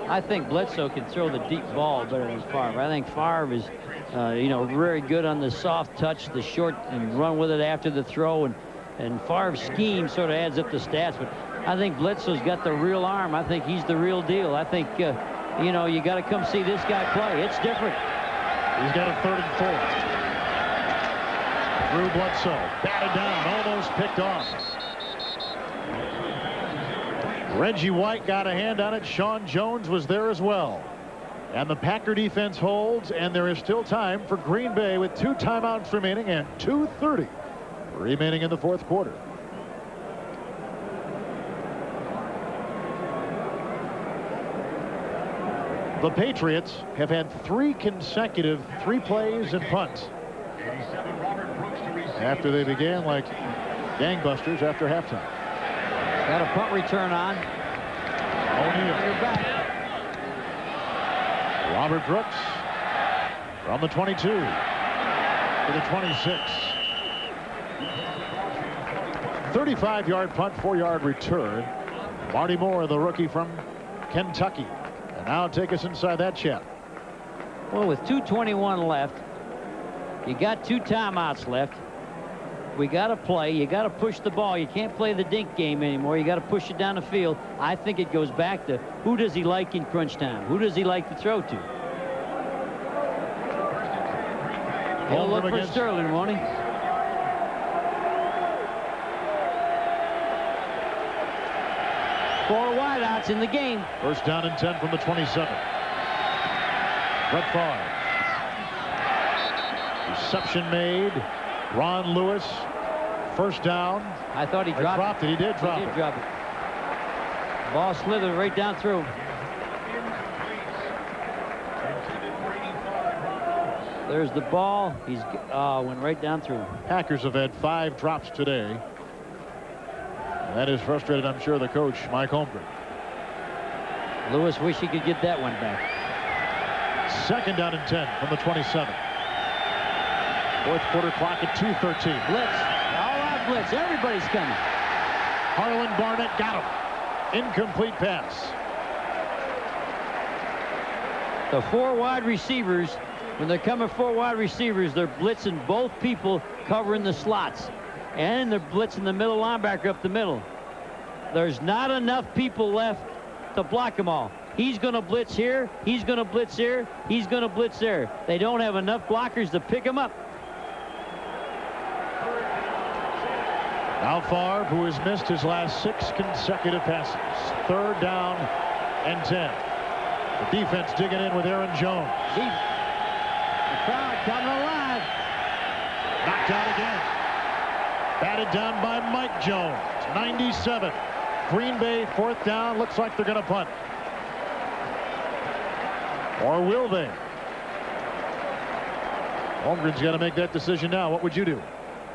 I think Bledsoe can throw the deep ball better than Favre. I think Favre is, very good on the soft touch, the short, and run with it after the throw. And Favre's scheme sort of adds up the stats. But I think Bledsoe's got the real arm. I think he's the real deal. I think, you got to come see this guy play. It's different. He's got a 3rd and 4. Drew Bledsoe batted down, almost picked off. Reggie White got a hand on it. Sean Jones was there as well. And the Packer defense holds, and there is still time for Green Bay with 2 timeouts remaining and 2:30 remaining in the 4th quarter. The Patriots have had 3 consecutive 3 plays and punts. After they began like gangbusters after halftime. Got a punt return on. O'Neal. You're back. Robert Brooks from the 22 to the 26. 35-yard punt, 4-yard return. Marty Moore, the rookie from Kentucky. And now take us inside that chat. Well, with 2:21 left, you got 2 timeouts left. We got to play. You got to push the ball. You can't play the dink game anymore. You got to push it down the field. I think it goes back to who does he like in crunch time? Who does he like to throw to? He'll look for Sterling, won't he? Four wideouts in the game. First down and 10 from the 27. Brett Favre. Reception made. Ron Lewis. First down. I thought he dropped it. He did drop it. Ball slithered right down through. There's the ball. He's went right down through. Packers have had 5 drops today. That has frustrated, I'm sure, the coach, Mike Holmgren. Lewis wish he could get that one back. Second down and 10 from the 27. Fourth quarter clock at 2:13. Blitz. All out blitz. Everybody's coming. Harlan Barnett got him. Incomplete pass. The 4 wide receivers, when they're coming 4 wide receivers, they're blitzing both people covering the slots. And they're blitzing the middle linebacker up the middle. There's not enough people left to block them all. He's going to blitz here. He's going to blitz here. He's going to blitz there. They don't have enough blockers to pick him up. Now Favre, who has missed his last 6 consecutive passes. Third down and 10. The defense digging in with Aaron Jones. The crowd coming alive. Knocked out again. Batted down by Mike Jones. 97. Green Bay, 4th down. Looks like they're going to punt. Or will they? Holmgren's got to make that decision now. What would you do?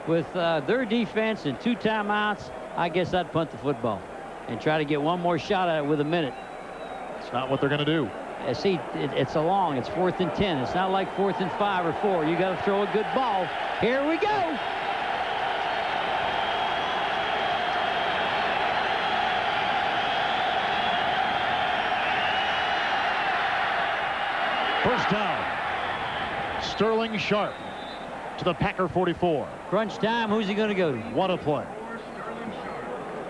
With their defense and 2 timeouts, I guess I'd punt the football and try to get one more shot at it with a minute. It's not what they're going to do. See, it's a long. It's 4th and 10. It's not like 4th and 5 or 4. You got to throw a good ball. Here we go. First down. Sterling Sharp to the Packer 44. Crunch time. Who's he going to go to? What a play.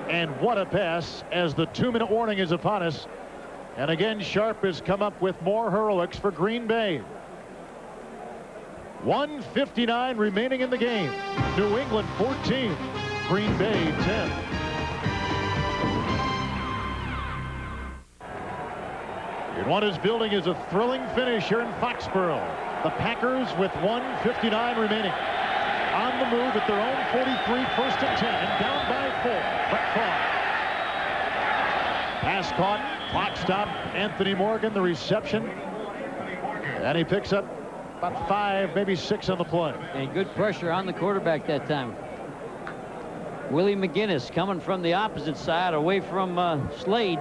And what a pass as the 2-minute warning is upon us. And again, Sharp has come up with more heroics for Green Bay. 1:59 remaining in the game. New England 14, Green Bay 10. And what is building is a thrilling finish here in Foxborough. The Packers with 1:59 remaining. On the move at their own 43, 1st and 10, and down by 4. Brett Favre. Pass caught, clock stop. Anthony Morgan, the reception. And he picks up about 5, maybe 6 on the play. And good pressure on the quarterback that time. Willie McGinnis coming from the opposite side away from Slade.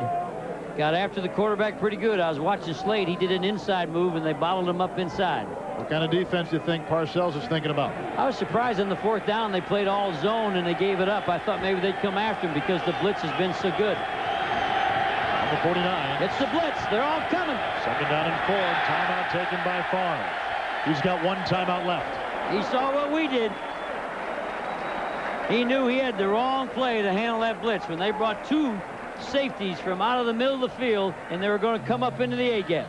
Got after the quarterback pretty good. I was watching Slade. He did an inside move, and they bottled him up inside. What kind of defense do you think Parcells is thinking about? I was surprised on the 4th down they played all zone and they gave it up. I thought maybe they'd come after him because the blitz has been so good. Number 49. It's the blitz. They're all coming. Second down and 4. Timeout taken by Favre. He's got 1 timeout left. He saw what we did. He knew he had the wrong play to handle that blitz when they brought 2 safeties from out of the middle of the field and they were going to come up into the A-gap.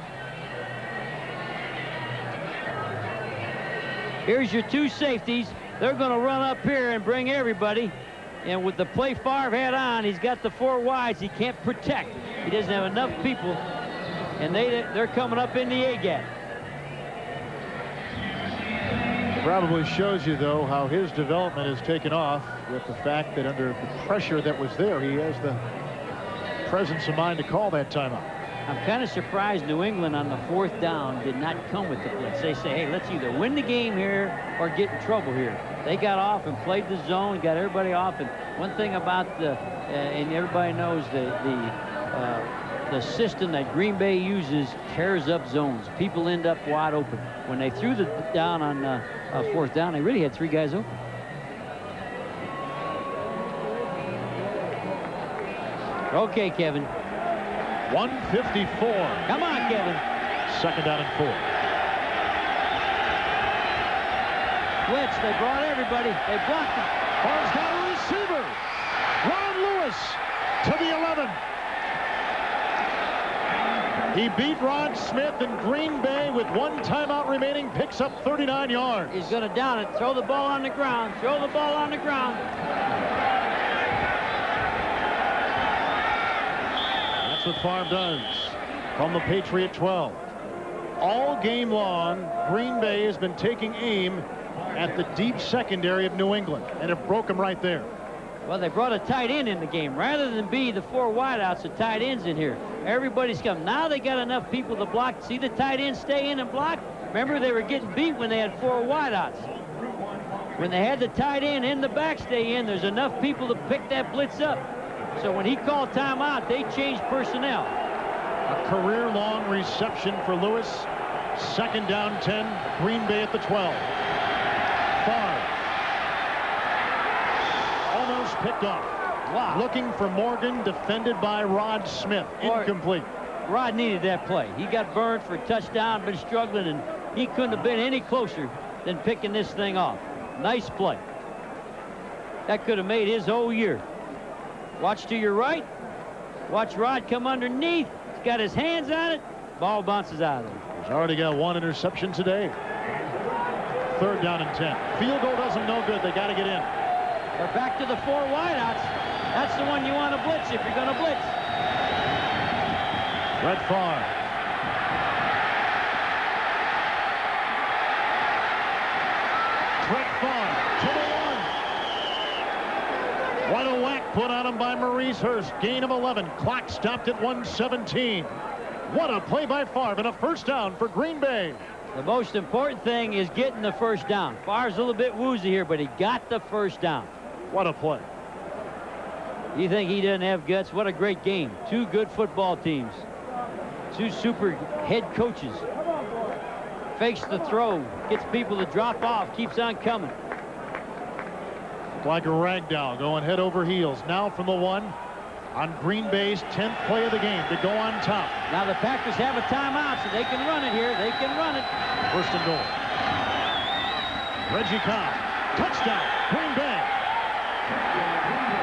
Here's your 2 safeties. They're going to run up here and bring everybody. And with the play Favre had on, he's got the 4 wides. He can't protect. He doesn't have enough people. And they're coming up in the A-gap. Probably shows you, though, how his development has taken off with the fact that under the pressure that was there, he has the presence of mind to call that timeout. I'm kind of surprised New England on the 4th down did not come with the blitz. They say, hey, let's either win the game here or get in trouble here. They got off and played the zone, got everybody off. And one thing about the, and everybody knows the system that Green Bay uses tears up zones. People end up wide open. When they threw the down on 4th down, they really had 3 guys open. Okay, Kevin. 154. Come on, Kevin. 2nd down and 4. Blitz, they brought everybody. They blocked them. Farr's got a receiver. Ron Lewis to the 11. He beat Rod Smith in Green Bay with 1 timeout remaining, picks up 39 yards. He's going to down it. Throw the ball on the ground. Throw the ball on the ground. That's what Favre does from the Patriot 12. All game long, Green Bay has been taking aim at the deep secondary of New England, and it broke them right there. Well, they brought a tight end in the game. Rather than be the 4 wideouts, the tight end's in here. Everybody's come. Now they got enough people to block. See the tight end stay in and block? Remember, they were getting beat when they had 4 wideouts. When they had the tight end in the back stay in, there's enough people to pick that blitz up. So when he called timeout, they changed personnel. A career-long reception for Lewis. 2nd down 10. Green Bay at the 12. Favre. Almost picked off. Wow. Looking for Morgan, defended by Rod Smith. Incomplete. Rod needed that play. He got burned for a touchdown, been struggling, and he couldn't have been any closer than picking this thing off. Nice play. That could have made his whole year. Watch to your right. Watch Rod come underneath. He's got his hands on it. Ball bounces out of there. He's already got 1 interception today. 3rd down and 10. Field goal doesn't no good. They got to get in. We're back to the 4 wideouts. That's the one you want to blitz if you're going to blitz. Brett Favre. Brett Favre to the 1. What a whack put on him by Maurice Hurst. Gain of 11. Clock stopped at 1:17. What a play by Favre and a 1st down for Green Bay. The most important thing is getting the 1st down. Favre's a little bit woozy here, but he got the 1st down. What a play. You think he doesn't have guts? What a great game. 2 good football teams. 2 super head coaches. Fakes the throw, gets people to drop off, keeps on coming. Like a ragdoll going head over heels. Now from the 1 on Green Bay's 10th play of the game to go on top. Now the Packers have a timeout, so they can run it here. They can run it. 1st and goal. Reggie Cobb. Touchdown, Green Bay.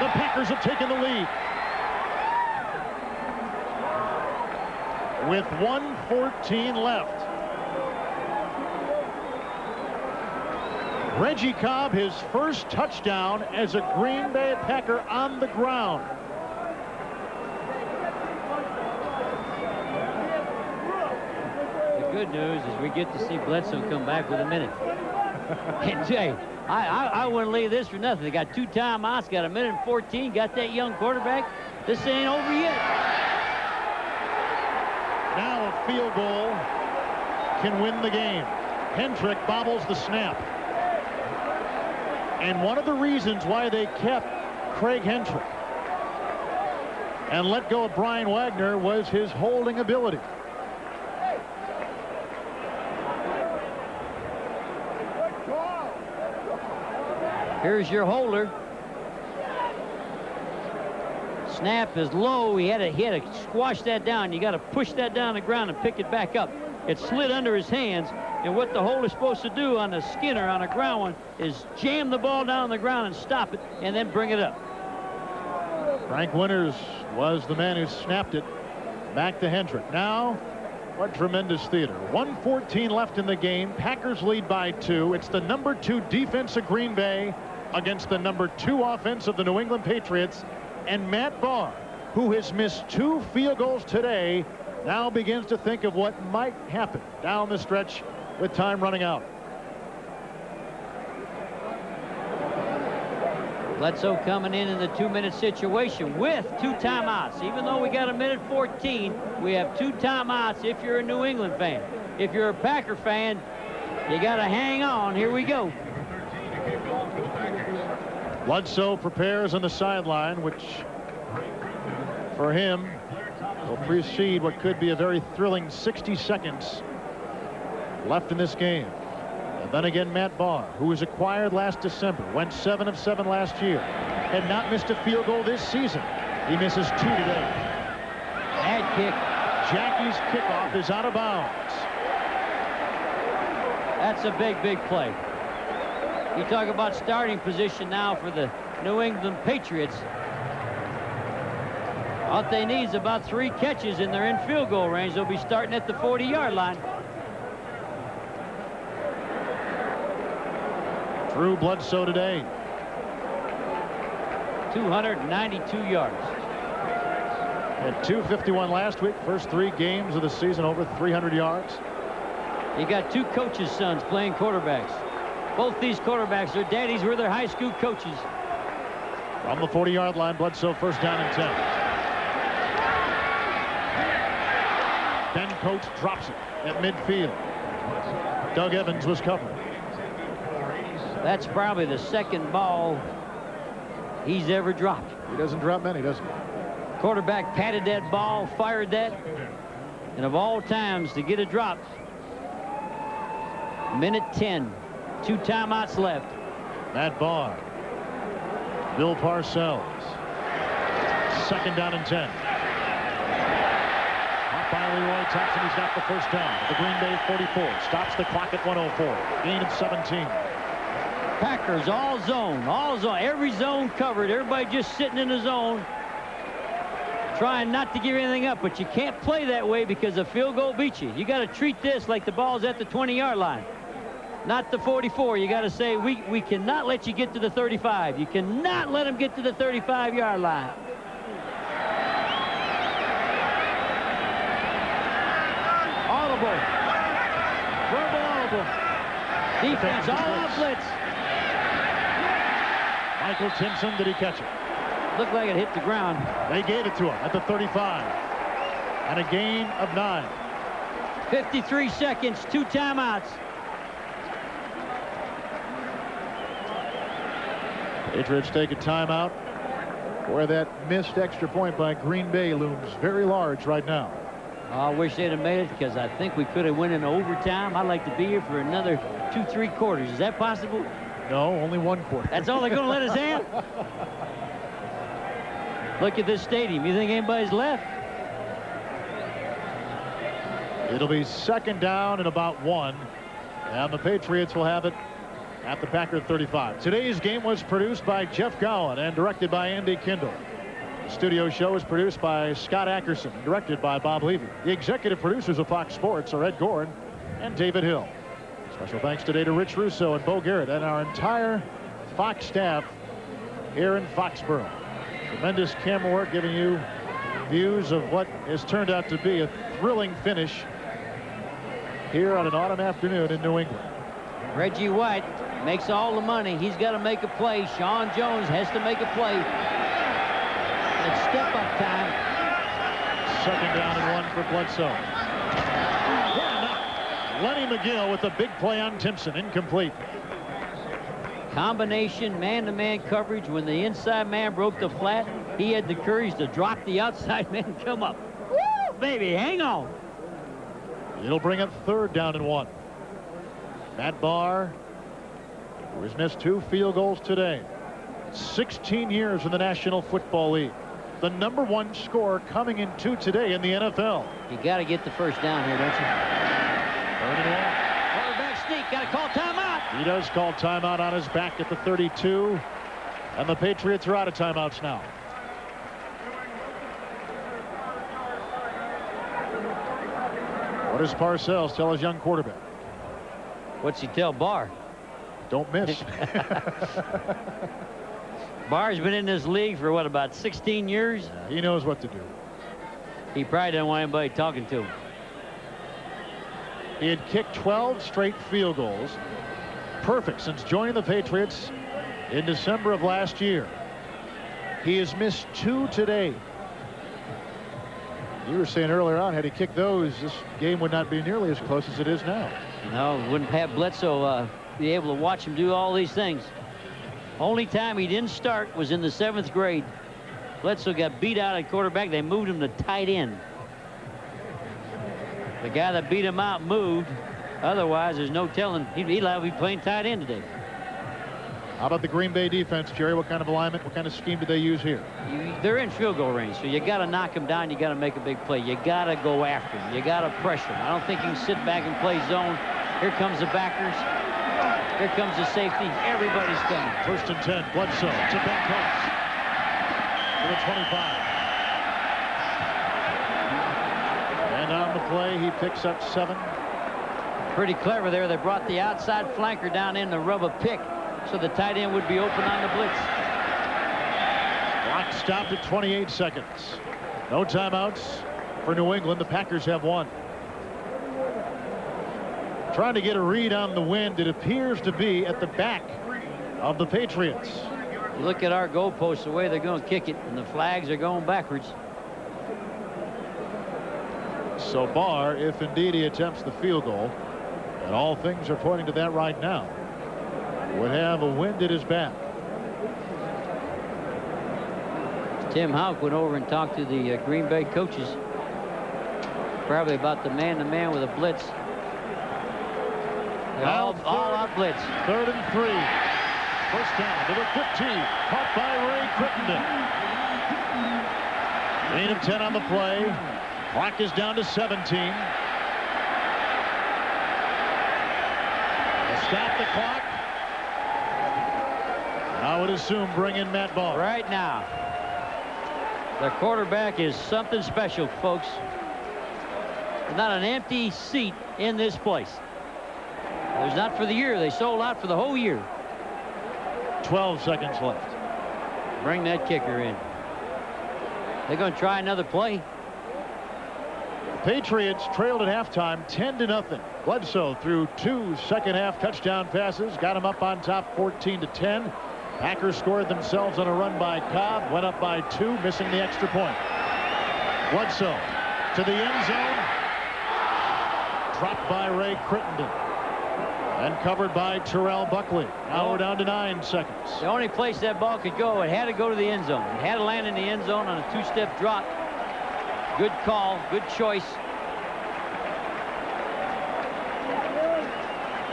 The Packers have taken the lead. With 1:14 left. Reggie Cobb, his first touchdown as a Green Bay Packer on the ground. The good news is we get to see Bledsoe come back with a minute. And Jay, I wouldn't leave this for nothing. They got 2 timeouts, got 1:14, got that young quarterback. This ain't over yet. Now a field goal can win the game. Hendrick bobbles the snap. And one of the reasons why they kept Craig Hendrick and let go of Brian Wagner was his holding ability. Here's your holder. Snap is low. He had to squash that down. You got to push that down the ground and pick it back up. It slid under his hands, and what the holder's supposed to do on the Skinner on a ground one is jam the ball down on the ground and stop it, and then bring it up. Frank Winters was the man who snapped it back to Hendrick. Now, what tremendous theater. 1:14 left in the game. Packers lead by 2. It's the number 2 defense of Green Bay against the number 2 offense of the New England Patriots. And Matt Barr, who has missed 2 field goals today, now begins to think of what might happen down the stretch with time running out. Bledsoe coming in the 2-minute situation with 2 timeouts. Even though we got 1:14, we have 2 timeouts if you're a New England fan. If you're a Packer fan, you got to hang on. Here we go. Bledsoe prepares on the sideline, which for him will precede what could be a very thrilling 60 seconds left in this game. And then again, Matt Barr, who was acquired last December, went 7 of 7 last year, had not missed a field goal this season. He misses 2 today. Bad kick. Jackie's kickoff is out of bounds. That's a big, big play. You talk about starting position now for the New England Patriots. All they need is about 3 catches, and they're in field goal range. They'll be starting at the 40-yard line. Drew Bledsoe today. 292 yards. Had 251 last week. First 3 games of the season over 300 yards. You got 2 coaches' sons playing quarterbacks. Both these quarterbacks, their daddies were their high school coaches. From the 40-yard line, Bledsoe first down and 10. Ben Coates drops it at midfield. Doug Evans was covering. That's probably the second ball he's ever dropped. He doesn't drop many, does he? Quarterback patted that ball, fired that, and of all times to get a drop. Minute 10, 2 timeouts left. Matt Barr. Bill Parcells. Second down and 10. Caught by Leroy Thompson. He's got the first down. The Green Bay 44. Stops the clock at 104. Gain of 17. Packers all zone, every zone covered. Everybody just sitting in the zone, trying not to give anything up. But you can't play that way because a field goal beats you. You got to treat this like the ball's at the 20-yard line, not the 44. You got to say, we cannot let you get to the 35. You cannot let them get to the 35-yard line. Audible. Verbal audible. Defense all out blitz. Michael Timpson, did he catch it? Looked like it hit the ground. They gave it to him at the 35. And a gain of 9. 53 seconds, 2 timeouts. Patriots take a timeout where that missed extra point by Green Bay looms very large right now. I wish they'd have made it because I think we could have went in overtime. I'd like to be here for another 2-3 quarters. Is that possible? No, only 1 quarter. That's all they're going to let us have? Look at this stadium. You think anybody's left? It'll be second down and about 1. And the Patriots will have it at the Packer 35. Today's game was produced by Jeff Gowan and directed by Andy Kindle. The studio show is produced by Scott Ackerson and directed by Bob Levy. The executive producers of Fox Sports are Ed Gorin and David Hill. Special thanks today to Rich Russo and Bo Garrett and our entire Fox staff here in Foxborough. Tremendous camera work giving you views of what has turned out to be a thrilling finish here on an autumn afternoon in New England. Reggie White makes all the money. He's got to make a play. Sean Jones has to make a play. It's step-up time. Second down and 1 for Bledsoe. Lenny McGill with a big play on Timpson. Incomplete. Combination man-to-man coverage. When the inside man broke the flat, he had the courage to drop the outside man and come up. Woo, baby, hang on. It'll bring up third down and 1. Matt Barr, who has missed 2 field goals today. 16 years in the National Football League. The #1 scorer coming in 2 today in the NFL. You got to get the first down here, don't you? Third and 1. Quarterback sneak. Got to call timeout. He does call timeout on his back at the 32. And the Patriots are out of timeouts now. What does Parcells tell his young quarterback? What's he tell Barr? Don't miss. Barr's been in this league for, what, about 16 years? Yeah, he knows what to do. He probably doesn't want anybody talking to him. He had kicked 12 straight field goals. Perfect since joining the Patriots in December of last year. He has missed 2 today. You were saying earlier on, had he kicked those, this game would not be nearly as close as it is now. No, wouldn't have Bledsoe be able to watch him do all these things. Only time he didn't start was in the 7th grade. Bledsoe got beat out at quarterback. They moved him to tight end. The guy that beat him out moved. Otherwise, there's no telling. He'd be playing tight end today. How about the Green Bay defense, Jerry? What kind of alignment, what kind of scheme do they use here? They're in field goal range, so you got to knock them down. You got to make a big play. You got to go after them. You got to pressure them. I don't think you can sit back and play zone. Here comes the backers. Here comes the safety. Everybody's coming. 1st and 10. Bledsoe to Ben Coates to the 25. And on the play, he picks up 7. Pretty clever there. They brought the outside flanker down in to rub a pick, so the tight end would be open on the blitz. Clock stopped at 28 seconds. No timeouts for New England. The Packers have 1. Trying to get a read on the wind. It appears to be at the back of the Patriots. You look at our goalposts, the way they're going to kick it, and the flags are going backwards. So Barr, if indeed he attempts the field goal, and all things are pointing to that right now, would have a wind at his back. Tim Houck went over and talked to the Green Bay coaches, probably about the man-to-man with a blitz. All out blitz. 3rd and 3. First down to the 15. Caught by Ray Crittenden. 8 of 10 on the play. Clock is down to 17. They'll stop the clock. I would assume bring in Matt Barr. Right now. The quarterback is something special, folks. There's not an empty seat in this place. There's not for the year. They sold out for the whole year. 12 seconds left. Bring that kicker in. They're going to try another play. Patriots trailed at halftime 10-0. Bledsoe threw 2 second-half touchdown passes, got him up on top 14-10. Packers scored themselves on a run by Cobb, went up by 2, missing the extra point. Bledsoe to the end zone, dropped by Ray Crittenden, and covered by Terrell Buckley. Now we're down to 9 seconds. The only place that ball could go, it had to go to the end zone. It had to land in the end zone on a 2-step drop. Good call, good choice.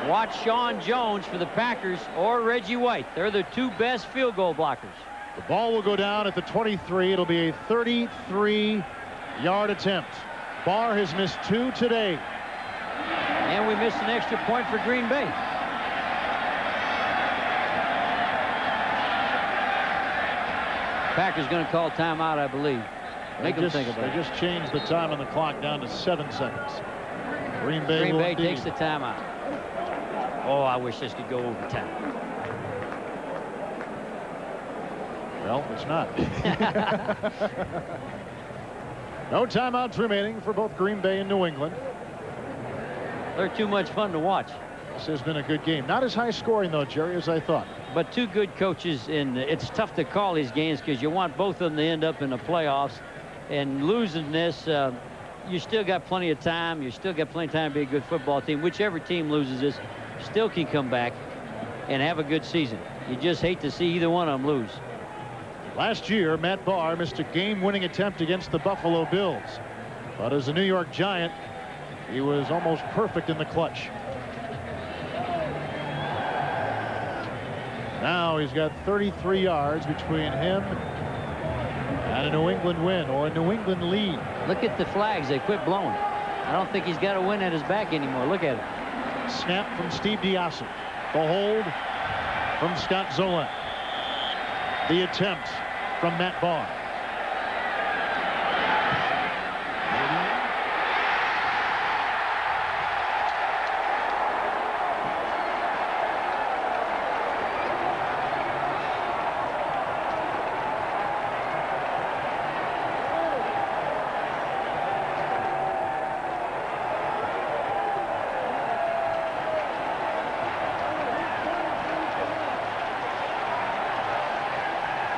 Watch Sean Jones for the Packers or Reggie White. They're the 2 best field goal blockers. The ball will go down at the 23. It'll be a 33-yard attempt. Barr has missed 2 today. And we missed an extra point for Green Bay. Packers going to call timeout, I believe. Make them think about it. They just changed the time on the clock down to 7 seconds. Green Bay takes the timeout. Oh, I wish this could go overtime. Well, it's not. No timeouts remaining for both Green Bay and New England. They're too much fun to watch. This has been a good game. Not as high scoring, though, Jerry, as I thought. But 2 good coaches, and it's tough to call these games because you want both of them to end up in the playoffs. And losing this, you still got plenty of time. You still got plenty of time to be a good football team. Whichever team loses this still can come back and have a good season. You just hate to see either one of them lose. Last year, Matt Barr missed a game-winning attempt against the Buffalo Bills. But as a New York Giant, he was almost perfect in the clutch. Now he's got 33 yards between him and a New England win or a New England lead. Look at the flags. They quit blowing. I don't think he's got a win at his back anymore. Look at it. Snap from Steve Diassi. The hold from Scott Zola. The attempt from Matt Barr.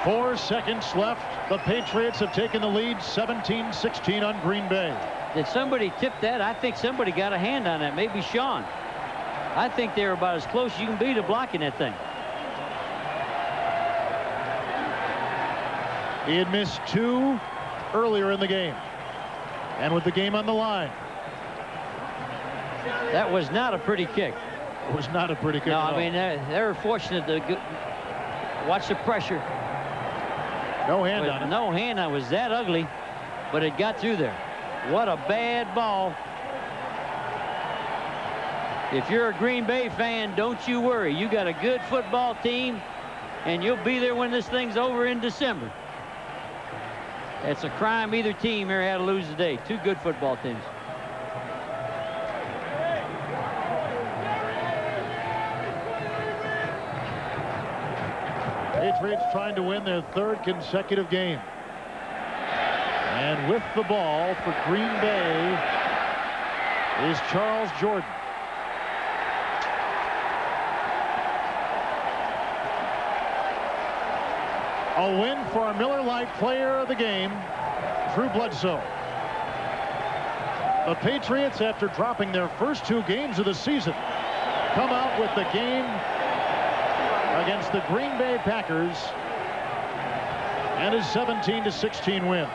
4 seconds left. The Patriots have taken the lead 17-16 on Green Bay. Did somebody tip that? I think somebody got a hand on that. Maybe Sean. I think they were about as close as you can be to blocking that thing. He had missed 2 earlier in the game. And with the game on the line. That was not a pretty kick. It was not a pretty kick. No, at I mean, they were fortunate to watch the pressure. No hand on it. No hand on it. It was that ugly, but it got through there. What a bad ball. If you're a Green Bay fan, don't you worry. You got a good football team, and you'll be there when this thing's over in December. It's a crime either team here had to lose today. 2 good football teams. Patriots trying to win their 3rd consecutive game. And with the ball for Green Bay is Charles Jordan. A win for our Miller Lite player of the game, Drew Bledsoe. The Patriots, after dropping their first 2 games of the season, come out with the game against the Green Bay Packers and a 17-16 win.